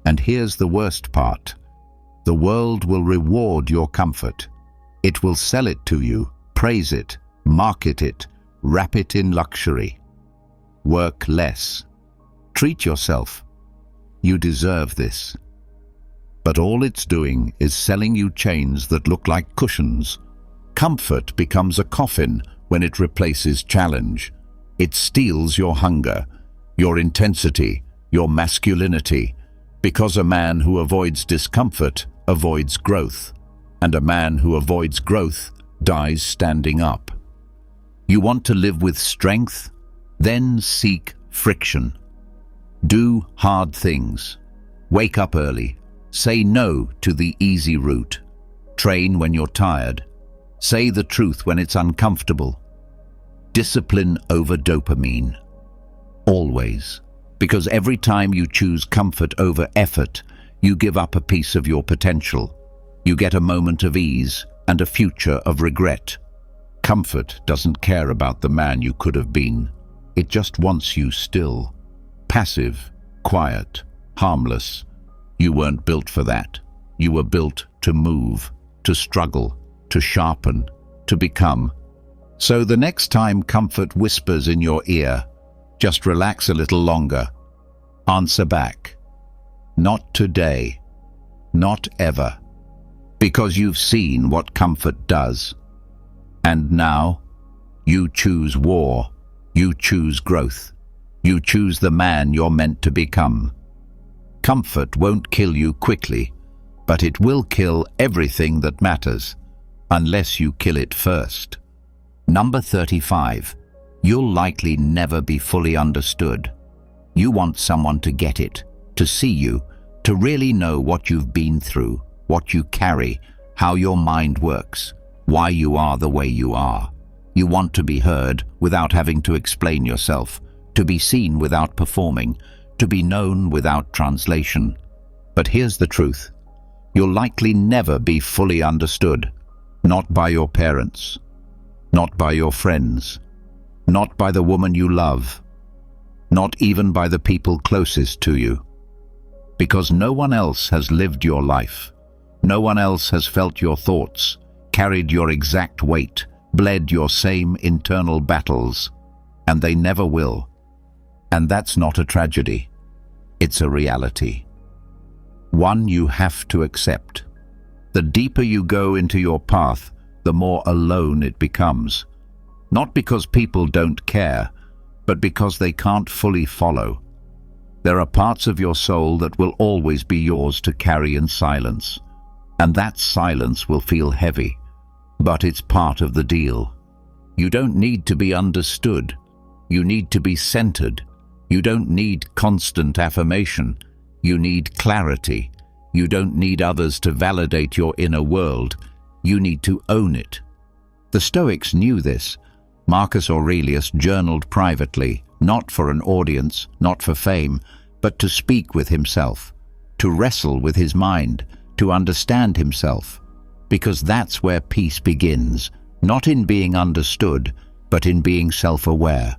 And here's the worst part. The world will reward your comfort. It will sell it to you, praise it, market it, wrap it in luxury. Work less. Treat yourself. You deserve this. But all it's doing is selling you chains that look like cushions. Comfort becomes a coffin when it replaces challenge. It steals your hunger, your intensity, your masculinity, because a man who avoids discomfort avoids growth, and a man who avoids growth dies standing up. You want to live with strength? Then seek friction. Do hard things. Wake up early. Say no to the easy route. Train when you're tired. Say the truth when it's uncomfortable. Discipline over dopamine. Always. Because every time you choose comfort over effort, you give up a piece of your potential. You get a moment of ease and a future of regret. Comfort doesn't care about the man you could have been. It just wants you still. Passive, quiet, harmless. You weren't built for that. You were built to move, to struggle, to sharpen, to become. So the next time comfort whispers in your ear, just relax a little longer. Answer back. Not today. Not ever. Because you've seen what comfort does. And now, you choose war. You choose growth. You choose the man you're meant to become. Comfort won't kill you quickly, but it will kill everything that matters, unless you kill it first. Number 35. You'll likely never be fully understood. You want someone to get it, to see you, to really know what you've been through, what you carry, how your mind works, why you are the way you are. You want to be heard without having to explain yourself, to be seen without performing, to be known without translation. But here's the truth. You'll likely never be fully understood, not by your parents, not by your friends, not by the woman you love, not even by the people closest to you. Because no one else has lived your life. No one else has felt your thoughts, carried your exact weight, bled your same internal battles, and they never will. And that's not a tragedy. It's a reality. One you have to accept. The deeper you go into your path, the more alone it becomes. Not because people don't care, but because they can't fully follow. There are parts of your soul that will always be yours to carry in silence. And that silence will feel heavy, but it's part of the deal. You don't need to be understood. You need to be centered. You don't need constant affirmation. You need clarity. You don't need others to validate your inner world. You need to own it. The Stoics knew this. Marcus Aurelius journaled privately, not for an audience, not for fame, but to speak with himself, to wrestle with his mind, to understand himself, because that's where peace begins, not in being understood, but in being self-aware.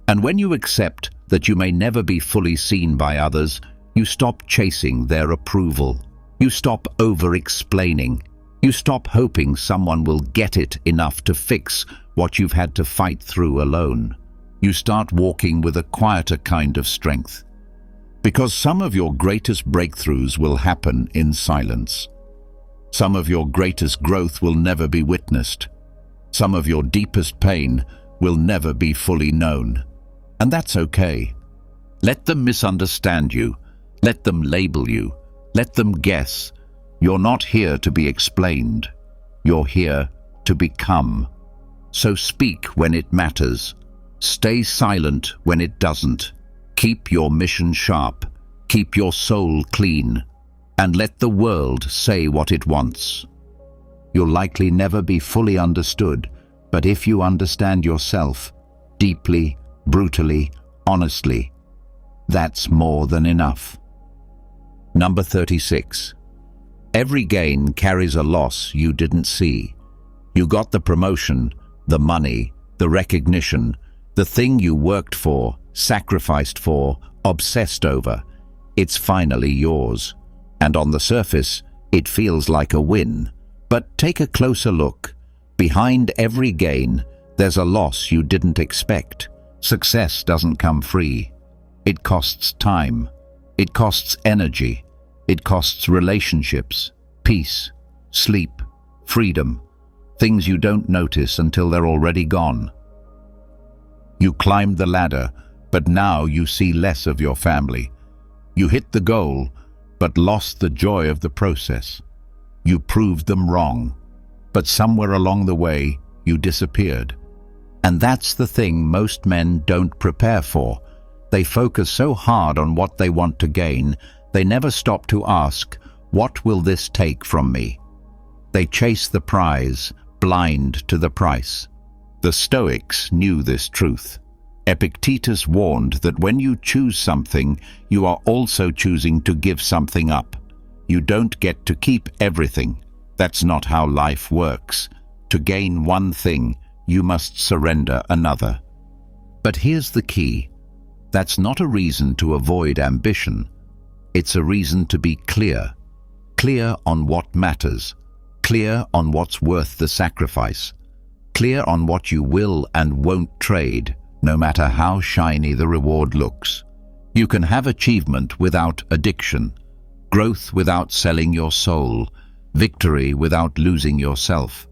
And when you accept that you may never be fully seen by others, you stop chasing their approval. You stop over-explaining. You stop hoping someone will get it enough to fix what you've had to fight through alone. You start walking with a quieter kind of strength. Because some of your greatest breakthroughs will happen in silence. Some of your greatest growth will never be witnessed. Some of your deepest pain will never be fully known. And that's okay. Let them misunderstand you. Let them label you. Let them guess. You're not here to be explained. You're here to become. So speak when it matters. Stay silent when it doesn't. Keep your mission sharp. Keep your soul clean. And let the world say what it wants. You'll likely never be fully understood, but if you understand yourself, deeply, brutally, honestly, that's more than enough. Number 36. Every gain carries a loss you didn't see. You got the promotion, the money, the recognition, the thing you worked for, sacrificed for, obsessed over. It's finally yours. And on the surface, it feels like a win. But take a closer look. Behind every gain, there's a loss you didn't expect. Success doesn't come free. It costs time. It costs energy. It costs relationships, peace, sleep, freedom, things you don't notice until they're already gone. You climbed the ladder, but now you see less of your family. You hit the goal, but lost the joy of the process. You proved them wrong, but somewhere along the way, you disappeared. And that's the thing most men don't prepare for. They focus so hard on what they want to gain, they never stop to ask, what will this take from me? They chase the prize, blind to the price. The Stoics knew this truth. Epictetus warned that when you choose something, you are also choosing to give something up. You don't get to keep everything. That's not how life works. To gain one thing, you must surrender another. But here's the key. That's not a reason to avoid ambition. It's a reason to be clear. Clear on what matters. Clear on what's worth the sacrifice. clear on what you will and won't trade, no matter how shiny the reward looks. You can have achievement without addiction, growth without selling your soul, victory without losing yourself.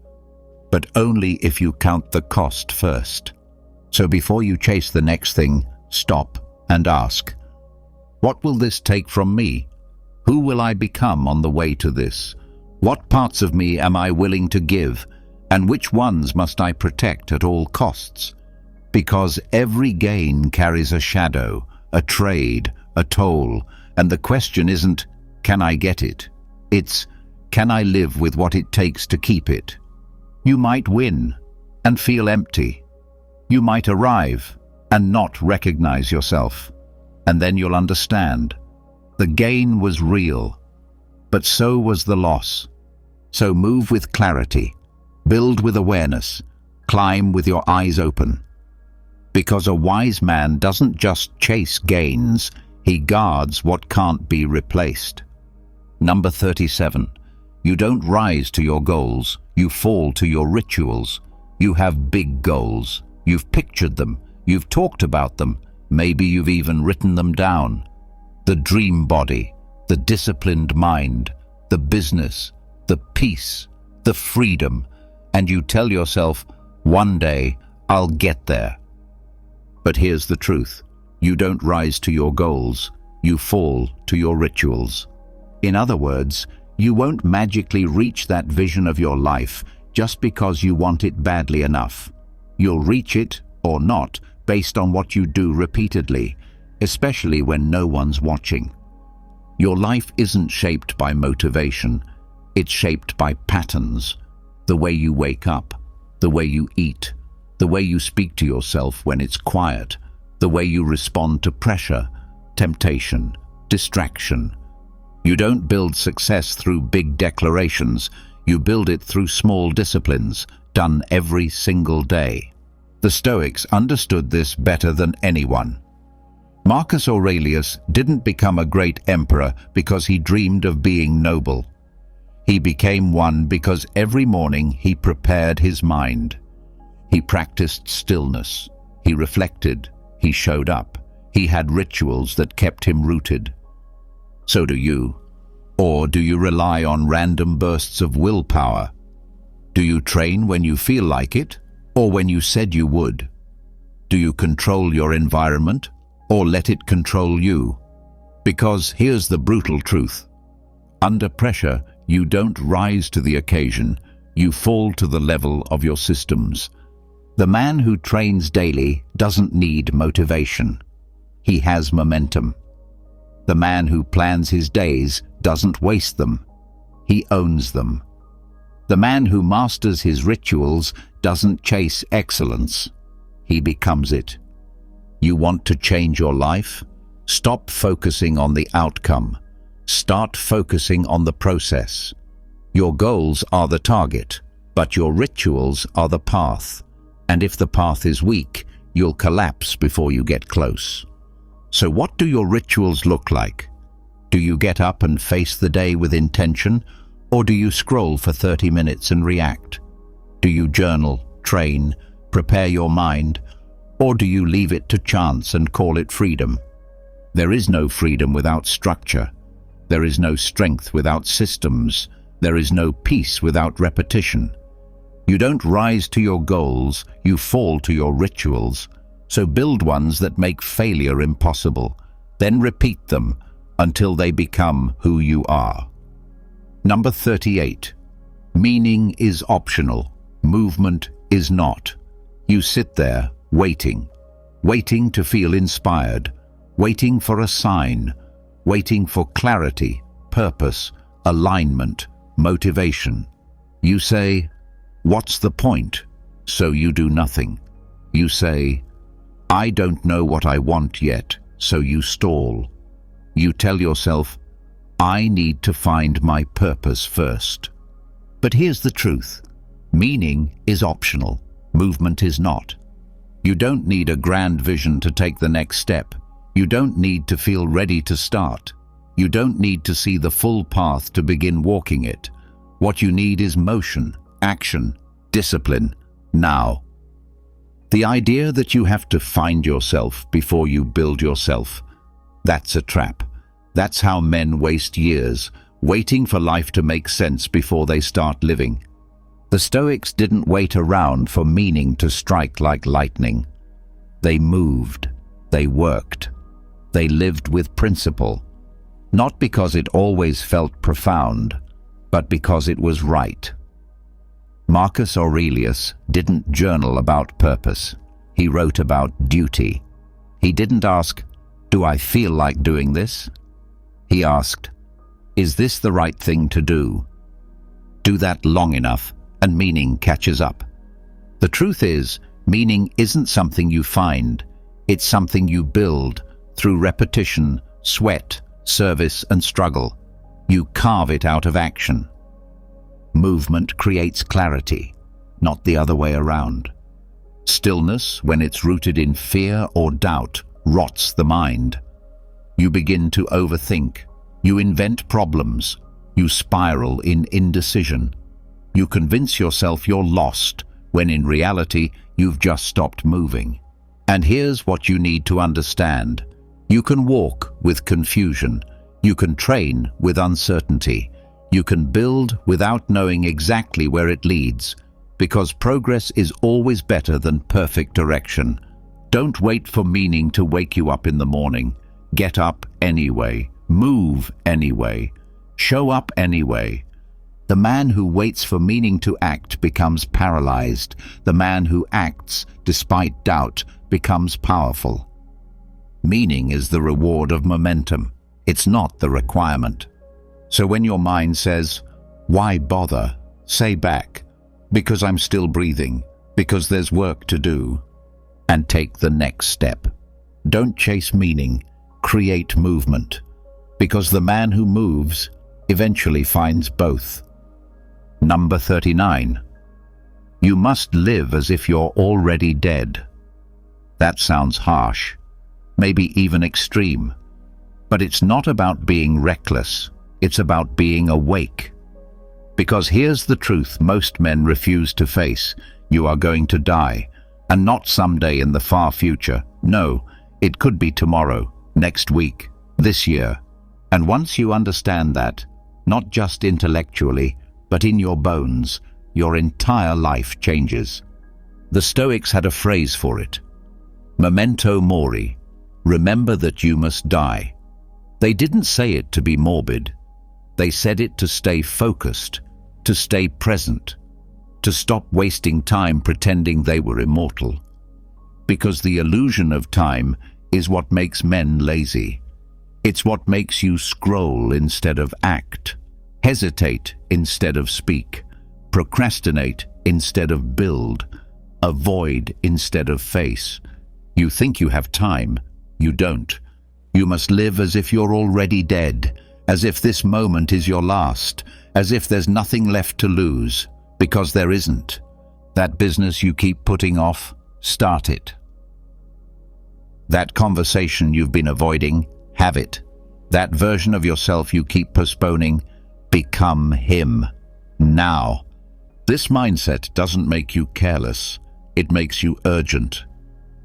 But only if you count the cost first. So before you chase the next thing, stop and ask, what will this take from me? Who will I become on the way to this? What parts of me am I willing to give, and which ones must I protect at all costs? Because every gain carries a shadow, a trade, a toll, and the question isn't, can I get it? It's, can I live with what it takes to keep it? You might win and feel empty. You might arrive and not recognize yourself. And then you'll understand. The gain was real, but so was the loss. So move with clarity, build with awareness, climb with your eyes open. Because a wise man doesn't just chase gains, he guards what can't be replaced. Number 37. You don't rise to your goals, you fall to your rituals. You have big goals. You've pictured them, you've talked about them, maybe you've even written them down. The dream body, the disciplined mind, the business, the peace, the freedom, and you tell yourself, one day I'll get there. But here's the truth. You don't rise to your goals, you fall to your rituals. In other words, you won't magically reach that vision of your life just because you want it badly enough. You'll reach it, or not, based on what you do repeatedly, especially when no one's watching. Your life isn't shaped by motivation, it's shaped by patterns. The way you wake up, the way you eat, the way you speak to yourself when it's quiet, the way you respond to pressure, temptation, distraction. You don't build success through big declarations, you build it through small disciplines, done every single day. The Stoics understood this better than anyone. Marcus Aurelius didn't become a great emperor because he dreamed of being noble. He became one because every morning he prepared his mind. He practiced stillness, he reflected, he showed up, he had rituals that kept him rooted. So do you. Or do you rely on random bursts of willpower? Do you train when you feel like it, or when you said you would? Do you control your environment, or let it control you? Because here's the brutal truth. Under pressure, you don't rise to the occasion, you fall to the level of your systems. The man who trains daily doesn't need motivation. He has momentum. The man who plans his days doesn't waste them. He owns them. The man who masters his rituals doesn't chase excellence. He becomes it. You want to change your life? Stop focusing on the outcome. Start focusing on the process. Your goals are the target, but your rituals are the path. And if the path is weak, you'll collapse before you get close. So what do your rituals look like? Do you get up and face the day with intention, or do you scroll for 30 minutes and react? Do you journal, train, prepare your mind, or do you leave it to chance and call it freedom? There is no freedom without structure. There is no strength without systems. There is no peace without repetition. You don't rise to your goals, you fall to your rituals. So build ones that make failure impossible. Then repeat them until they become who you are. Number 38. Meaning is optional. Movement is not. You sit there, waiting to feel inspired, waiting for a sign, waiting for clarity, purpose, alignment, motivation. You say, "What's the point?" So you do nothing. You say, "I don't know what I want yet," so you stall. You tell yourself, "I need to find my purpose first." But here's the truth. Meaning is optional. Movement is not. You don't need a grand vision to take the next step. You don't need to feel ready to start. You don't need to see the full path to begin walking it. What you need is motion, action, discipline, now. The idea that you have to find yourself before you build yourself, that's a trap. That's how men waste years, waiting for life to make sense before they start living. The Stoics didn't wait around for meaning to strike like lightning. They moved, they worked, they lived with principle, not because it always felt profound, but because it was right. Marcus Aurelius didn't journal about purpose. He wrote about duty. He didn't ask, "Do I feel like doing this?" He asked, "Is this the right thing to do?" Do that long enough, and meaning catches up. The truth is, meaning isn't something you find. It's something you build through repetition, sweat, service, and struggle. You carve it out of action. Movement creates clarity, not the other way around. Stillness, when it's rooted in fear or doubt, rots the mind. You begin to overthink. You invent problems. You spiral in indecision. You convince yourself you're lost, when in reality, you've just stopped moving. And here's what you need to understand. You can walk with confusion. You can train with uncertainty. You can build without knowing exactly where it leads, because progress is always better than perfect direction. Don't wait for meaning to wake you up in the morning. Get up anyway. Move anyway. Show up anyway. The man who waits for meaning to act becomes paralyzed. The man who acts despite doubt becomes powerful. Meaning is the reward of momentum. It's not the requirement. So when your mind says, "Why bother?" say back, "Because I'm still breathing, because there's work to do," and take the next step. Don't chase meaning, create movement, because the man who moves eventually finds both. Number 39. You must live as if you're already dead. That sounds harsh, maybe even extreme, but it's not about being reckless. It's about being awake. Because here's the truth most men refuse to face. You are going to die, and not someday in the far future. No, it could be tomorrow, next week, this year. And once you understand that, not just intellectually, but in your bones, your entire life changes. The Stoics had a phrase for it. Memento mori. Remember that you must die. They didn't say it to be morbid. They said it to stay focused, to stay present, to stop wasting time pretending they were immortal. Because the illusion of time is what makes men lazy. It's what makes you scroll instead of act, hesitate instead of speak, procrastinate instead of build, avoid instead of face. You think you have time, you don't. You must live as if you're already dead, as if this moment is your last, as if there's nothing left to lose, because there isn't. That business you keep putting off, start it. That conversation you've been avoiding, have it. That version of yourself you keep postponing, become him. Now. This mindset doesn't make you careless. It makes you urgent.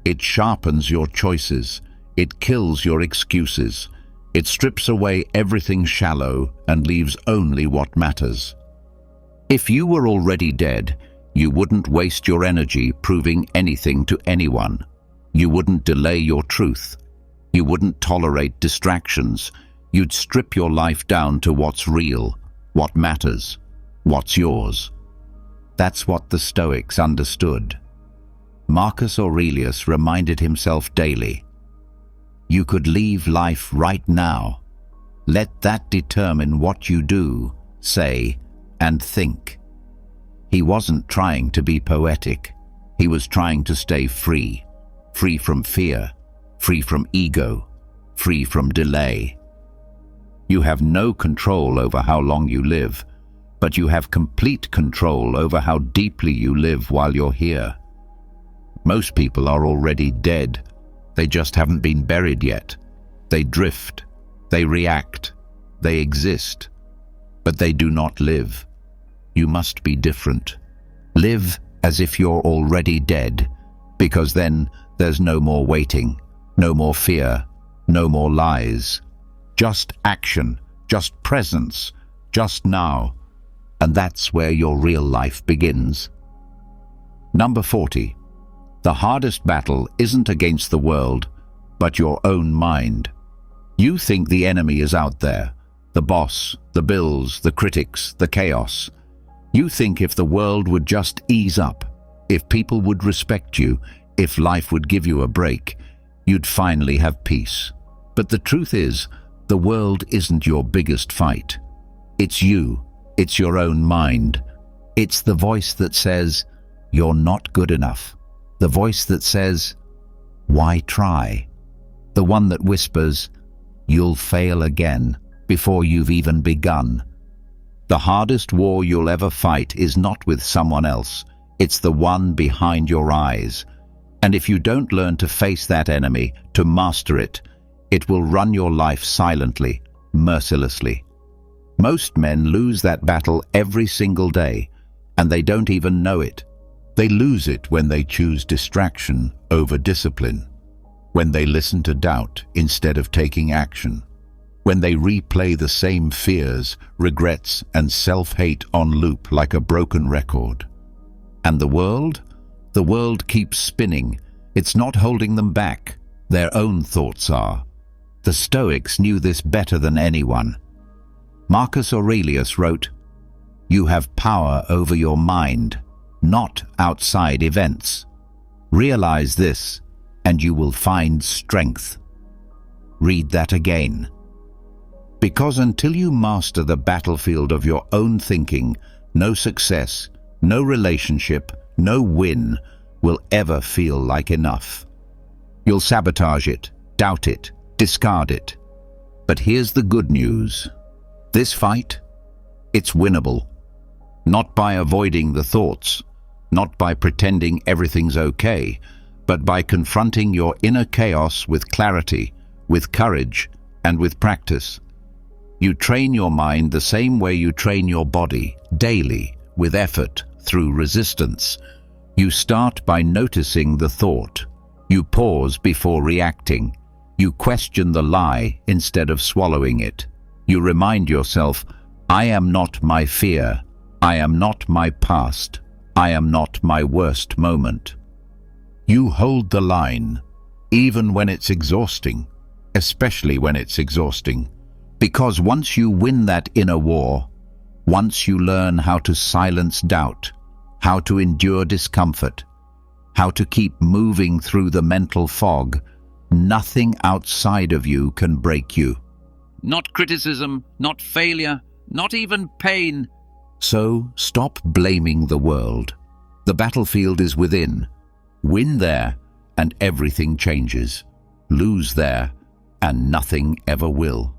It sharpens your choices. It kills your excuses. It strips away everything shallow and leaves only what matters. If you were already dead, you wouldn't waste your energy proving anything to anyone. You wouldn't delay your truth. You wouldn't tolerate distractions. You'd strip your life down to what's real, what matters, what's yours. That's what the Stoics understood. Marcus Aurelius reminded himself daily, you could leave life right now. Let that determine what you do, say, and think. He wasn't trying to be poetic. He was trying to stay free. Free from fear, free from ego, free from delay. You have no control over how long you live, but you have complete control over how deeply you live while you're here. Most people are already dead. They just haven't been buried yet. They drift, they react, they exist, but they do not live. You must be different. Live as if you're already dead, because then there's no more waiting, no more fear, no more lies. Just action, just presence, just now. And that's where your real life begins. Number 40. The hardest battle isn't against the world, but your own mind. You think the enemy is out there, the boss, the bills, the critics, the chaos. You think if the world would just ease up, if people would respect you, if life would give you a break, you'd finally have peace. But the truth is, the world isn't your biggest fight. It's you. It's your own mind. It's the voice that says, "You're not good enough." The voice that says, "Why try?" The one that whispers, "You'll fail again," before you've even begun. The hardest war you'll ever fight is not with someone else. It's the one behind your eyes. And if you don't learn to face that enemy, to master it, it will run your life silently, mercilessly. Most men lose that battle every single day, and they don't even know it. They lose it when they choose distraction over discipline, when they listen to doubt instead of taking action, when they replay the same fears, regrets, and self-hate on loop like a broken record. And the world? The world keeps spinning. It's not holding them back. Their own thoughts are. The Stoics knew this better than anyone. Marcus Aurelius wrote, "You have power over your mind, not outside events. Realize this, and you will find strength." Read that again. Because until you master the battlefield of your own thinking, no success, no relationship, no win will ever feel like enough. You'll sabotage it, doubt it, discard it. But here's the good news. This fight, it's winnable. Not by avoiding the thoughts, not by pretending everything's okay, but by confronting your inner chaos with clarity, with courage, and with practice. You train your mind the same way you train your body, daily, with effort, through resistance. You start by noticing the thought. You pause before reacting. You question the lie instead of swallowing it. You remind yourself, "I am not my fear. I am not my past. I am not my worst moment." You hold the line, even when it's exhausting, especially when it's exhausting. Because once you win that inner war, once you learn how to silence doubt, how to endure discomfort, how to keep moving through the mental fog, nothing outside of you can break you. Not criticism, not failure, not even pain. So stop blaming the world. The battlefield is within. Win there, and everything changes. Lose there, and nothing ever will.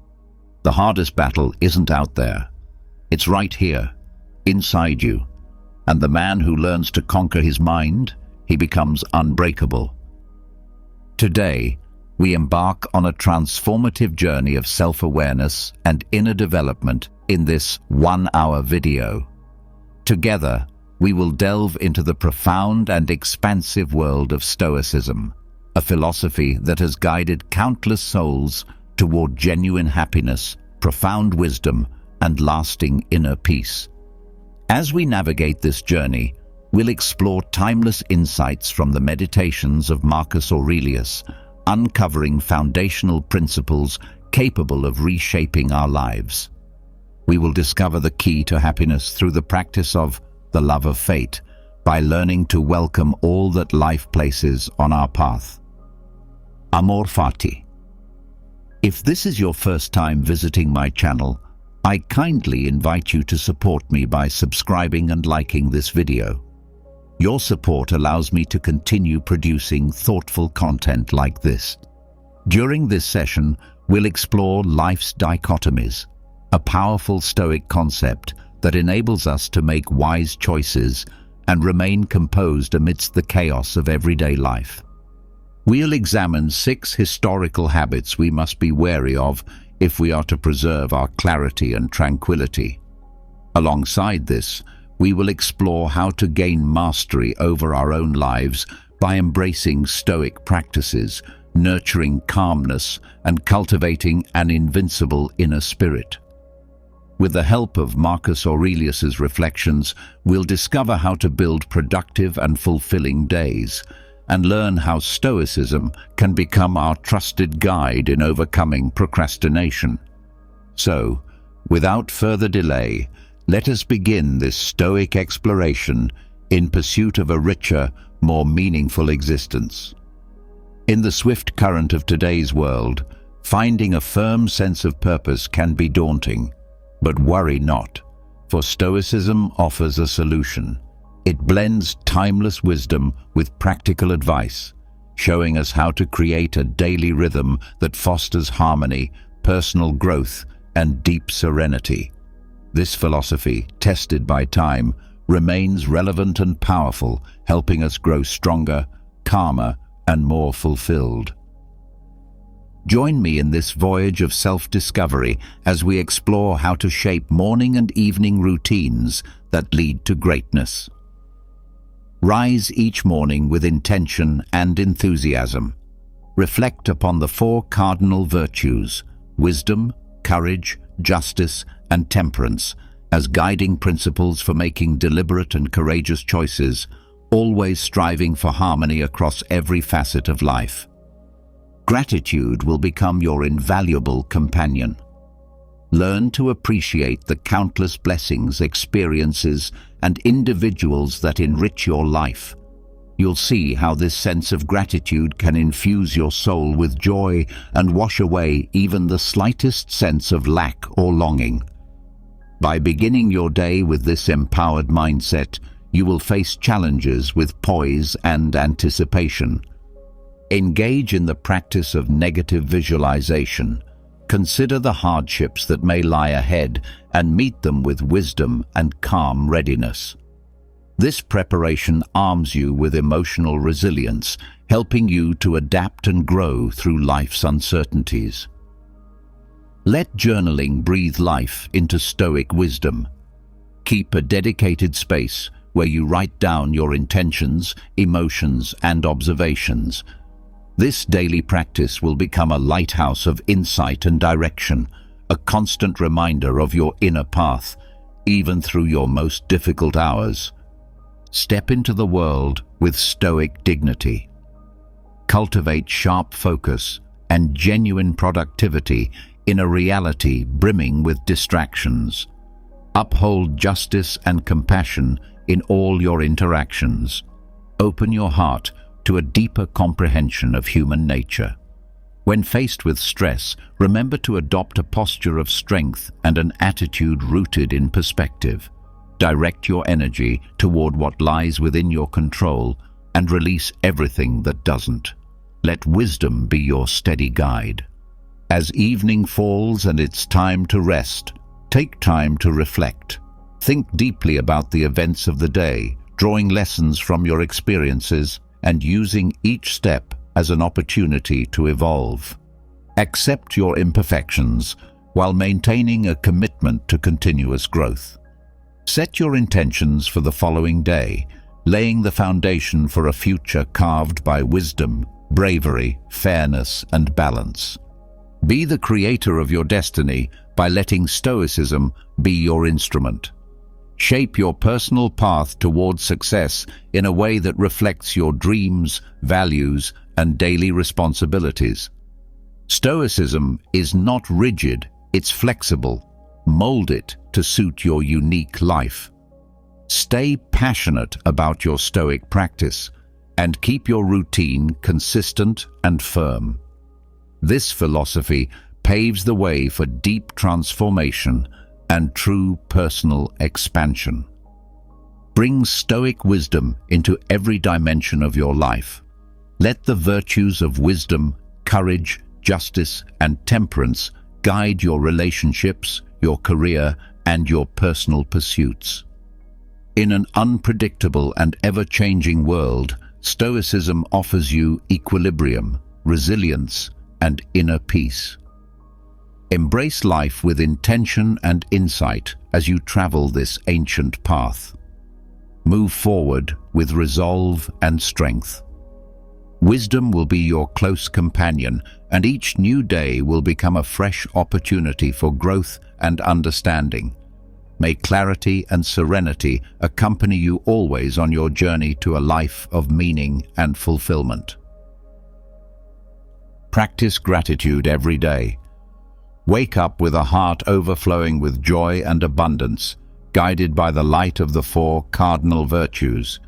The hardest battle isn't out there. It's right here, inside you. And the man who learns to conquer his mind, he becomes unbreakable. Today, we embark on a transformative journey of self-awareness and inner development in this 1-hour video. Together, we will delve into the profound and expansive world of Stoicism, a philosophy that has guided countless souls toward genuine happiness, profound wisdom, and lasting inner peace. As we navigate this journey, we'll explore timeless insights from the meditations of Marcus Aurelius, uncovering foundational principles capable of reshaping our lives. We will discover the key to happiness through the practice of the love of fate, by learning to welcome all that life places on our path. Amor Fati. If this is your first time visiting my channel, I kindly invite you to support me by subscribing and liking this video. Your support allows me to continue producing thoughtful content like this. During this session, we'll explore life's dichotomies, a powerful Stoic concept that enables us to make wise choices and remain composed amidst the chaos of everyday life. We'll examine 6 historical habits we must be wary of if we are to preserve our clarity and tranquility. Alongside this, we will explore how to gain mastery over our own lives by embracing Stoic practices, nurturing calmness, and cultivating an invincible inner spirit. With the help of Marcus Aurelius's reflections, we'll discover how to build productive and fulfilling days, and learn how Stoicism can become our trusted guide in overcoming procrastination. So, without further delay, let us begin this Stoic exploration in pursuit of a richer, more meaningful existence. In the swift current of today's world, finding a firm sense of purpose can be daunting. But worry not, for Stoicism offers a solution. It blends timeless wisdom with practical advice, showing us how to create a daily rhythm that fosters harmony, personal growth, and deep serenity. This philosophy, tested by time, remains relevant and powerful, helping us grow stronger, calmer, and more fulfilled. Join me in this voyage of self-discovery as we explore how to shape morning and evening routines that lead to greatness. Rise each morning with intention and enthusiasm. Reflect upon the four cardinal virtues: wisdom, courage, justice, and temperance, as guiding principles for making deliberate and courageous choices, always striving for harmony across every facet of life. Gratitude will become your invaluable companion. Learn to appreciate the countless blessings, experiences, and individuals that enrich your life. You'll see how this sense of gratitude can infuse your soul with joy and wash away even the slightest sense of lack or longing. By beginning your day with this empowered mindset, you will face challenges with poise and anticipation. Engage in the practice of negative visualization. Consider the hardships that may lie ahead and meet them with wisdom and calm readiness. This preparation arms you with emotional resilience, helping you to adapt and grow through life's uncertainties. Let journaling breathe life into Stoic wisdom. Keep a dedicated space where you write down your intentions, emotions, and observations. This daily practice will become a lighthouse of insight and direction, a constant reminder of your inner path, even through your most difficult hours. Step into the world with Stoic dignity. Cultivate sharp focus and genuine productivity in a reality brimming with distractions. Uphold justice and compassion in all your interactions. Open your heart to a deeper comprehension of human nature. When faced with stress, remember to adopt a posture of strength and an attitude rooted in perspective. Direct your energy toward what lies within your control and release everything that doesn't. Let wisdom be your steady guide. As evening falls and it's time to rest, take time to reflect. Think deeply about the events of the day, drawing lessons from your experiences and using each step as an opportunity to evolve. Accept your imperfections while maintaining a commitment to continuous growth. Set your intentions for the following day, laying the foundation for a future carved by wisdom, bravery, fairness, and balance. Be the creator of your destiny by letting Stoicism be your instrument. Shape your personal path towards success in a way that reflects your dreams, values, and daily responsibilities. Stoicism is not rigid, it's flexible. Mold it to suit your unique life. Stay passionate about your Stoic practice and keep your routine consistent and firm. This philosophy paves the way for deep transformation and true personal expansion. Bring Stoic wisdom into every dimension of your life. Let the virtues of wisdom, courage, justice, and temperance guide your relationships, your career, and your personal pursuits. In an unpredictable and ever-changing world, Stoicism offers you equilibrium, resilience, and inner peace. Embrace life with intention and insight as you travel this ancient path. Move forward with resolve and strength. Wisdom will be your close companion, and each new day will become a fresh opportunity for growth and understanding. May clarity and serenity accompany you always on your journey to a life of meaning and fulfillment. Practice gratitude every day. Wake up with a heart overflowing with joy and abundance, guided by the light of the four cardinal virtues.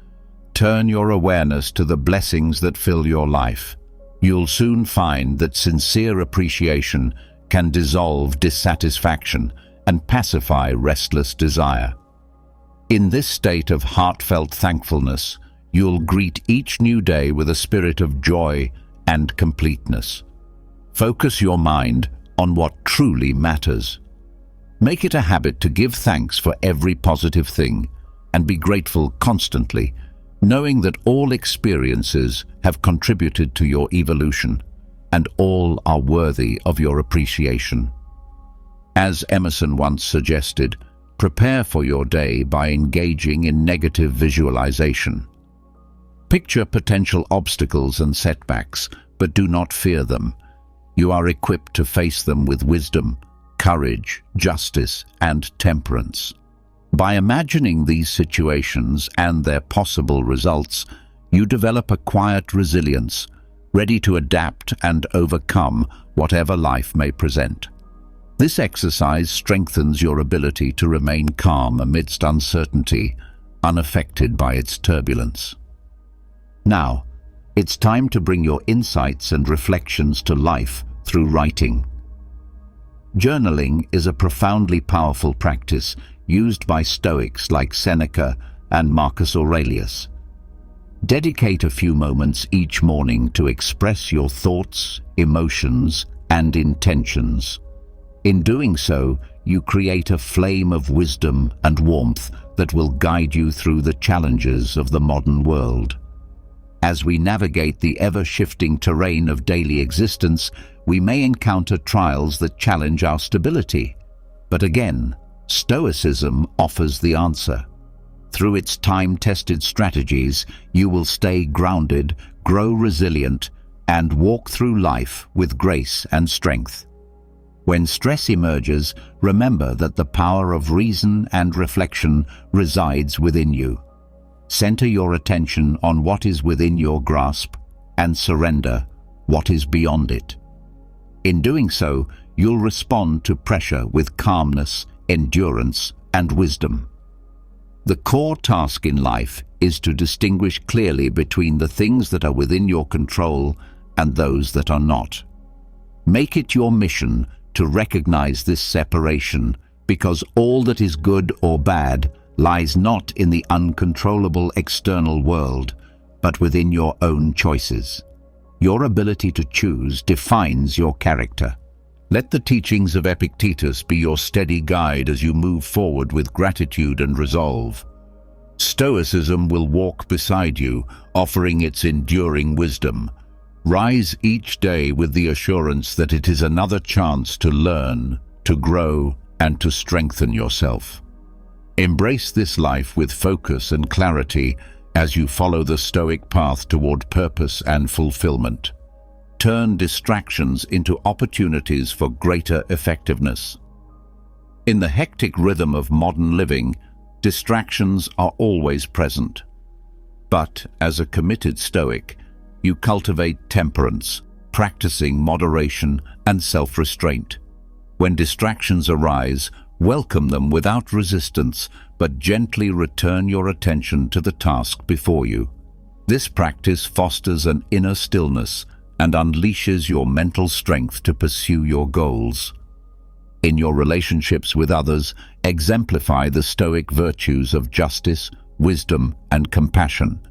Turn your awareness to the blessings that fill your life. You'll soon find that sincere appreciation can dissolve dissatisfaction and pacify restless desire. In this state of heartfelt thankfulness, you'll greet each new day with a spirit of joy and completeness. Focus your mind on what truly matters. Make it a habit to give thanks for every positive thing and be grateful constantly, knowing that all experiences have contributed to your evolution and all are worthy of your appreciation. As Emerson once suggested, prepare for your day by engaging in negative visualization. Picture potential obstacles and setbacks, but do not fear them. You are equipped to face them with wisdom, courage, justice, and temperance. By imagining these situations and their possible results, you develop a quiet resilience, ready to adapt and overcome whatever life may present. This exercise strengthens your ability to remain calm amidst uncertainty, unaffected by its turbulence. Now, it's time to bring your insights and reflections to life through writing. Journaling is a profoundly powerful practice used by Stoics like Seneca and Marcus Aurelius. Dedicate a few moments each morning to express your thoughts, emotions, and intentions. In doing so, you create a flame of wisdom and warmth that will guide you through the challenges of the modern world. As we navigate the ever-shifting terrain of daily existence, we may encounter trials that challenge our stability. But again, Stoicism offers the answer. Through its time-tested strategies, you will stay grounded, grow resilient, and walk through life with grace and strength. When stress emerges, remember that the power of reason and reflection resides within you. Center your attention on what is within your grasp and surrender what is beyond it. In doing so, you'll respond to pressure with calmness, endurance, and wisdom. The core task in life is to distinguish clearly between the things that are within your control and those that are not. Make it your mission to recognize this separation, because all that is good or bad lies not in the uncontrollable external world, but within your own choices. Your ability to choose defines your character. Let the teachings of Epictetus be your steady guide as you move forward with gratitude and resolve. Stoicism will walk beside you, offering its enduring wisdom. Rise each day with the assurance that it is another chance to learn, to grow, and to strengthen yourself. Embrace this life with focus and clarity as you follow the Stoic path toward purpose and fulfillment. Turn distractions into opportunities for greater effectiveness. In the hectic rhythm of modern living, distractions are always present. But as a committed Stoic, you cultivate temperance, practicing moderation and self-restraint. When distractions arise, welcome them without resistance, but gently return your attention to the task before you. This practice fosters an inner stillness and unleashes your mental strength to pursue your goals. In your relationships with others, exemplify the Stoic virtues of justice, wisdom, and compassion.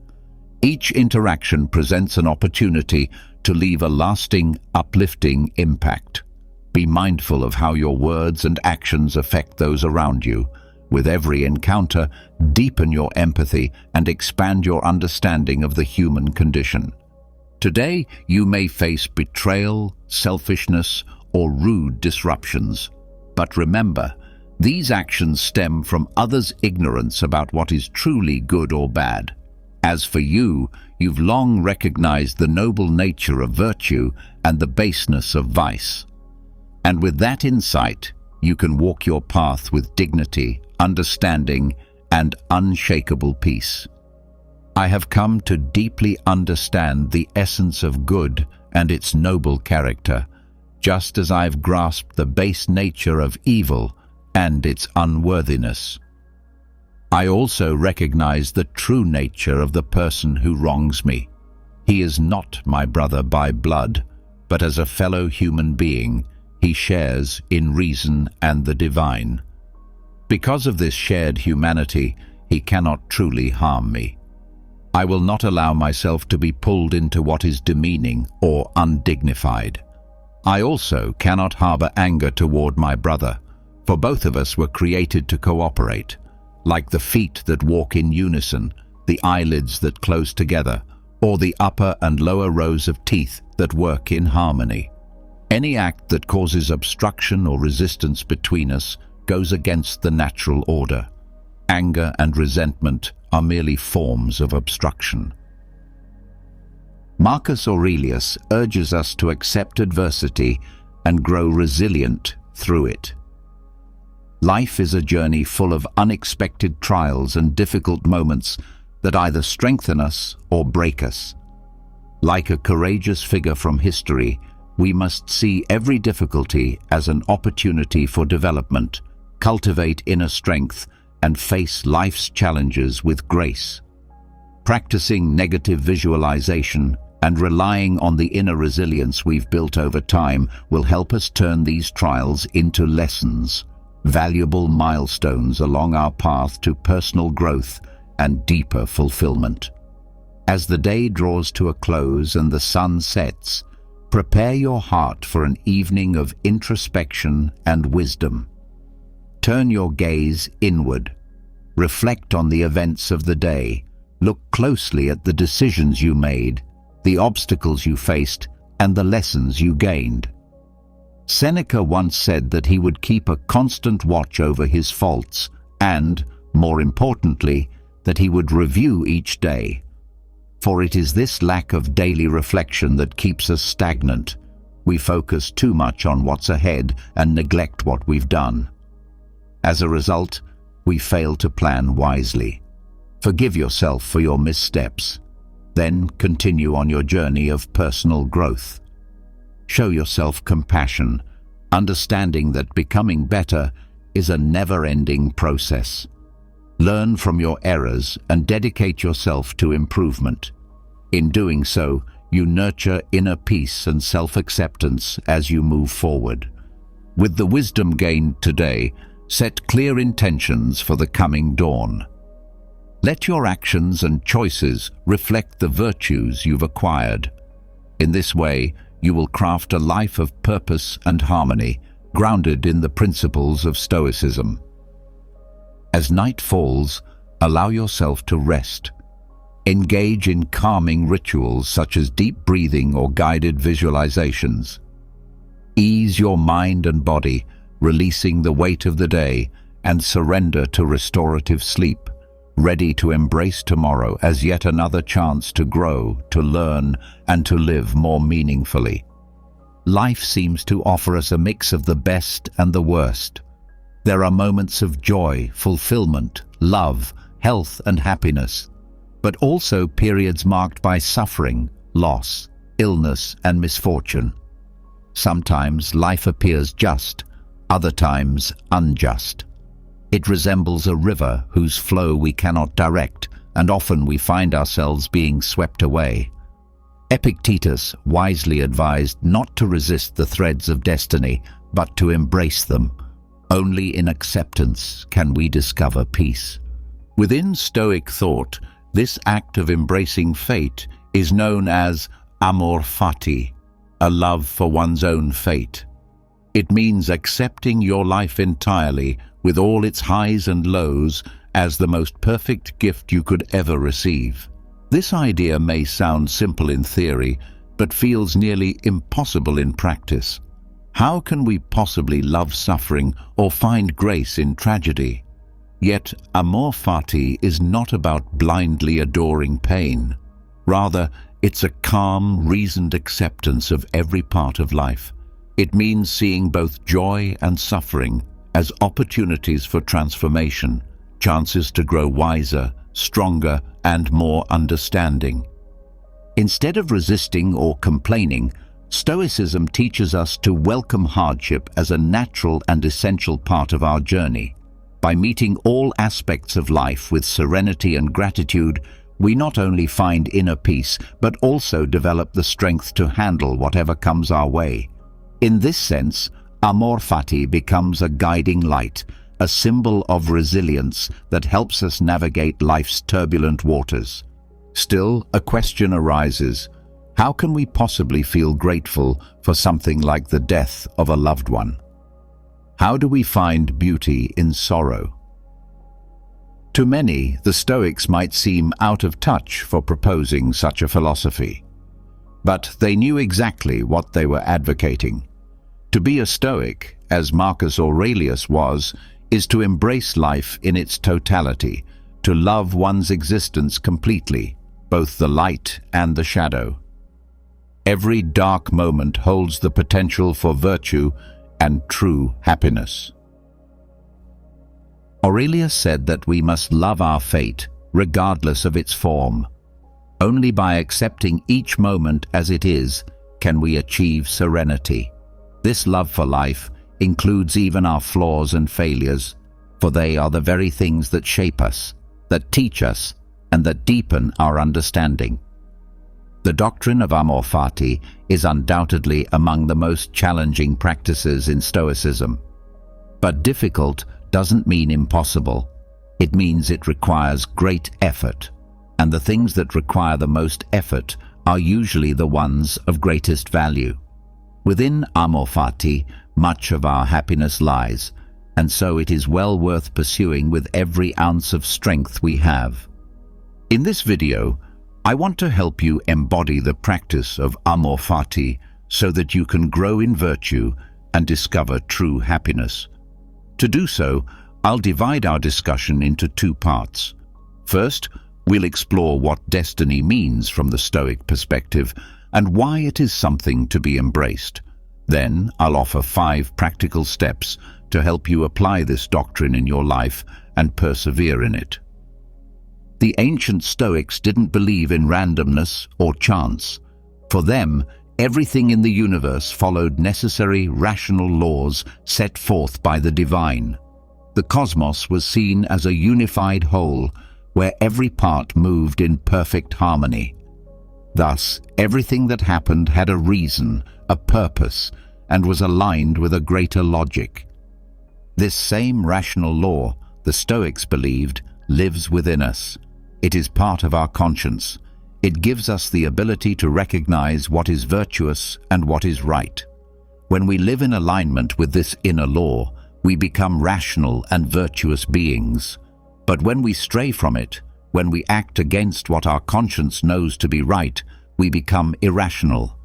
Each interaction presents an opportunity to leave a lasting, uplifting impact. Be mindful of how your words and actions affect those around you. With every encounter, deepen your empathy and expand your understanding of the human condition. Today, you may face betrayal, selfishness, or rude disruptions. But remember, These actions stem from others' ignorance about what is truly good or bad. As for you, you've long recognized the noble nature of virtue and the baseness of vice. And with that insight, you can walk your path with dignity, understanding, and unshakable peace. I have come to deeply understand the essence of good and its noble character, just as I've grasped the base nature of evil and its unworthiness. I also recognize the true nature of the person who wrongs me. He is not my brother by blood, but as a fellow human being, he shares in reason and the divine. Because of this shared humanity, he cannot truly harm me. I will not allow myself to be pulled into what is demeaning or undignified. I also cannot harbor anger toward my brother, for both of us were created to cooperate, like the feet that walk in unison, the eyelids that close together, or the upper and lower rows of teeth that work in harmony. Any act that causes obstruction or resistance between us goes against the natural order. Anger and resentment are merely forms of obstruction. Marcus Aurelius urges us to accept adversity and grow resilient through it. Life is a journey full of unexpected trials and difficult moments that either strengthen us or break us. Like a courageous figure from history, we must see every difficulty as an opportunity for development, cultivate inner strength, and face life's challenges with grace. Practicing negative visualization and relying on the inner resilience we've built over time will help us turn these trials into lessons, valuable milestones along our path to personal growth and deeper fulfillment. As the day draws to a close and the sun sets, prepare your heart for an evening of introspection and wisdom. Turn your gaze inward. Reflect on the events of the day. Look closely at the decisions you made, the obstacles you faced, and the lessons you gained. Seneca once said that he would keep a constant watch over his faults and, more importantly, that he would review each day. For it is this lack of daily reflection that keeps us stagnant. We focus too much on what's ahead and neglect what we've done. As a result, we fail to plan wisely. Forgive yourself for your missteps. Then continue on your journey of personal growth. Show yourself compassion, understanding that becoming better is a never-ending process. Learn from your errors and dedicate yourself to improvement. In doing so, you nurture inner peace and self-acceptance as you move forward. With the wisdom gained today, set clear intentions for the coming dawn. Let your actions and choices reflect the virtues you've acquired. In this way, you will craft a life of purpose and harmony, grounded in the principles of Stoicism. As night falls, allow yourself to rest. Engage in calming rituals such as deep breathing or guided visualizations. Ease your mind and body, releasing the weight of the day, and surrender to restorative sleep, ready to embrace tomorrow as yet another chance to grow, to learn, and to live more meaningfully. Life seems to offer us a mix of the best and the worst. There are moments of joy, fulfillment, love, health, and happiness, but also periods marked by suffering, loss, illness, and misfortune. Sometimes life appears just, other times unjust. It resembles a river whose flow we cannot direct, and often we find ourselves being swept away. Epictetus wisely advised not to resist the threads of destiny, but to embrace them. Only in acceptance can we discover peace. Within Stoic thought, this act of embracing fate is known as Amor Fati, a love for one's own fate. It means accepting your life entirely, with all its highs and lows, as the most perfect gift you could ever receive. This idea may sound simple in theory, but feels nearly impossible in practice. How can we possibly love suffering or find grace in tragedy? Yet, Amor Fati is not about blindly adoring pain. Rather, it's a calm, reasoned acceptance of every part of life. It means seeing both joy and suffering as opportunities for transformation, chances to grow wiser, stronger, and more understanding. Instead of resisting or complaining, Stoicism teaches us to welcome hardship as a natural and essential part of our journey. By meeting all aspects of life with serenity and gratitude, we not only find inner peace, but also develop the strength to handle whatever comes our way. In this sense, Amor Fati becomes a guiding light, a symbol of resilience that helps us navigate life's turbulent waters. Still, a question arises: how can we possibly feel grateful for something like the death of a loved one? How do we find beauty in sorrow? To many, the Stoics might seem out of touch for proposing such a philosophy. But they knew exactly what they were advocating. To be a Stoic, as Marcus Aurelius was, is to embrace life in its totality, to love one's existence completely, both the light and the shadow. Every dark moment holds the potential for virtue and true happiness. Aurelius said that we must love our fate, regardless of its form. Only by accepting each moment as it is can we achieve serenity. This love for life includes even our flaws and failures, for they are the very things that shape us, that teach us, and that deepen our understanding. The doctrine of Amor Fati is undoubtedly among the most challenging practices in Stoicism. But difficult doesn't mean impossible. It means it requires great effort, and the things that require the most effort are usually the ones of greatest value. Within Amor Fati, much of our happiness lies, and so it is well worth pursuing with every ounce of strength we have. In this video, I want to help you embody the practice of Amor Fati so that you can grow in virtue and discover true happiness. To do so, I'll divide our discussion into two parts. First, we'll explore what destiny means from the Stoic perspective and why it is something to be embraced. Then, I'll offer 5 practical steps to help you apply this doctrine in your life and persevere in it. The ancient Stoics didn't believe in randomness or chance. For them, everything in the universe followed necessary, rational laws set forth by the divine. The cosmos was seen as a unified whole, where every part moved in perfect harmony. Thus, everything that happened had a reason, a purpose, and was aligned with a greater logic. This same rational law, the Stoics believed, lives within us. It is part of our conscience. It gives us the ability to recognize what is virtuous and what is right. When we live in alignment with this inner law, we become rational and virtuous beings. But when we stray from it, when we act against what our conscience knows to be right, we become irrational.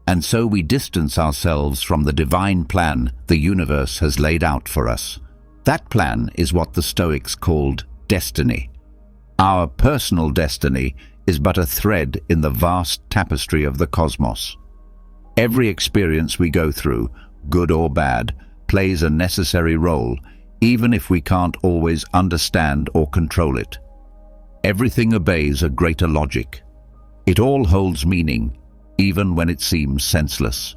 And so we distance ourselves from the divine plan the universe has laid out for us. That plan is what the Stoics called destiny. Our personal destiny is but a thread in the vast tapestry of the cosmos. Every experience we go through, good or bad, plays a necessary role, even if we can't always understand or control it. Everything obeys a greater logic. It all holds meaning, even when it seems senseless.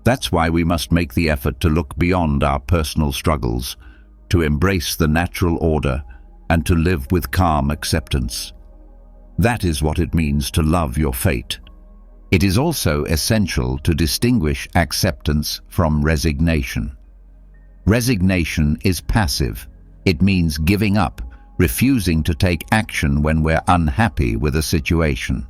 That's why we must make the effort to look beyond our personal struggles, to embrace the natural order, and to live with calm acceptance. That is what it means to love your fate. It is also essential to distinguish acceptance from resignation. Resignation is passive. It means giving up, refusing to take action when we're unhappy with a situation.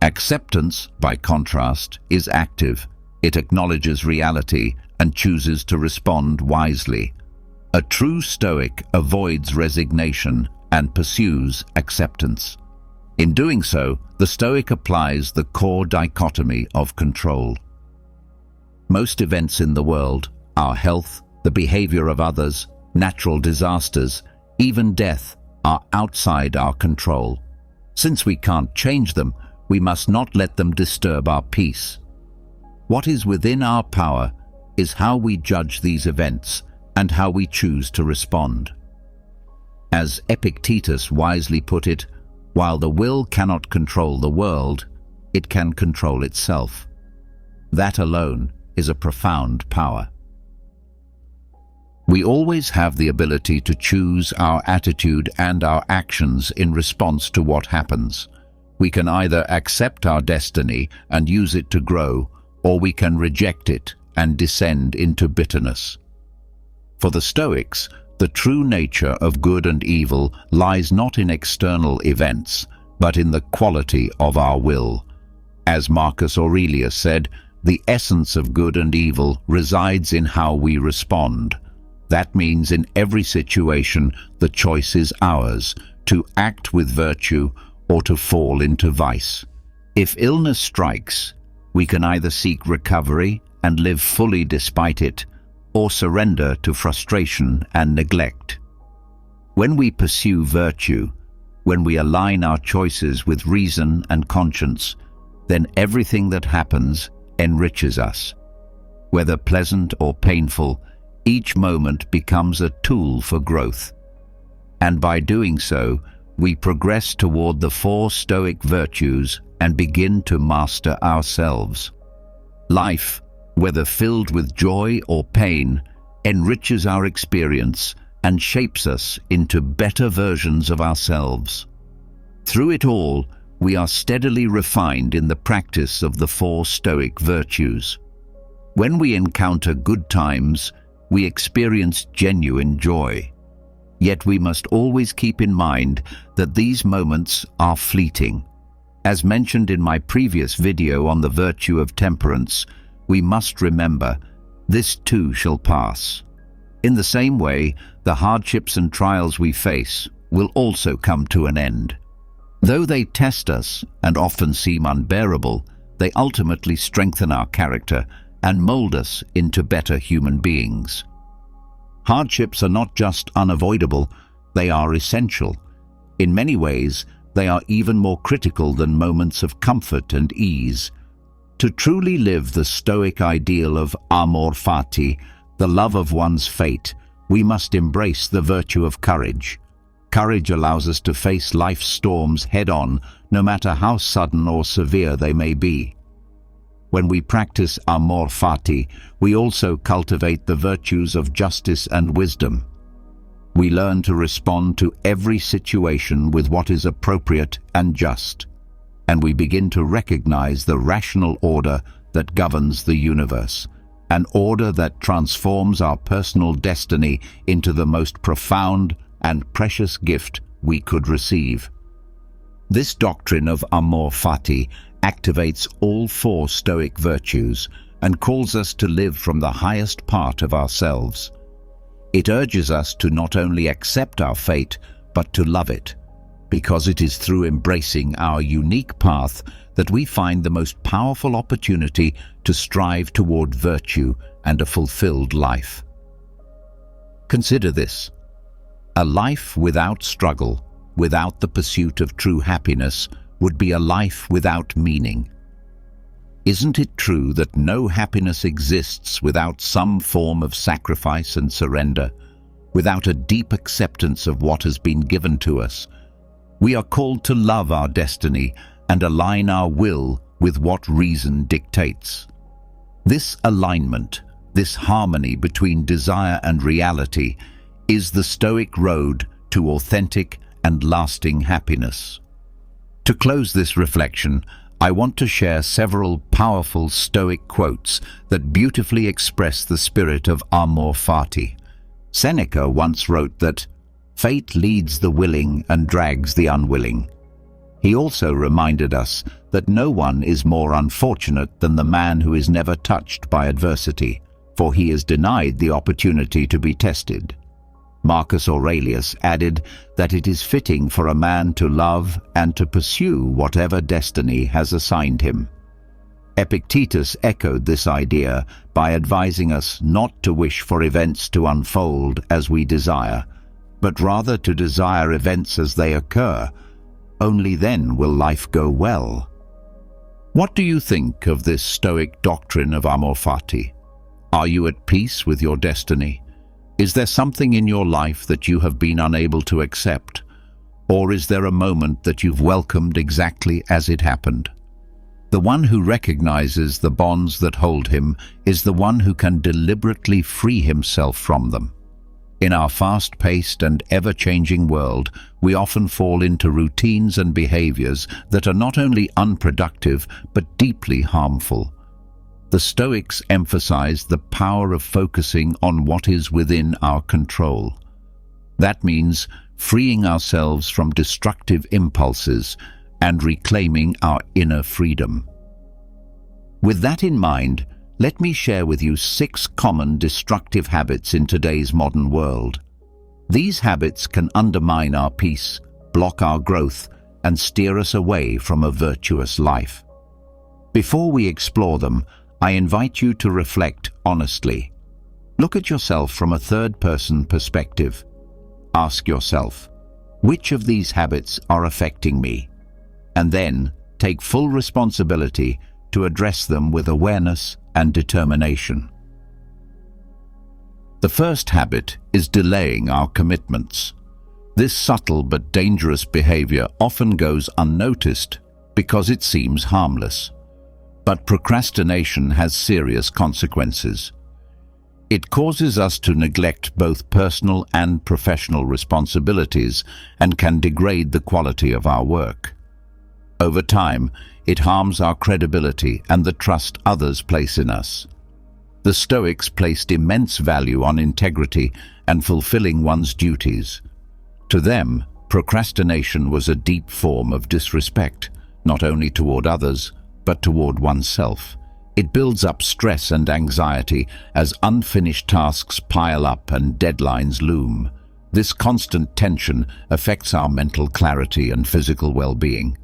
Acceptance, by contrast, is active. It acknowledges reality and chooses to respond wisely. A true Stoic avoids resignation and pursues acceptance. In doing so, the Stoic applies the core dichotomy of control. Most events in the world, our health, the behavior of others, natural disasters, even death, are outside our control. Since we can't change them, we must not let them disturb our peace. What is within our power is how we judge these events and how we choose to respond. As Epictetus wisely put it, while the will cannot control the world, it can control itself. That alone is a profound power. We always have the ability to choose our attitude and our actions in response to what happens. We can either accept our destiny and use it to grow, or we can reject it and descend into bitterness. For the Stoics, the true nature of good and evil lies not in external events, but in the quality of our will. As Marcus Aurelius said, the essence of good and evil resides in how we respond. That means in every situation, the choice is ours, to act with virtue or to fall into vice. If illness strikes, we can either seek recovery and live fully despite it, or surrender to frustration and neglect. When we pursue virtue, when we align our choices with reason and conscience, then everything that happens enriches us. Whether pleasant or painful, each moment becomes a tool for growth. And by doing so, we progress toward the 4 Stoic virtues and begin to master ourselves. Life, whether filled with joy or pain, enriches our experience and shapes us into better versions of ourselves. Through it all, we are steadily refined in the practice of the 4 Stoic virtues. When we encounter good times, we experience genuine joy. Yet we must always keep in mind that these moments are fleeting. As mentioned in my previous video on the virtue of temperance, we must remember, this too shall pass. In the same way, the hardships and trials we face will also come to an end. Though they test us and often seem unbearable, they ultimately strengthen our character and mold us into better human beings. Hardships are not just unavoidable, they are essential. In many ways, they are even more critical than moments of comfort and ease. To truly live the Stoic ideal of Amor Fati, the love of one's fate, we must embrace the virtue of courage. Courage allows us to face life's storms head-on, no matter how sudden or severe they may be. When we practice Amor Fati, we also cultivate the virtues of justice and wisdom. We learn to respond to every situation with what is appropriate and just, and we begin to recognize the rational order that governs the universe, an order that transforms our personal destiny into the most profound and precious gift we could receive. This doctrine of Amor Fati activates all 4 Stoic virtues and calls us to live from the highest part of ourselves. It urges us to not only accept our fate, but to love it, because it is through embracing our unique path that we find the most powerful opportunity to strive toward virtue and a fulfilled life. Consider this: a life without struggle, without the pursuit of true happiness, would be a life without meaning. Isn't it true that no happiness exists without some form of sacrifice and surrender, without a deep acceptance of what has been given to us? We are called to love our destiny and align our will with what reason dictates. This alignment, this harmony between desire and reality, is the Stoic road to authentic and lasting happiness. To close this reflection, I want to share several powerful Stoic quotes that beautifully express the spirit of Amor Fati. Seneca once wrote that, "Fate leads the willing and drags the unwilling." He also reminded us that no one is more unfortunate than the man who is never touched by adversity, for he is denied the opportunity to be tested. Marcus Aurelius added that it is fitting for a man to love and to pursue whatever destiny has assigned him. Epictetus echoed this idea by advising us not to wish for events to unfold as we desire, but rather to desire events as they occur. Only then will life go well. What do you think of this Stoic doctrine of Amor Fati? Are you at peace with your destiny? Is there something in your life that you have been unable to accept? Or is there a moment that you've welcomed exactly as it happened? The one who recognizes the bonds that hold him is the one who can deliberately free himself from them. In our fast-paced and ever-changing world, we often fall into routines and behaviors that are not only unproductive but deeply harmful. The Stoics emphasize the power of focusing on what is within our control. That means freeing ourselves from destructive impulses and reclaiming our inner freedom. With that in mind, let me share with you 6 common destructive habits in today's modern world. These habits can undermine our peace, block our growth, and steer us away from a virtuous life. Before we explore them, I invite you to reflect honestly. Look at yourself from a third-person perspective. Ask yourself, which of these habits are affecting me? And then take full responsibility to address them with awareness and determination. The first habit is delaying our commitments. This subtle but dangerous behavior often goes unnoticed because it seems harmless. But procrastination has serious consequences. It causes us to neglect both personal and professional responsibilities and can degrade the quality of our work. Over time, it harms our credibility and the trust others place in us. The Stoics placed immense value on integrity and fulfilling one's duties. To them, procrastination was a deep form of disrespect, not only toward others, but toward oneself. It builds up stress and anxiety as unfinished tasks pile up and deadlines loom. This constant tension affects our mental clarity and physical well-being.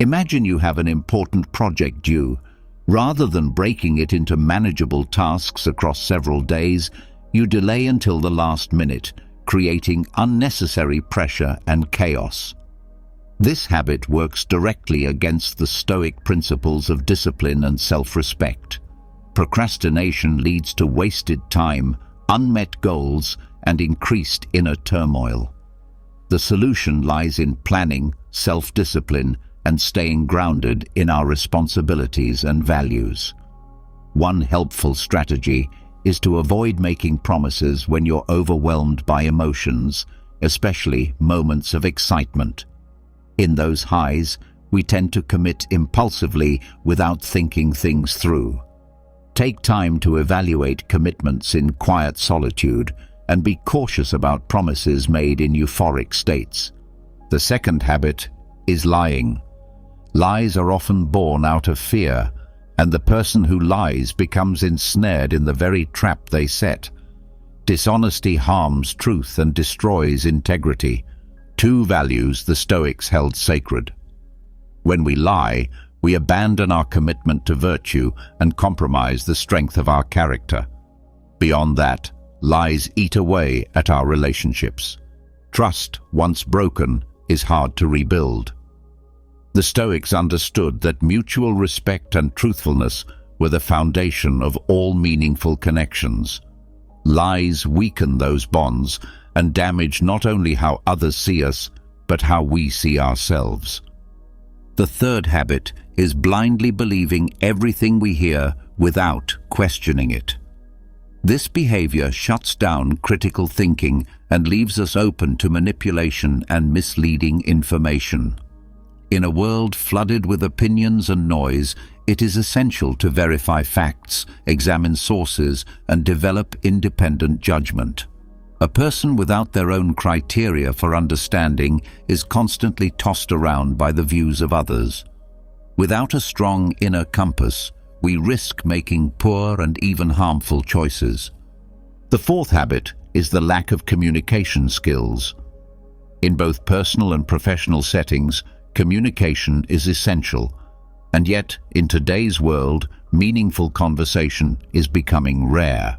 Imagine you have an important project due. Rather than breaking it into manageable tasks across several days, you delay until the last minute, creating unnecessary pressure and chaos. This habit works directly against the Stoic principles of discipline and self-respect. Procrastination leads to wasted time, unmet goals, and increased inner turmoil. The solution lies in planning, self-discipline, and staying grounded in our responsibilities and values. One helpful strategy is to avoid making promises when you're overwhelmed by emotions, especially moments of excitement. In those highs, we tend to commit impulsively without thinking things through. Take time to evaluate commitments in quiet solitude and be cautious about promises made in euphoric states. The second habit is lying. Lies are often born out of fear, and the person who lies becomes ensnared in the very trap they set. Dishonesty harms truth and destroys integrity, 2 values the Stoics held sacred. When we lie, we abandon our commitment to virtue and compromise the strength of our character. Beyond that, lies eat away at our relationships. Trust, once broken, is hard to rebuild. The Stoics understood that mutual respect and truthfulness were the foundation of all meaningful connections. Lies weaken those bonds and damage not only how others see us, but how we see ourselves. The third habit is blindly believing everything we hear without questioning it. This behavior shuts down critical thinking and leaves us open to manipulation and misleading information. In a world flooded with opinions and noise, it is essential to verify facts, examine sources, and develop independent judgment. A person without their own criteria for understanding is constantly tossed around by the views of others. Without a strong inner compass, we risk making poor and even harmful choices. The fourth habit is the lack of communication skills. In both personal and professional settings, communication is essential, And yet, in today's world, meaningful conversation is becoming rare.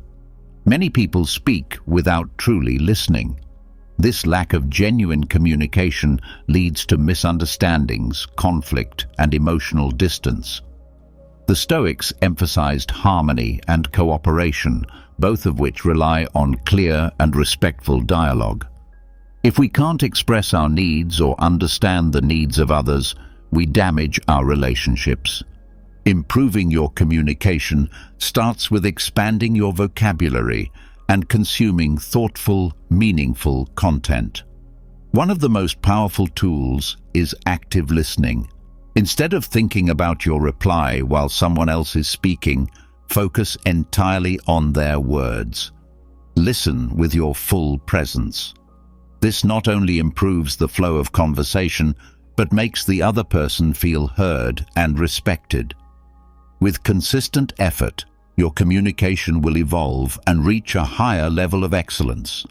Many people speak without truly listening. This lack of genuine communication leads to misunderstandings, conflict, and emotional distance. The Stoics emphasized harmony and cooperation, both of which rely on clear and respectful dialogue. If we can't express our needs or understand the needs of others, we damage our relationships. Improving your communication starts with expanding your vocabulary and consuming thoughtful, meaningful content. One of the most powerful tools is active listening. Instead of thinking about your reply while someone else is speaking, focus entirely on their words. Listen with your full presence. This not only improves the flow of conversation, but makes the other person feel heard and respected. With consistent effort, your communication will evolve and reach a higher level of excellence.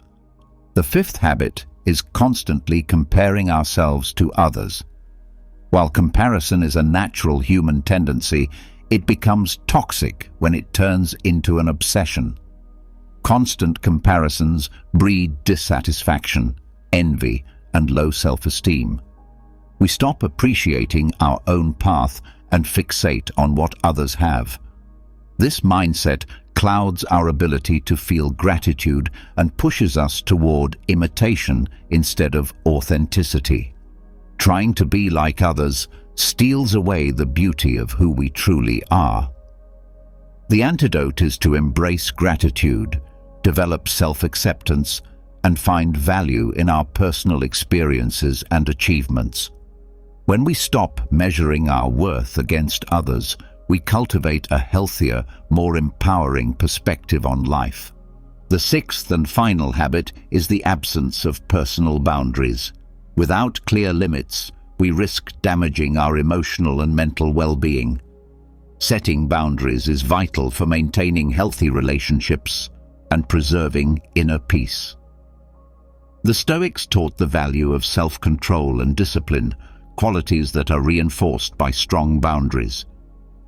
The fifth habit is constantly comparing ourselves to others. While comparison is a natural human tendency, it becomes toxic when it turns into an obsession. Constant comparisons breed dissatisfaction, envy, and low self-esteem. We stop appreciating our own path and fixate on what others have. This mindset clouds our ability to feel gratitude and pushes us toward imitation instead of authenticity. Trying to be like others steals away the beauty of who we truly are. The antidote is to embrace gratitude, develop self-acceptance, and find value in our personal experiences and achievements. When we stop measuring our worth against others, we cultivate a healthier, more empowering perspective on life. The sixth and final habit is the absence of personal boundaries. Without clear limits, we risk damaging our emotional and mental well-being. Setting boundaries is vital for maintaining healthy relationships and preserving inner peace. The Stoics taught the value of self-control and discipline, qualities that are reinforced by strong boundaries.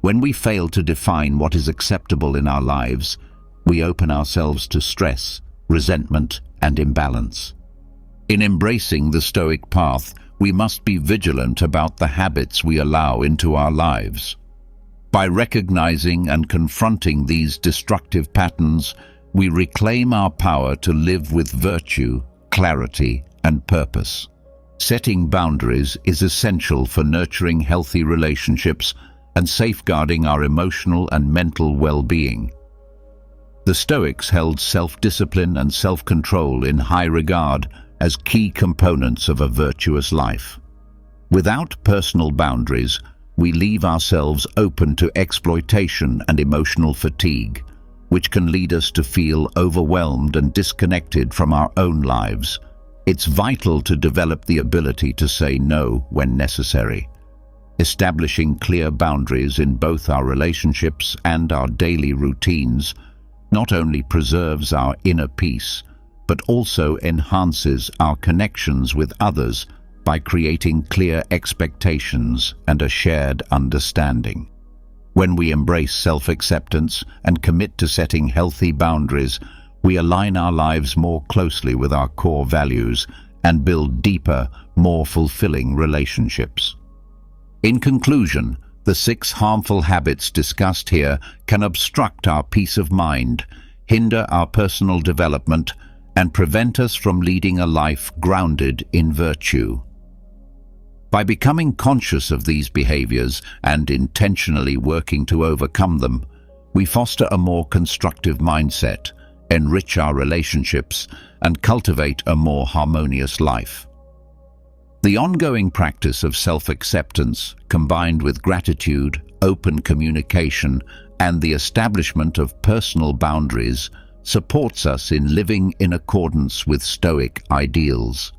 When we fail to define what is acceptable in our lives, we open ourselves to stress, resentment, and imbalance. In embracing the Stoic path, we must be vigilant about the habits we allow into our lives. By recognizing and confronting these destructive patterns, we reclaim our power to live with virtue, clarity, and purpose. Setting boundaries is essential for nurturing healthy relationships and safeguarding our emotional and mental well-being. The Stoics held self-discipline and self-control in high regard as key components of a virtuous life. Without personal boundaries, we leave ourselves open to exploitation and emotional fatigue, which can lead us to feel overwhelmed and disconnected from our own lives. It's vital to develop the ability to say no when necessary. Establishing clear boundaries in both our relationships and our daily routines not only preserves our inner peace, but also enhances our connections with others by creating clear expectations and a shared understanding. When we embrace self-acceptance and commit to setting healthy boundaries, we align our lives more closely with our core values and build deeper, more fulfilling relationships. In conclusion, the 6 harmful habits discussed here can obstruct our peace of mind, hinder our personal development, and prevent us from leading a life grounded in virtue. By becoming conscious of these behaviors and intentionally working to overcome them, we foster a more constructive mindset, enrich our relationships, and cultivate a more harmonious life. The ongoing practice of self-acceptance, combined with gratitude, open communication, and the establishment of personal boundaries, supports us in living in accordance with Stoic ideals.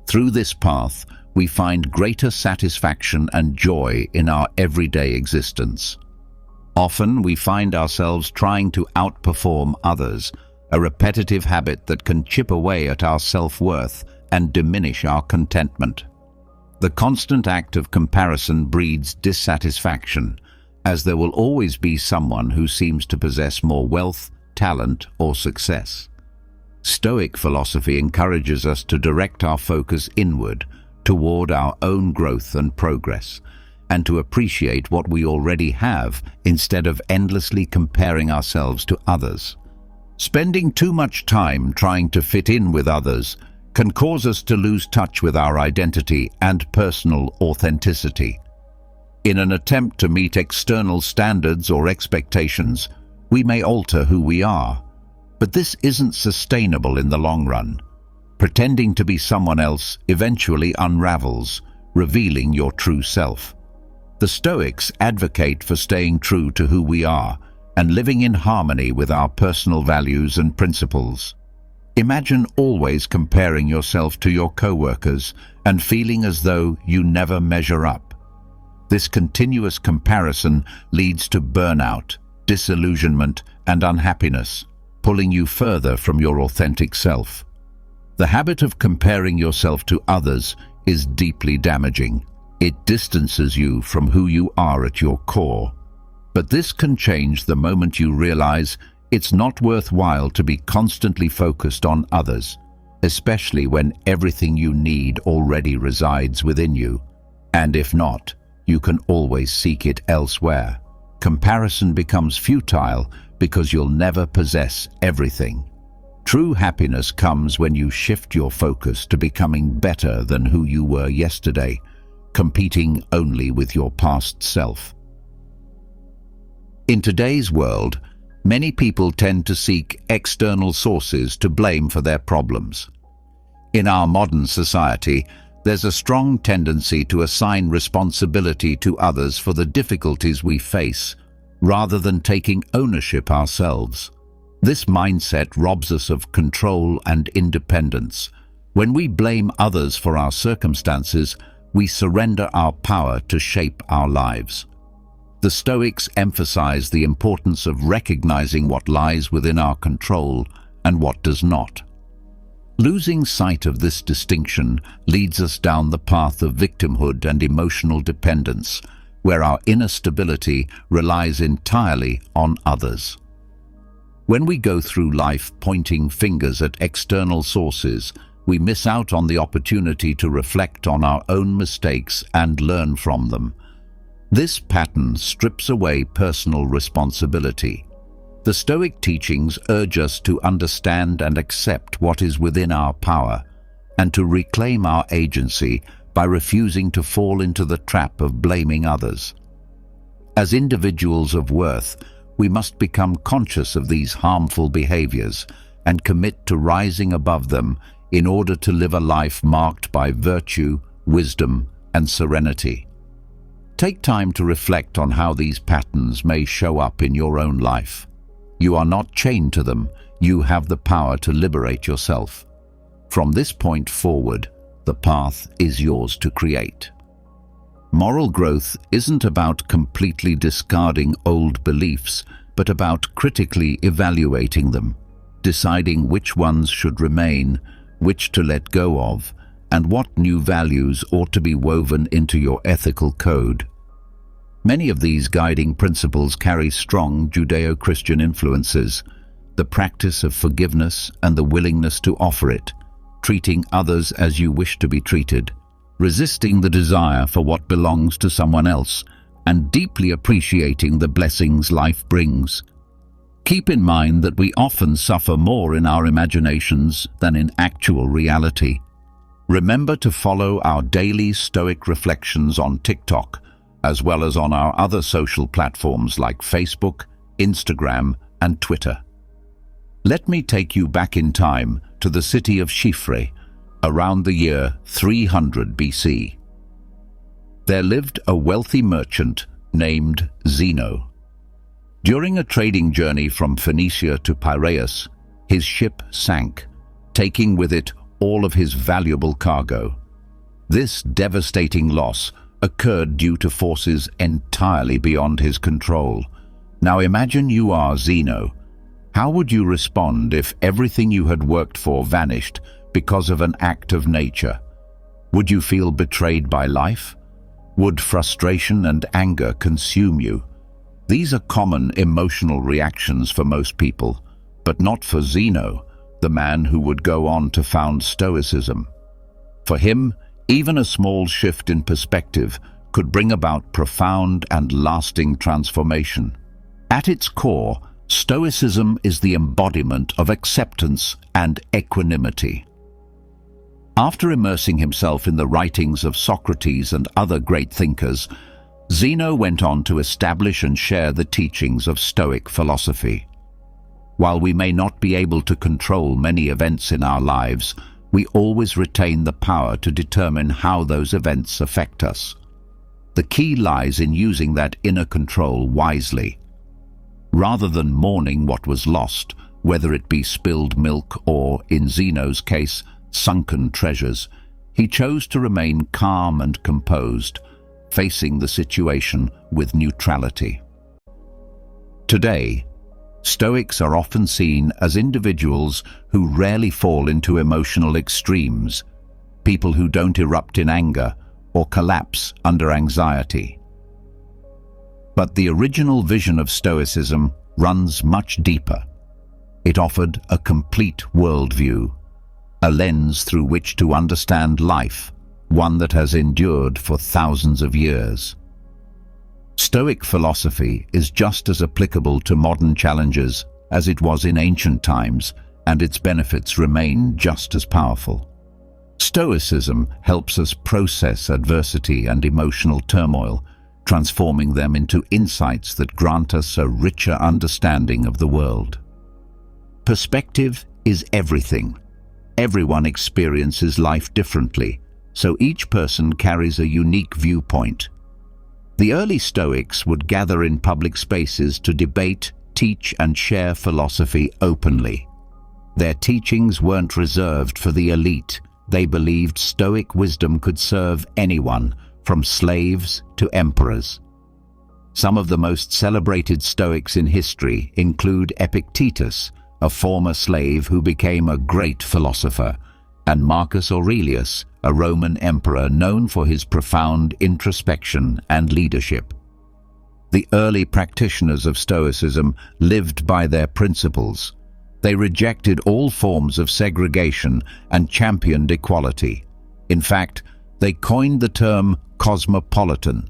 Through this path, we find greater satisfaction and joy in our everyday existence. Often we find ourselves trying to outperform others, a repetitive habit that can chip away at our self-worth and diminish our contentment. The constant act of comparison breeds dissatisfaction, as there will always be someone who seems to possess more wealth, talent, or success. Stoic philosophy encourages us to direct our focus inward, toward our own growth and progress, and to appreciate what we already have instead of endlessly comparing ourselves to others. Spending too much time trying to fit in with others can cause us to lose touch with our identity and personal authenticity. In an attempt to meet external standards or expectations, we may alter who we are, but this isn't sustainable in the long run. Pretending to be someone else eventually unravels, revealing your true self. The Stoics advocate for staying true to who we are and living in harmony with our personal values and principles. Imagine always comparing yourself to your co-workers and feeling as though you never measure up. This continuous comparison leads to burnout, disillusionment, and unhappiness, pulling you further from your authentic self. The habit of comparing yourself to others is deeply damaging. It distances you from who you are at your core. But this can change the moment you realize it's not worthwhile to be constantly focused on others, especially when everything you need already resides within you. And if not, you can always seek it elsewhere. Comparison becomes futile because you'll never possess everything. True happiness comes when you shift your focus to becoming better than who you were yesterday, competing only with your past self. In today's world, many people tend to seek external sources to blame for their problems. In our modern society, there's a strong tendency to assign responsibility to others for the difficulties we face, rather than taking ownership ourselves. This mindset robs us of control and independence. When we blame others for our circumstances, we surrender our power to shape our lives. The Stoics emphasize the importance of recognizing what lies within our control and what does not. Losing sight of this distinction leads us down the path of victimhood and emotional dependence, where our inner stability relies entirely on others. When we go through life pointing fingers at external sources, we miss out on the opportunity to reflect on our own mistakes and learn from them. This pattern strips away personal responsibility. The Stoic teachings urge us to understand and accept what is within our power, and to reclaim our agency by refusing to fall into the trap of blaming others. As individuals of worth, we must become conscious of these harmful behaviors and commit to rising above them in order to live a life marked by virtue, wisdom, and serenity. Take time to reflect on how these patterns may show up in your own life. You are not chained to them. You have the power to liberate yourself. From this point forward, the path is yours to create. Moral growth isn't about completely discarding old beliefs, but about critically evaluating them, deciding which ones should remain, which to let go of, and what new values ought to be woven into your ethical code. Many of these guiding principles carry strong Judeo-Christian influences: the practice of forgiveness and the willingness to offer it, treating others as you wish to be treated, resisting the desire for what belongs to someone else, and deeply appreciating the blessings life brings. Keep in mind that we often suffer more in our imaginations than in actual reality. Remember to follow our daily Stoic reflections on TikTok, as well as on our other social platforms like Facebook, Instagram, and Twitter. Let me take you back in time to the city of Chipre, around the year 300 BC. There lived a wealthy merchant named Zeno. During a trading journey from Phoenicia to Piraeus, his ship sank, taking with it all of his valuable cargo. This devastating loss occurred due to forces entirely beyond his control. Now imagine you are Zeno. How would you respond if everything you had worked for vanished because of an act of nature? Would you feel betrayed by life? Would frustration and anger consume you? These are common emotional reactions for most people, but not for Zeno, the man who would go on to found Stoicism. For him, even a small shift in perspective could bring about profound and lasting transformation. At its core, Stoicism is the embodiment of acceptance and equanimity. After immersing himself in the writings of Socrates and other great thinkers, Zeno went on to establish and share the teachings of Stoic philosophy. While we may not be able to control many events in our lives, we always retain the power to determine how those events affect us. The key lies in using that inner control wisely. Rather than mourning what was lost, whether it be spilled milk or, in Zeno's case, sunken treasures, he chose to remain calm and composed, facing the situation with neutrality. Today, Stoics are often seen as individuals who rarely fall into emotional extremes, people who don't erupt in anger or collapse under anxiety. But the original vision of Stoicism runs much deeper. It offered a complete worldview, a lens through which to understand life, one that has endured for thousands of years. Stoic philosophy is just as applicable to modern challenges as it was in ancient times, and its benefits remain just as powerful. Stoicism helps us process adversity and emotional turmoil, transforming them into insights that grant us a richer understanding of the world. Perspective is everything. Everyone experiences life differently, so each person carries a unique viewpoint. The early Stoics would gather in public spaces to debate, teach, and share philosophy openly. Their teachings weren't reserved for the elite. They believed Stoic wisdom could serve anyone, from slaves to emperors. Some of the most celebrated Stoics in history include Epictetus, a former slave who became a great philosopher, and Marcus Aurelius, a Roman emperor known for his profound introspection and leadership. The early practitioners of Stoicism lived by their principles. They rejected all forms of segregation and championed equality. In fact, they coined the term cosmopolitan,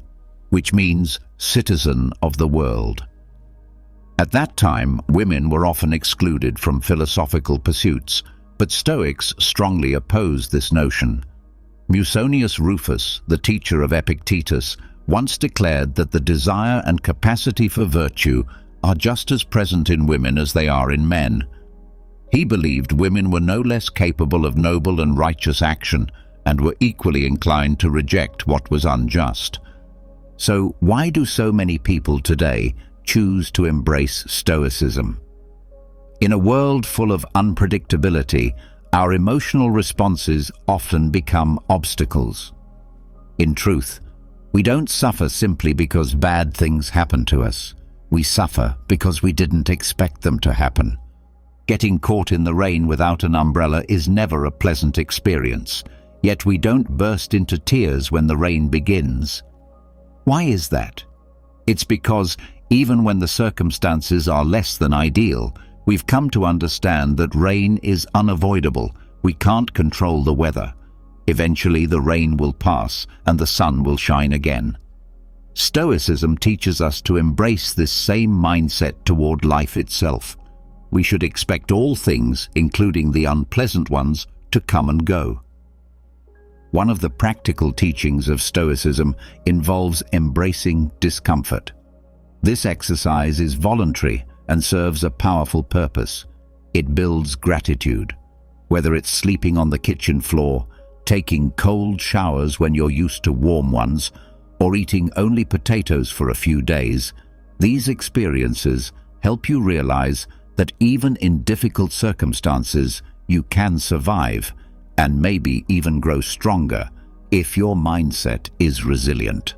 which means citizen of the world. At that time, women were often excluded from philosophical pursuits, but Stoics strongly opposed this notion. Musonius Rufus, the teacher of Epictetus, once declared that the desire and capacity for virtue are just as present in women as they are in men. He believed women were no less capable of noble and righteous action and were equally inclined to reject what was unjust. So why do so many people today choose to embrace Stoicism? In a world full of unpredictability, our emotional responses often become obstacles. In truth, we don't suffer simply because bad things happen to us. We suffer because we didn't expect them to happen. Getting caught in the rain without an umbrella is never a pleasant experience, yet we don't burst into tears when the rain begins. Why is that? It's because even when the circumstances are less than ideal, we've come to understand that rain is unavoidable. We can't control the weather. Eventually the rain will pass and the sun will shine again. Stoicism teaches us to embrace this same mindset toward life itself. We should expect all things, including the unpleasant ones, to come and go. One of the practical teachings of Stoicism involves embracing discomfort. This exercise is voluntary and serves a powerful purpose. It builds gratitude. Whether it's sleeping on the kitchen floor, taking cold showers when you're used to warm ones, or eating only potatoes for a few days, these experiences help you realize that even in difficult circumstances, you can survive and maybe even grow stronger if your mindset is resilient.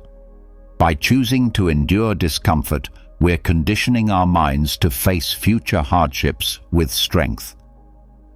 By choosing to endure discomfort, we're conditioning our minds to face future hardships with strength.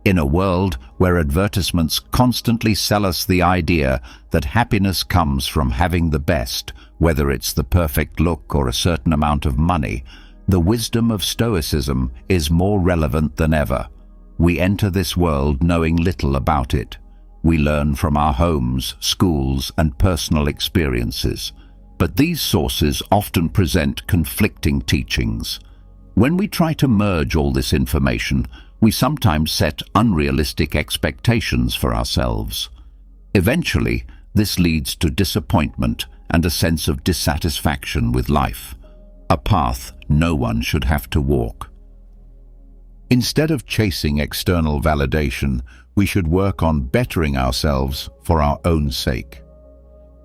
In a world where advertisements constantly sell us the idea that happiness comes from having the best, whether it's the perfect look or a certain amount of money, the wisdom of Stoicism is more relevant than ever. We enter this world knowing little about it. We learn from our homes, schools, and personal experiences. But these sources often present conflicting teachings. When we try to merge all this information, we sometimes set unrealistic expectations for ourselves. Eventually, this leads to disappointment and a sense of dissatisfaction with life, a path no one should have to walk. Instead of chasing external validation, we should work on bettering ourselves for our own sake.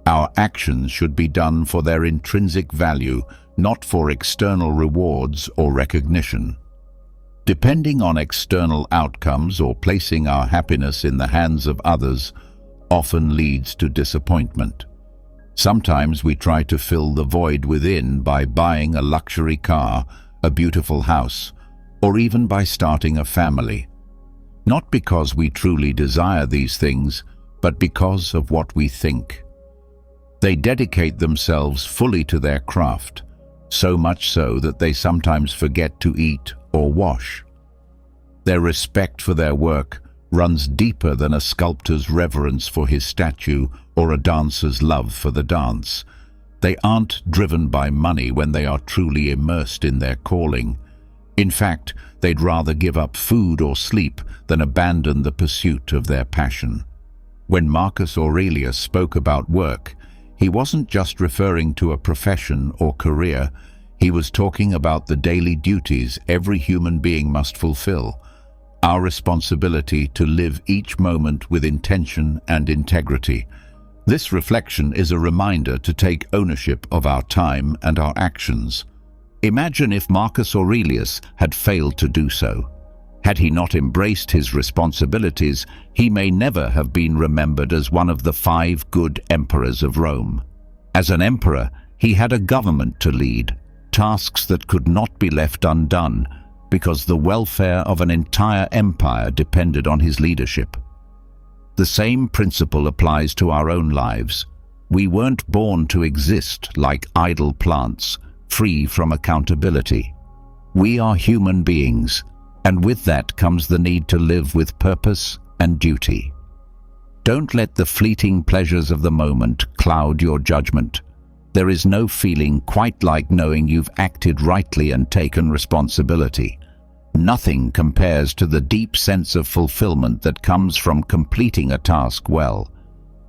Our actions should be done for their intrinsic value, not for external rewards or recognition. Depending on external outcomes or placing our happiness in the hands of others often leads to disappointment. Sometimes we try to fill the void within by buying a luxury car, a beautiful house, or even by starting a family. Not because we truly desire these things, but because of what we think. They dedicate themselves fully to their craft, so much so that they sometimes forget to eat or wash. Their respect for their work runs deeper than a sculptor's reverence for his statue or a dancer's love for the dance. They aren't driven by money when they are truly immersed in their calling. In fact, they'd rather give up food or sleep than abandon the pursuit of their passion. When Marcus Aurelius spoke about work, he wasn't just referring to a profession or career. He was talking about the daily duties every human being must fulfill, our responsibility to live each moment with intention and integrity. This reflection is a reminder to take ownership of our time and our actions. Imagine if Marcus Aurelius had failed to do so. Had he not embraced his responsibilities, he may never have been remembered as one of the 5 good emperors of Rome. As an emperor, he had a government to lead, tasks that could not be left undone, because the welfare of an entire empire depended on his leadership. The same principle applies to our own lives. We weren't born to exist like idle plants, free from accountability. We are human beings, and with that comes the need to live with purpose and duty. Don't let the fleeting pleasures of the moment cloud your judgment. There is no feeling quite like knowing you've acted rightly and taken responsibility. Nothing compares to the deep sense of fulfillment that comes from completing a task well.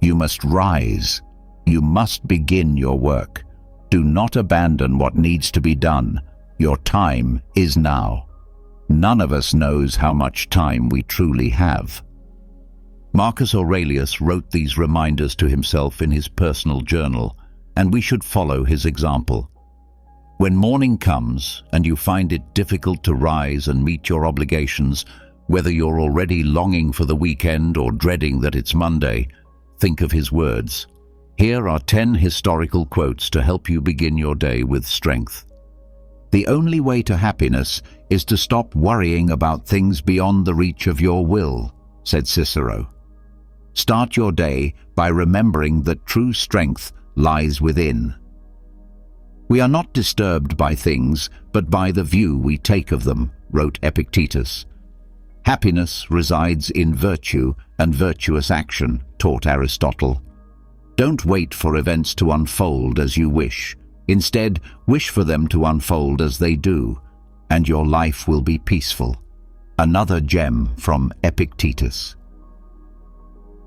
You must rise. You must begin your work. Do not abandon what needs to be done. Your time is now. None of us knows how much time we truly have. Marcus Aurelius wrote these reminders to himself in his personal journal, and we should follow his example. When morning comes and you find it difficult to rise and meet your obligations, whether you're already longing for the weekend or dreading that it's Monday, think of his words. Here are 10 historical quotes to help you begin your day with strength. The only way to happiness is to stop worrying about things beyond the reach of your will, said Cicero. Start your day by remembering that true strength lies within. We are not disturbed by things, but by the view we take of them, wrote Epictetus. Happiness resides in virtue and virtuous action, taught Aristotle. Don't wait for events to unfold as you wish. Instead, wish for them to unfold as they do, and your life will be peaceful. Another gem from Epictetus.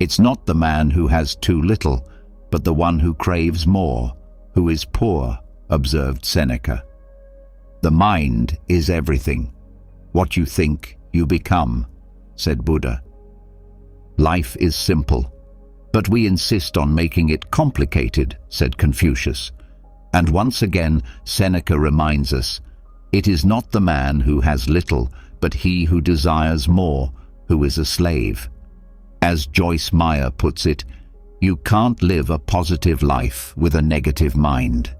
It's not the man who has too little, but the one who craves more, who is poor, observed Seneca. The mind is everything. What you think, you become, said Buddha. Life is simple, but we insist on making it complicated, said Confucius. And once again, Seneca reminds us, it is not the man who has little, but he who desires more, who is a slave. As Joyce Meyer puts it, you can't live a positive life with a negative mind.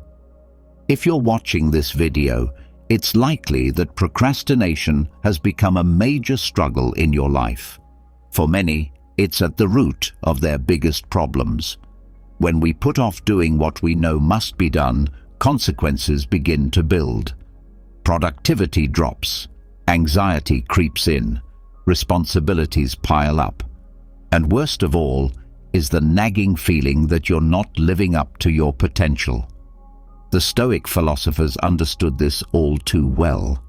If you're watching this video, it's likely that procrastination has become a major struggle in your life. For many, it's at the root of their biggest problems. When we put off doing what we know must be done, consequences begin to build. Productivity drops, anxiety creeps in, responsibilities pile up, and worst of all is the nagging feeling that you're not living up to your potential. The Stoic philosophers understood this all too well.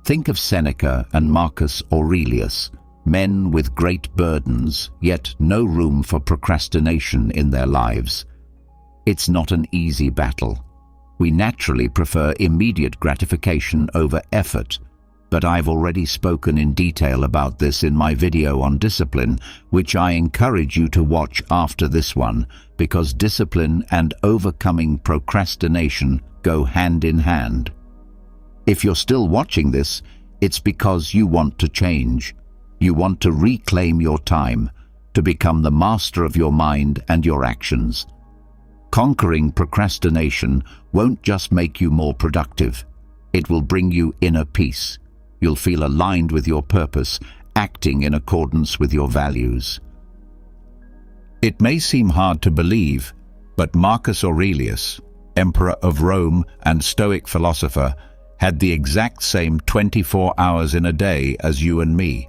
Think of Seneca and Marcus Aurelius, men with great burdens, yet no room for procrastination in their lives. It's not an easy battle. We naturally prefer immediate gratification over effort, but I've already spoken in detail about this in my video on discipline, which I encourage you to watch after this one, because discipline and overcoming procrastination go hand in hand. If you're still watching this, it's because you want to change. You want to reclaim your time, to become the master of your mind and your actions. Conquering procrastination won't just make you more productive. It will bring you inner peace. You'll feel aligned with your purpose, acting in accordance with your values. It may seem hard to believe, but Marcus Aurelius, Emperor of Rome and Stoic philosopher, had the exact same 24 hours in a day as you and me.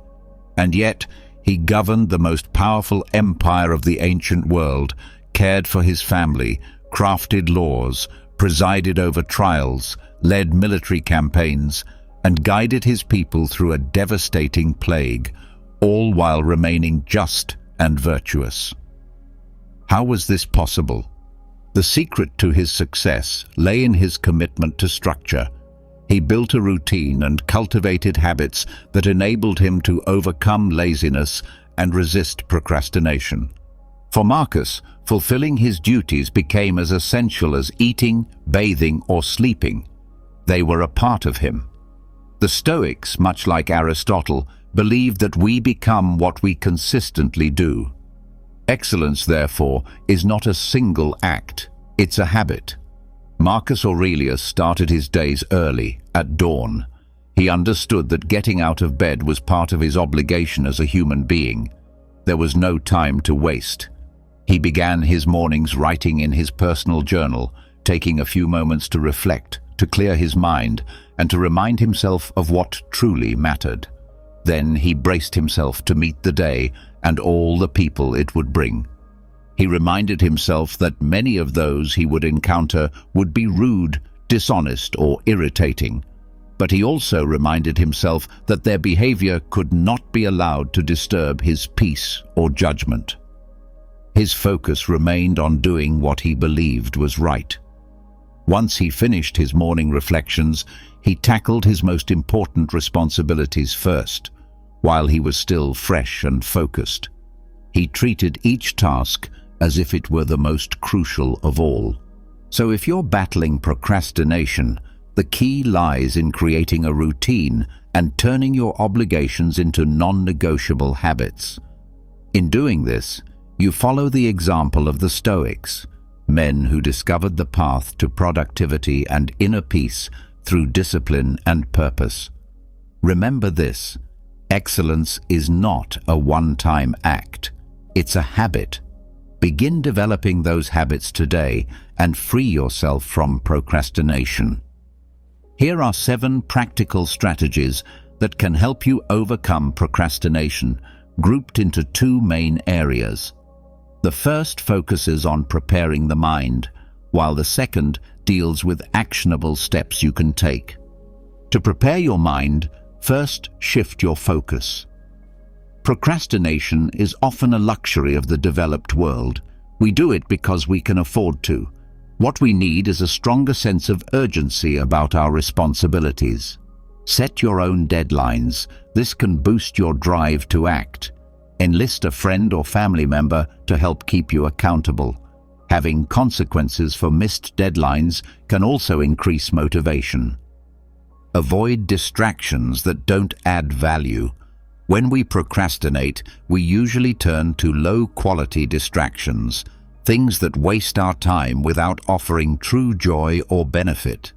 And yet, he governed the most powerful empire of the ancient world, cared for his family, crafted laws, presided over trials, led military campaigns, and guided his people through a devastating plague, all while remaining just and virtuous. How was this possible? The secret to his success lay in his commitment to structure. He built a routine and cultivated habits that enabled him to overcome laziness and resist procrastination. For Marcus, fulfilling his duties became as essential as eating, bathing, or sleeping. They were a part of him. The Stoics, much like Aristotle, believed that we become what we consistently do. Excellence, therefore, is not a single act, it's a habit. Marcus Aurelius started his days early, at dawn. He understood that getting out of bed was part of his obligation as a human being. There was no time to waste. He began his mornings writing in his personal journal, taking a few moments to reflect, to clear his mind, and to remind himself of what truly mattered. Then he braced himself to meet the day and all the people it would bring. He reminded himself that many of those he would encounter would be rude, dishonest, or irritating. But he also reminded himself that their behavior could not be allowed to disturb his peace or judgment. His focus remained on doing what he believed was right. Once he finished his morning reflections, he tackled his most important responsibilities first, while he was still fresh and focused. He treated each task as if it were the most crucial of all. So if you're battling procrastination, the key lies in creating a routine and turning your obligations into non-negotiable habits. In doing this, you follow the example of the Stoics, men who discovered the path to productivity and inner peace through discipline and purpose. Remember this: excellence is not a one-time act. It's a habit. Begin developing those habits today and free yourself from procrastination. Here are 7 practical strategies that can help you overcome procrastination, grouped into 2 main areas. The first focuses on preparing the mind, while the second deals with actionable steps you can take. To prepare your mind, first shift your focus. Procrastination is often a luxury of the developed world. We do it because we can afford to. What we need is a stronger sense of urgency about our responsibilities. Set your own deadlines. This can boost your drive to act. Enlist a friend or family member to help keep you accountable. Having consequences for missed deadlines can also increase motivation. Avoid distractions that don't add value. When we procrastinate, we usually turn to low-quality distractions, things that waste our time without offering true joy or benefit.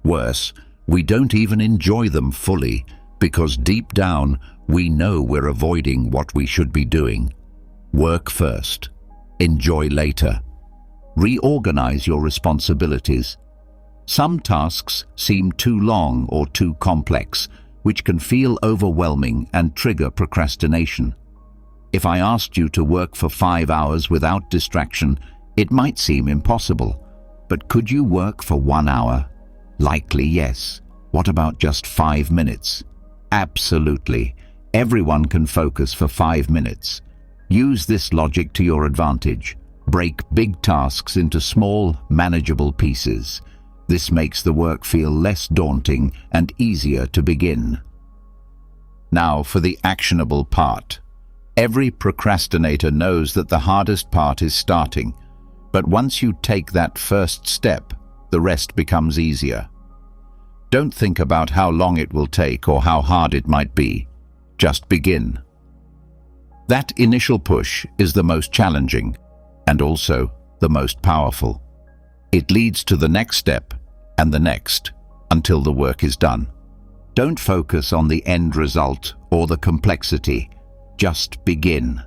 Worse, We don't even enjoy them fully because deep down we know we're avoiding what we should be doing. Work first. Enjoy later. Reorganize your responsibilities. Some tasks seem too long or too complex, which can feel overwhelming and trigger procrastination. If I asked you to work for 5 hours without distraction, it might seem impossible. But could you work for 1 hour? Likely yes. What about just 5 minutes? Absolutely. Everyone can focus for 5 minutes. Use this logic to your advantage. Break big tasks into small, manageable pieces. This makes the work feel less daunting and easier to begin. Now for the actionable part. Every procrastinator knows that the hardest part is starting, but once you take that first step, the rest becomes easier. Don't think about how long it will take or how hard it might be. Just begin. That initial push is the most challenging and also the most powerful. It leads to the next step and the next until the work is done. Don't focus on the end result or the complexity. Just begin.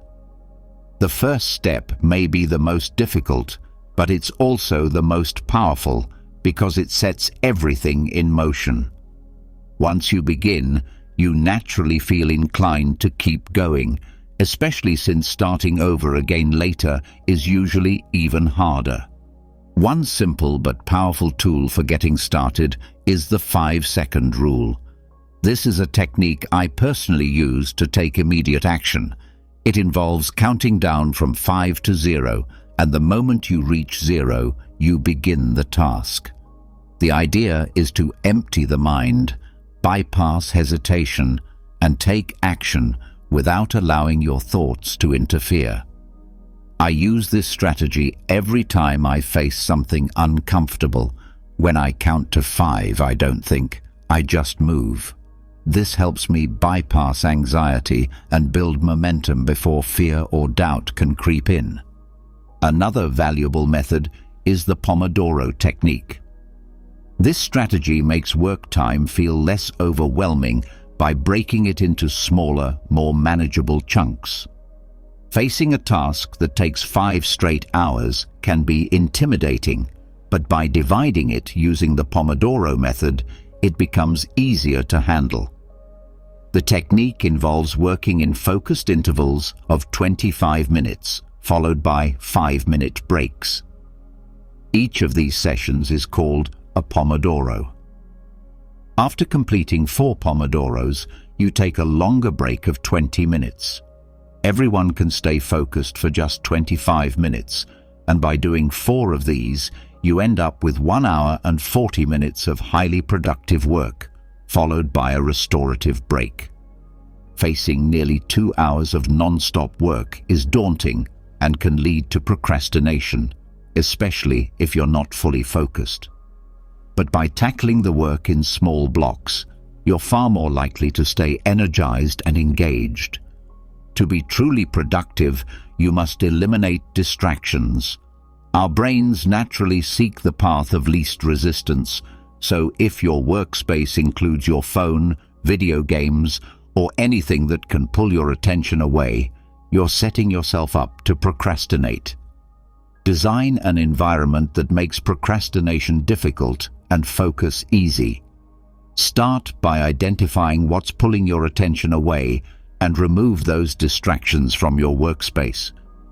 The first step may be the most difficult, but it's also the most powerful because it sets everything in motion. Once you begin, you naturally feel inclined to keep going, especially since starting over again later is usually even harder. One simple but powerful tool for getting started is the 5-second rule. This is a technique I personally use to take immediate action. It involves counting down from 5 to 0, and the moment you reach 0, you begin the task. The idea is to empty the mind, bypass hesitation, and take action without allowing your thoughts to interfere. I use this strategy every time I face something uncomfortable. When I count to 5, I don't think, I just move. This helps me bypass anxiety and build momentum before fear or doubt can creep in. Another valuable method is the Pomodoro technique. This strategy makes work time feel less overwhelming by breaking it into smaller, more manageable chunks. Facing a task that takes 5 straight hours can be intimidating, but by dividing it using the Pomodoro method, it becomes easier to handle. The technique involves working in focused intervals of 25 minutes, followed by 5-minute breaks. Each of these sessions is called a Pomodoro. After completing 4 Pomodoros, you take a longer break of 20 minutes. Everyone can stay focused for just 25 minutes, and by doing 4 of these, you end up with 1 hour and 40 minutes of highly productive work, followed by a restorative break. Facing nearly 2 hours of non-stop work is daunting and can lead to procrastination, especially if you're not fully focused. But by tackling the work in small blocks, you're far more likely to stay energized and engaged. To be truly productive, you must eliminate distractions. Our brains naturally seek the path of least resistance, so if your workspace includes your phone, video games, or anything that can pull your attention away, you're setting yourself up to procrastinate. Design an environment that makes procrastination difficult and focus easy. Start by identifying what's pulling your attention away and remove those distractions from your workspace.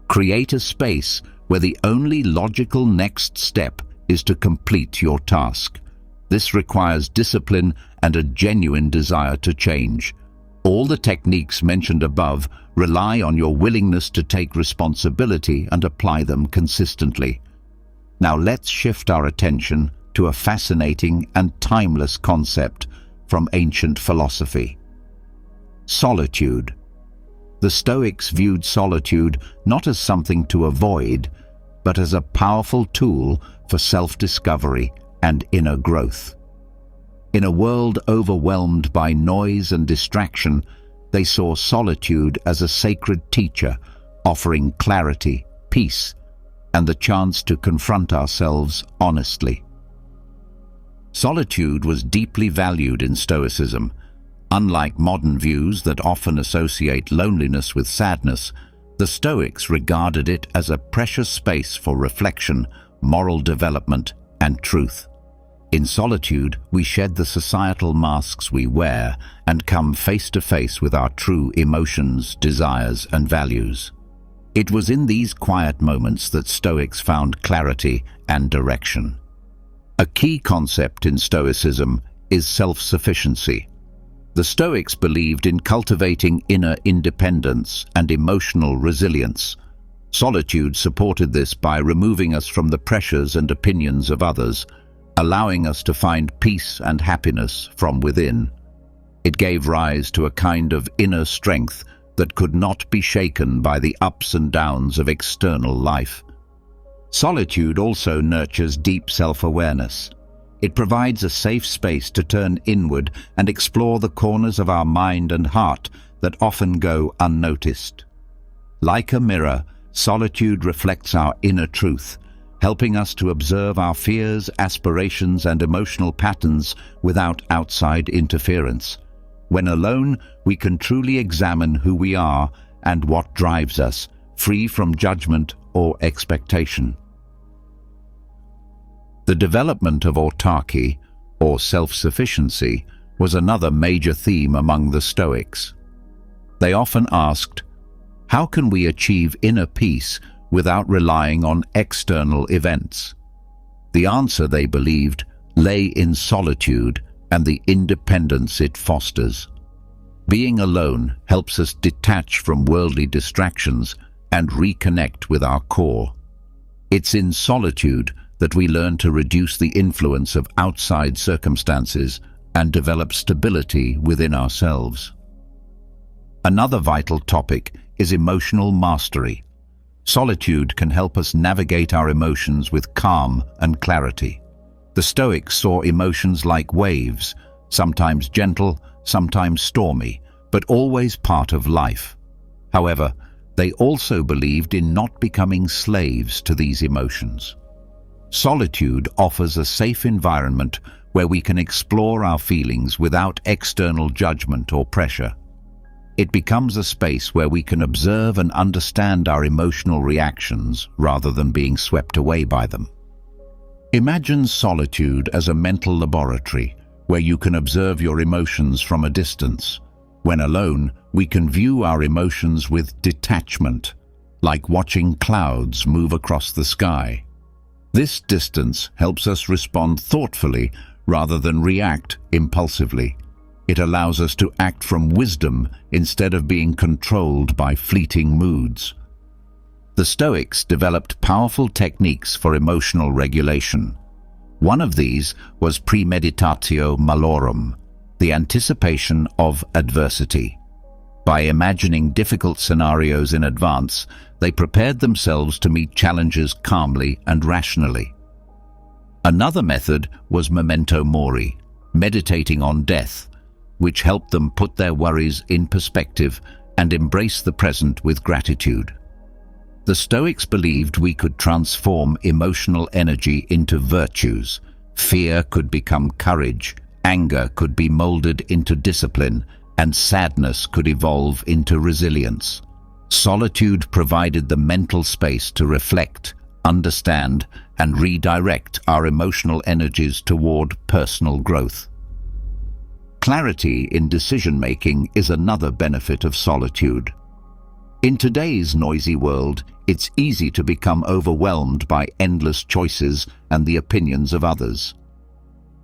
Create a space where the only logical next step is to complete your task. This requires discipline and a genuine desire to change. All the techniques mentioned above rely on your willingness to take responsibility and apply them consistently. Now let's shift our attention to a fascinating and timeless concept from ancient philosophy: solitude. The Stoics viewed solitude not as something to avoid, but as a powerful tool for self-discovery and inner growth. In a world overwhelmed by noise and distraction, they saw solitude as a sacred teacher, offering clarity, peace, and the chance to confront ourselves honestly. Solitude was deeply valued in Stoicism. Unlike modern views that often associate loneliness with sadness, the Stoics regarded it as a precious space for reflection, moral development, and truth. In solitude, we shed the societal masks we wear and come face to face with our true emotions, desires, and values. It was in these quiet moments that Stoics found clarity and direction. A key concept in Stoicism is self-sufficiency. The Stoics believed in cultivating inner independence and emotional resilience. Solitude supported this by removing us from the pressures and opinions of others, allowing us to find peace and happiness from within. It gave rise to a kind of inner strength that could not be shaken by the ups and downs of external life. Solitude also nurtures deep self-awareness. It provides a safe space to turn inward and explore the corners of our mind and heart that often go unnoticed. Like a mirror, solitude reflects our inner truth, helping us to observe our fears, aspirations, and emotional patterns without outside interference. When alone, we can truly examine who we are and what drives us, free from judgment or expectation. The development of autarky, or self-sufficiency, was another major theme among the Stoics. They often asked, how can we achieve inner peace without relying on external events? The answer, they believed, lay in solitude and the independence it fosters. Being alone helps us detach from worldly distractions and reconnect with our core. It's in solitude that we learn to reduce the influence of outside circumstances and develop stability within ourselves. Another vital topic is emotional mastery. Solitude can help us navigate our emotions with calm and clarity. The Stoics saw emotions like waves, sometimes gentle, sometimes stormy, but always part of life. However, they also believed in not becoming slaves to these emotions. Solitude offers a safe environment where we can explore our feelings without external judgment or pressure. It becomes a space where we can observe and understand our emotional reactions rather than being swept away by them. Imagine solitude as a mental laboratory where you can observe your emotions from a distance. When alone, we can view our emotions with detachment, like watching clouds move across the sky. This distance helps us respond thoughtfully rather than react impulsively. It allows us to act from wisdom instead of being controlled by fleeting moods. The Stoics developed powerful techniques for emotional regulation. One of these was premeditatio malorum, the anticipation of adversity. By imagining difficult scenarios in advance, they prepared themselves to meet challenges calmly and rationally. Another method was memento mori, meditating on death, which helped them put their worries in perspective and embrace the present with gratitude. The Stoics believed we could transform emotional energy into virtues. Fear could become courage, anger could be molded into discipline, and sadness could evolve into resilience. Solitude provided the mental space to reflect, understand, and redirect our emotional energies toward personal growth. Clarity in decision-making is another benefit of solitude. In today's noisy world, it's easy to become overwhelmed by endless choices and the opinions of others.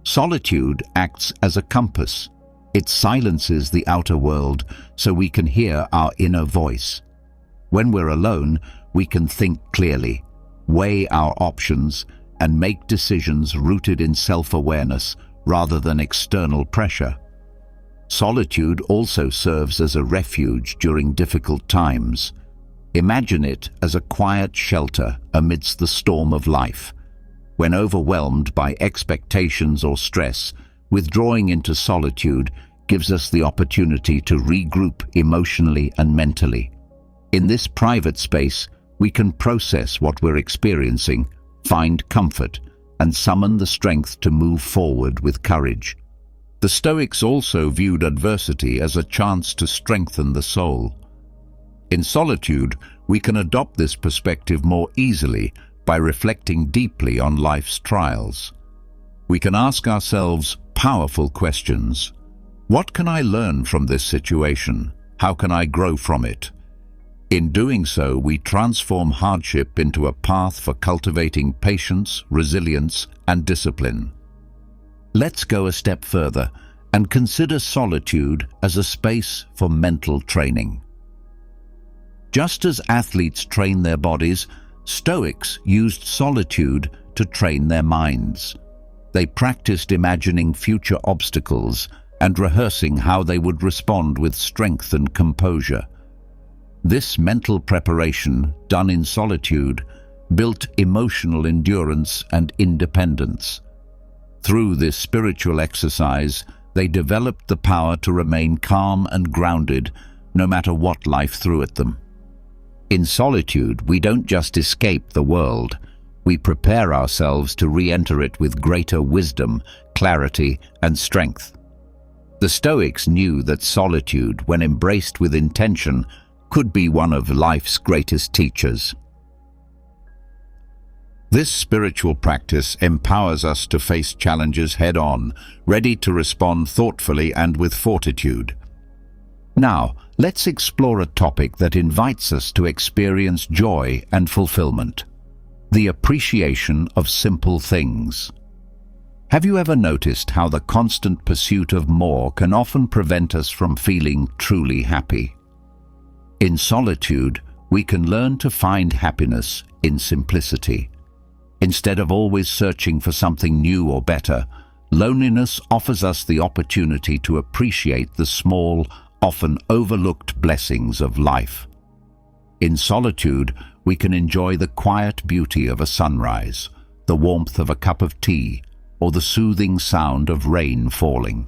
Solitude acts as a compass. It silences the outer world so we can hear our inner voice. When we're alone, we can think clearly, weigh our options, and make decisions rooted in self-awareness rather than external pressure. Solitude also serves as a refuge during difficult times. Imagine it as a quiet shelter amidst the storm of life. When overwhelmed by expectations or stress, withdrawing into solitude gives us the opportunity to regroup emotionally and mentally. In this private space, we can process what we're experiencing, find comfort, and summon the strength to move forward with courage. The Stoics also viewed adversity as a chance to strengthen the soul. In solitude, we can adopt this perspective more easily by reflecting deeply on life's trials. We can ask ourselves powerful questions. What can I learn from this situation? How can I grow from it? In doing so, we transform hardship into a path for cultivating patience, resilience, and discipline. Let's go a step further and consider solitude as a space for mental training. Just as athletes train their bodies, Stoics used solitude to train their minds. They practiced imagining future obstacles and rehearsing how they would respond with strength and composure. This mental preparation, done in solitude, built emotional endurance and independence. Through this spiritual exercise, they developed the power to remain calm and grounded no matter what life threw at them. In solitude, we don't just escape the world. We prepare ourselves to re-enter it with greater wisdom, clarity, and strength. The Stoics knew that solitude, when embraced with intention, could be one of life's greatest teachers. This spiritual practice empowers us to face challenges head-on, ready to respond thoughtfully and with fortitude. Now, let's explore a topic that invites us to experience joy and fulfillment: the appreciation of simple things. Have you ever noticed how the constant pursuit of more can often prevent us from feeling truly happy? In solitude, we can learn to find happiness in simplicity. Instead of always searching for something new or better, loneliness offers us the opportunity to appreciate the small, often overlooked blessings of life. In solitude, we can enjoy the quiet beauty of a sunrise, the warmth of a cup of tea, or the soothing sound of rain falling.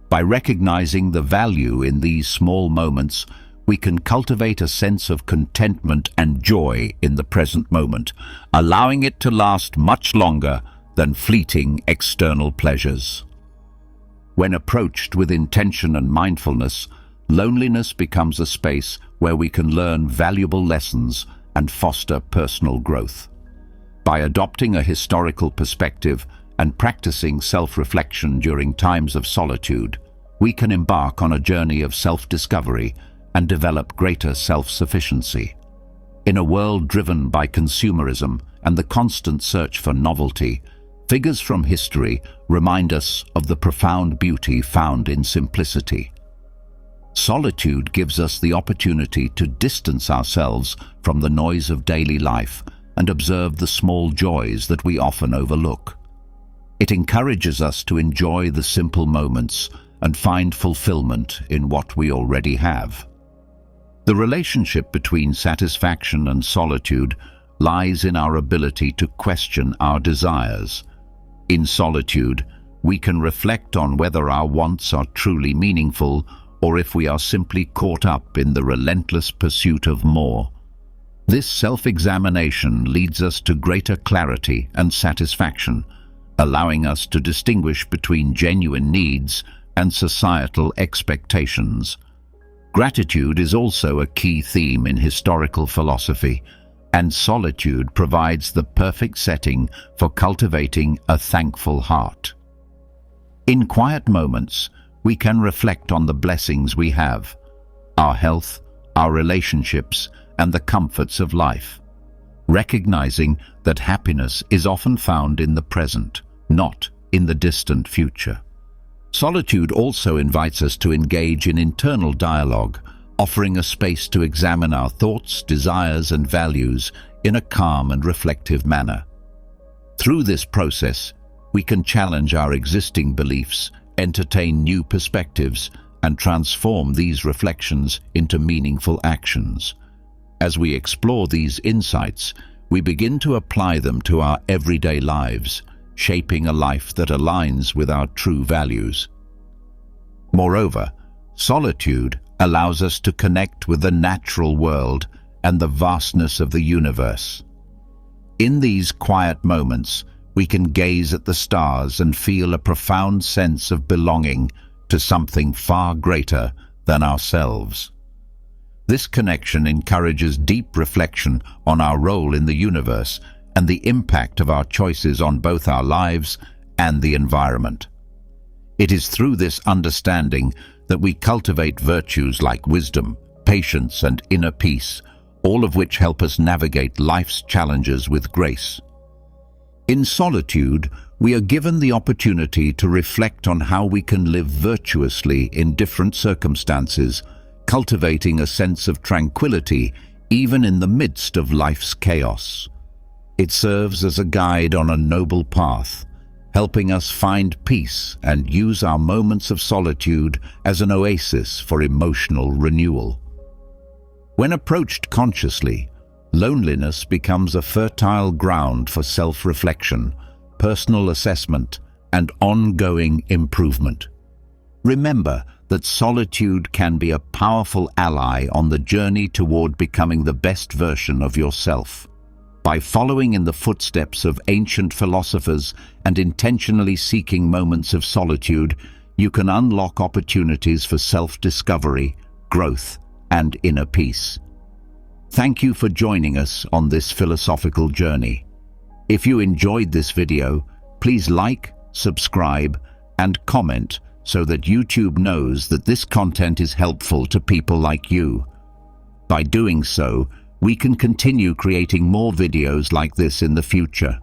By recognizing the value in these small moments, we can cultivate a sense of contentment and joy in the present moment, allowing it to last much longer than fleeting external pleasures. When approached with intention and mindfulness, loneliness becomes a space where we can learn valuable lessons and foster personal growth. By adopting a historical perspective and practicing self-reflection during times of solitude, we can embark on a journey of self-discovery and develop greater self-sufficiency. In a world driven by consumerism and the constant search for novelty, figures from history remind us of the profound beauty found in simplicity. Solitude gives us the opportunity to distance ourselves from the noise of daily life and observe the small joys that we often overlook. It encourages us to enjoy the simple moments and find fulfillment in what we already have. The relationship between satisfaction and solitude lies in our ability to question our desires. In solitude, we can reflect on whether our wants are truly meaningful or if we are simply caught up in the relentless pursuit of more. This self-examination leads us to greater clarity and satisfaction, allowing us to distinguish between genuine needs and societal expectations. Gratitude is also a key theme in historical philosophy, and solitude provides the perfect setting for cultivating a thankful heart. In quiet moments, we can reflect on the blessings we have: our health, our relationships, and the comforts of life, recognizing that happiness is often found in the present, not in the distant future. Solitude also invites us to engage in internal dialogue, offering a space to examine our thoughts, desires, and values in a calm and reflective manner. Through this process, we can challenge our existing beliefs, entertain new perspectives, and transform these reflections into meaningful actions. As we explore these insights, we begin to apply them to our everyday lives, shaping a life that aligns with our true values. Moreover, solitude allows us to connect with the natural world and the vastness of the universe. In these quiet moments, we can gaze at the stars and feel a profound sense of belonging to something far greater than ourselves. This connection encourages deep reflection on our role in the universe and the impact of our choices on both our lives and the environment. It is through this understanding that we cultivate virtues like wisdom, patience, and inner peace, all of which help us navigate life's challenges with grace. In solitude, we are given the opportunity to reflect on how we can live virtuously in different circumstances, cultivating a sense of tranquility even in the midst of life's chaos. It serves as a guide on a noble path, helping us find peace and use our moments of solitude as an oasis for emotional renewal. When approached consciously, loneliness becomes a fertile ground for self-reflection, personal assessment, and ongoing improvement. Remember that solitude can be a powerful ally on the journey toward becoming the best version of yourself. By following in the footsteps of ancient philosophers and intentionally seeking moments of solitude, you can unlock opportunities for self-discovery, growth, and inner peace. Thank you for joining us on this philosophical journey. If you enjoyed this video, please like, subscribe, and comment so that YouTube knows that this content is helpful to people like you. By doing so, we can continue creating more videos like this in the future.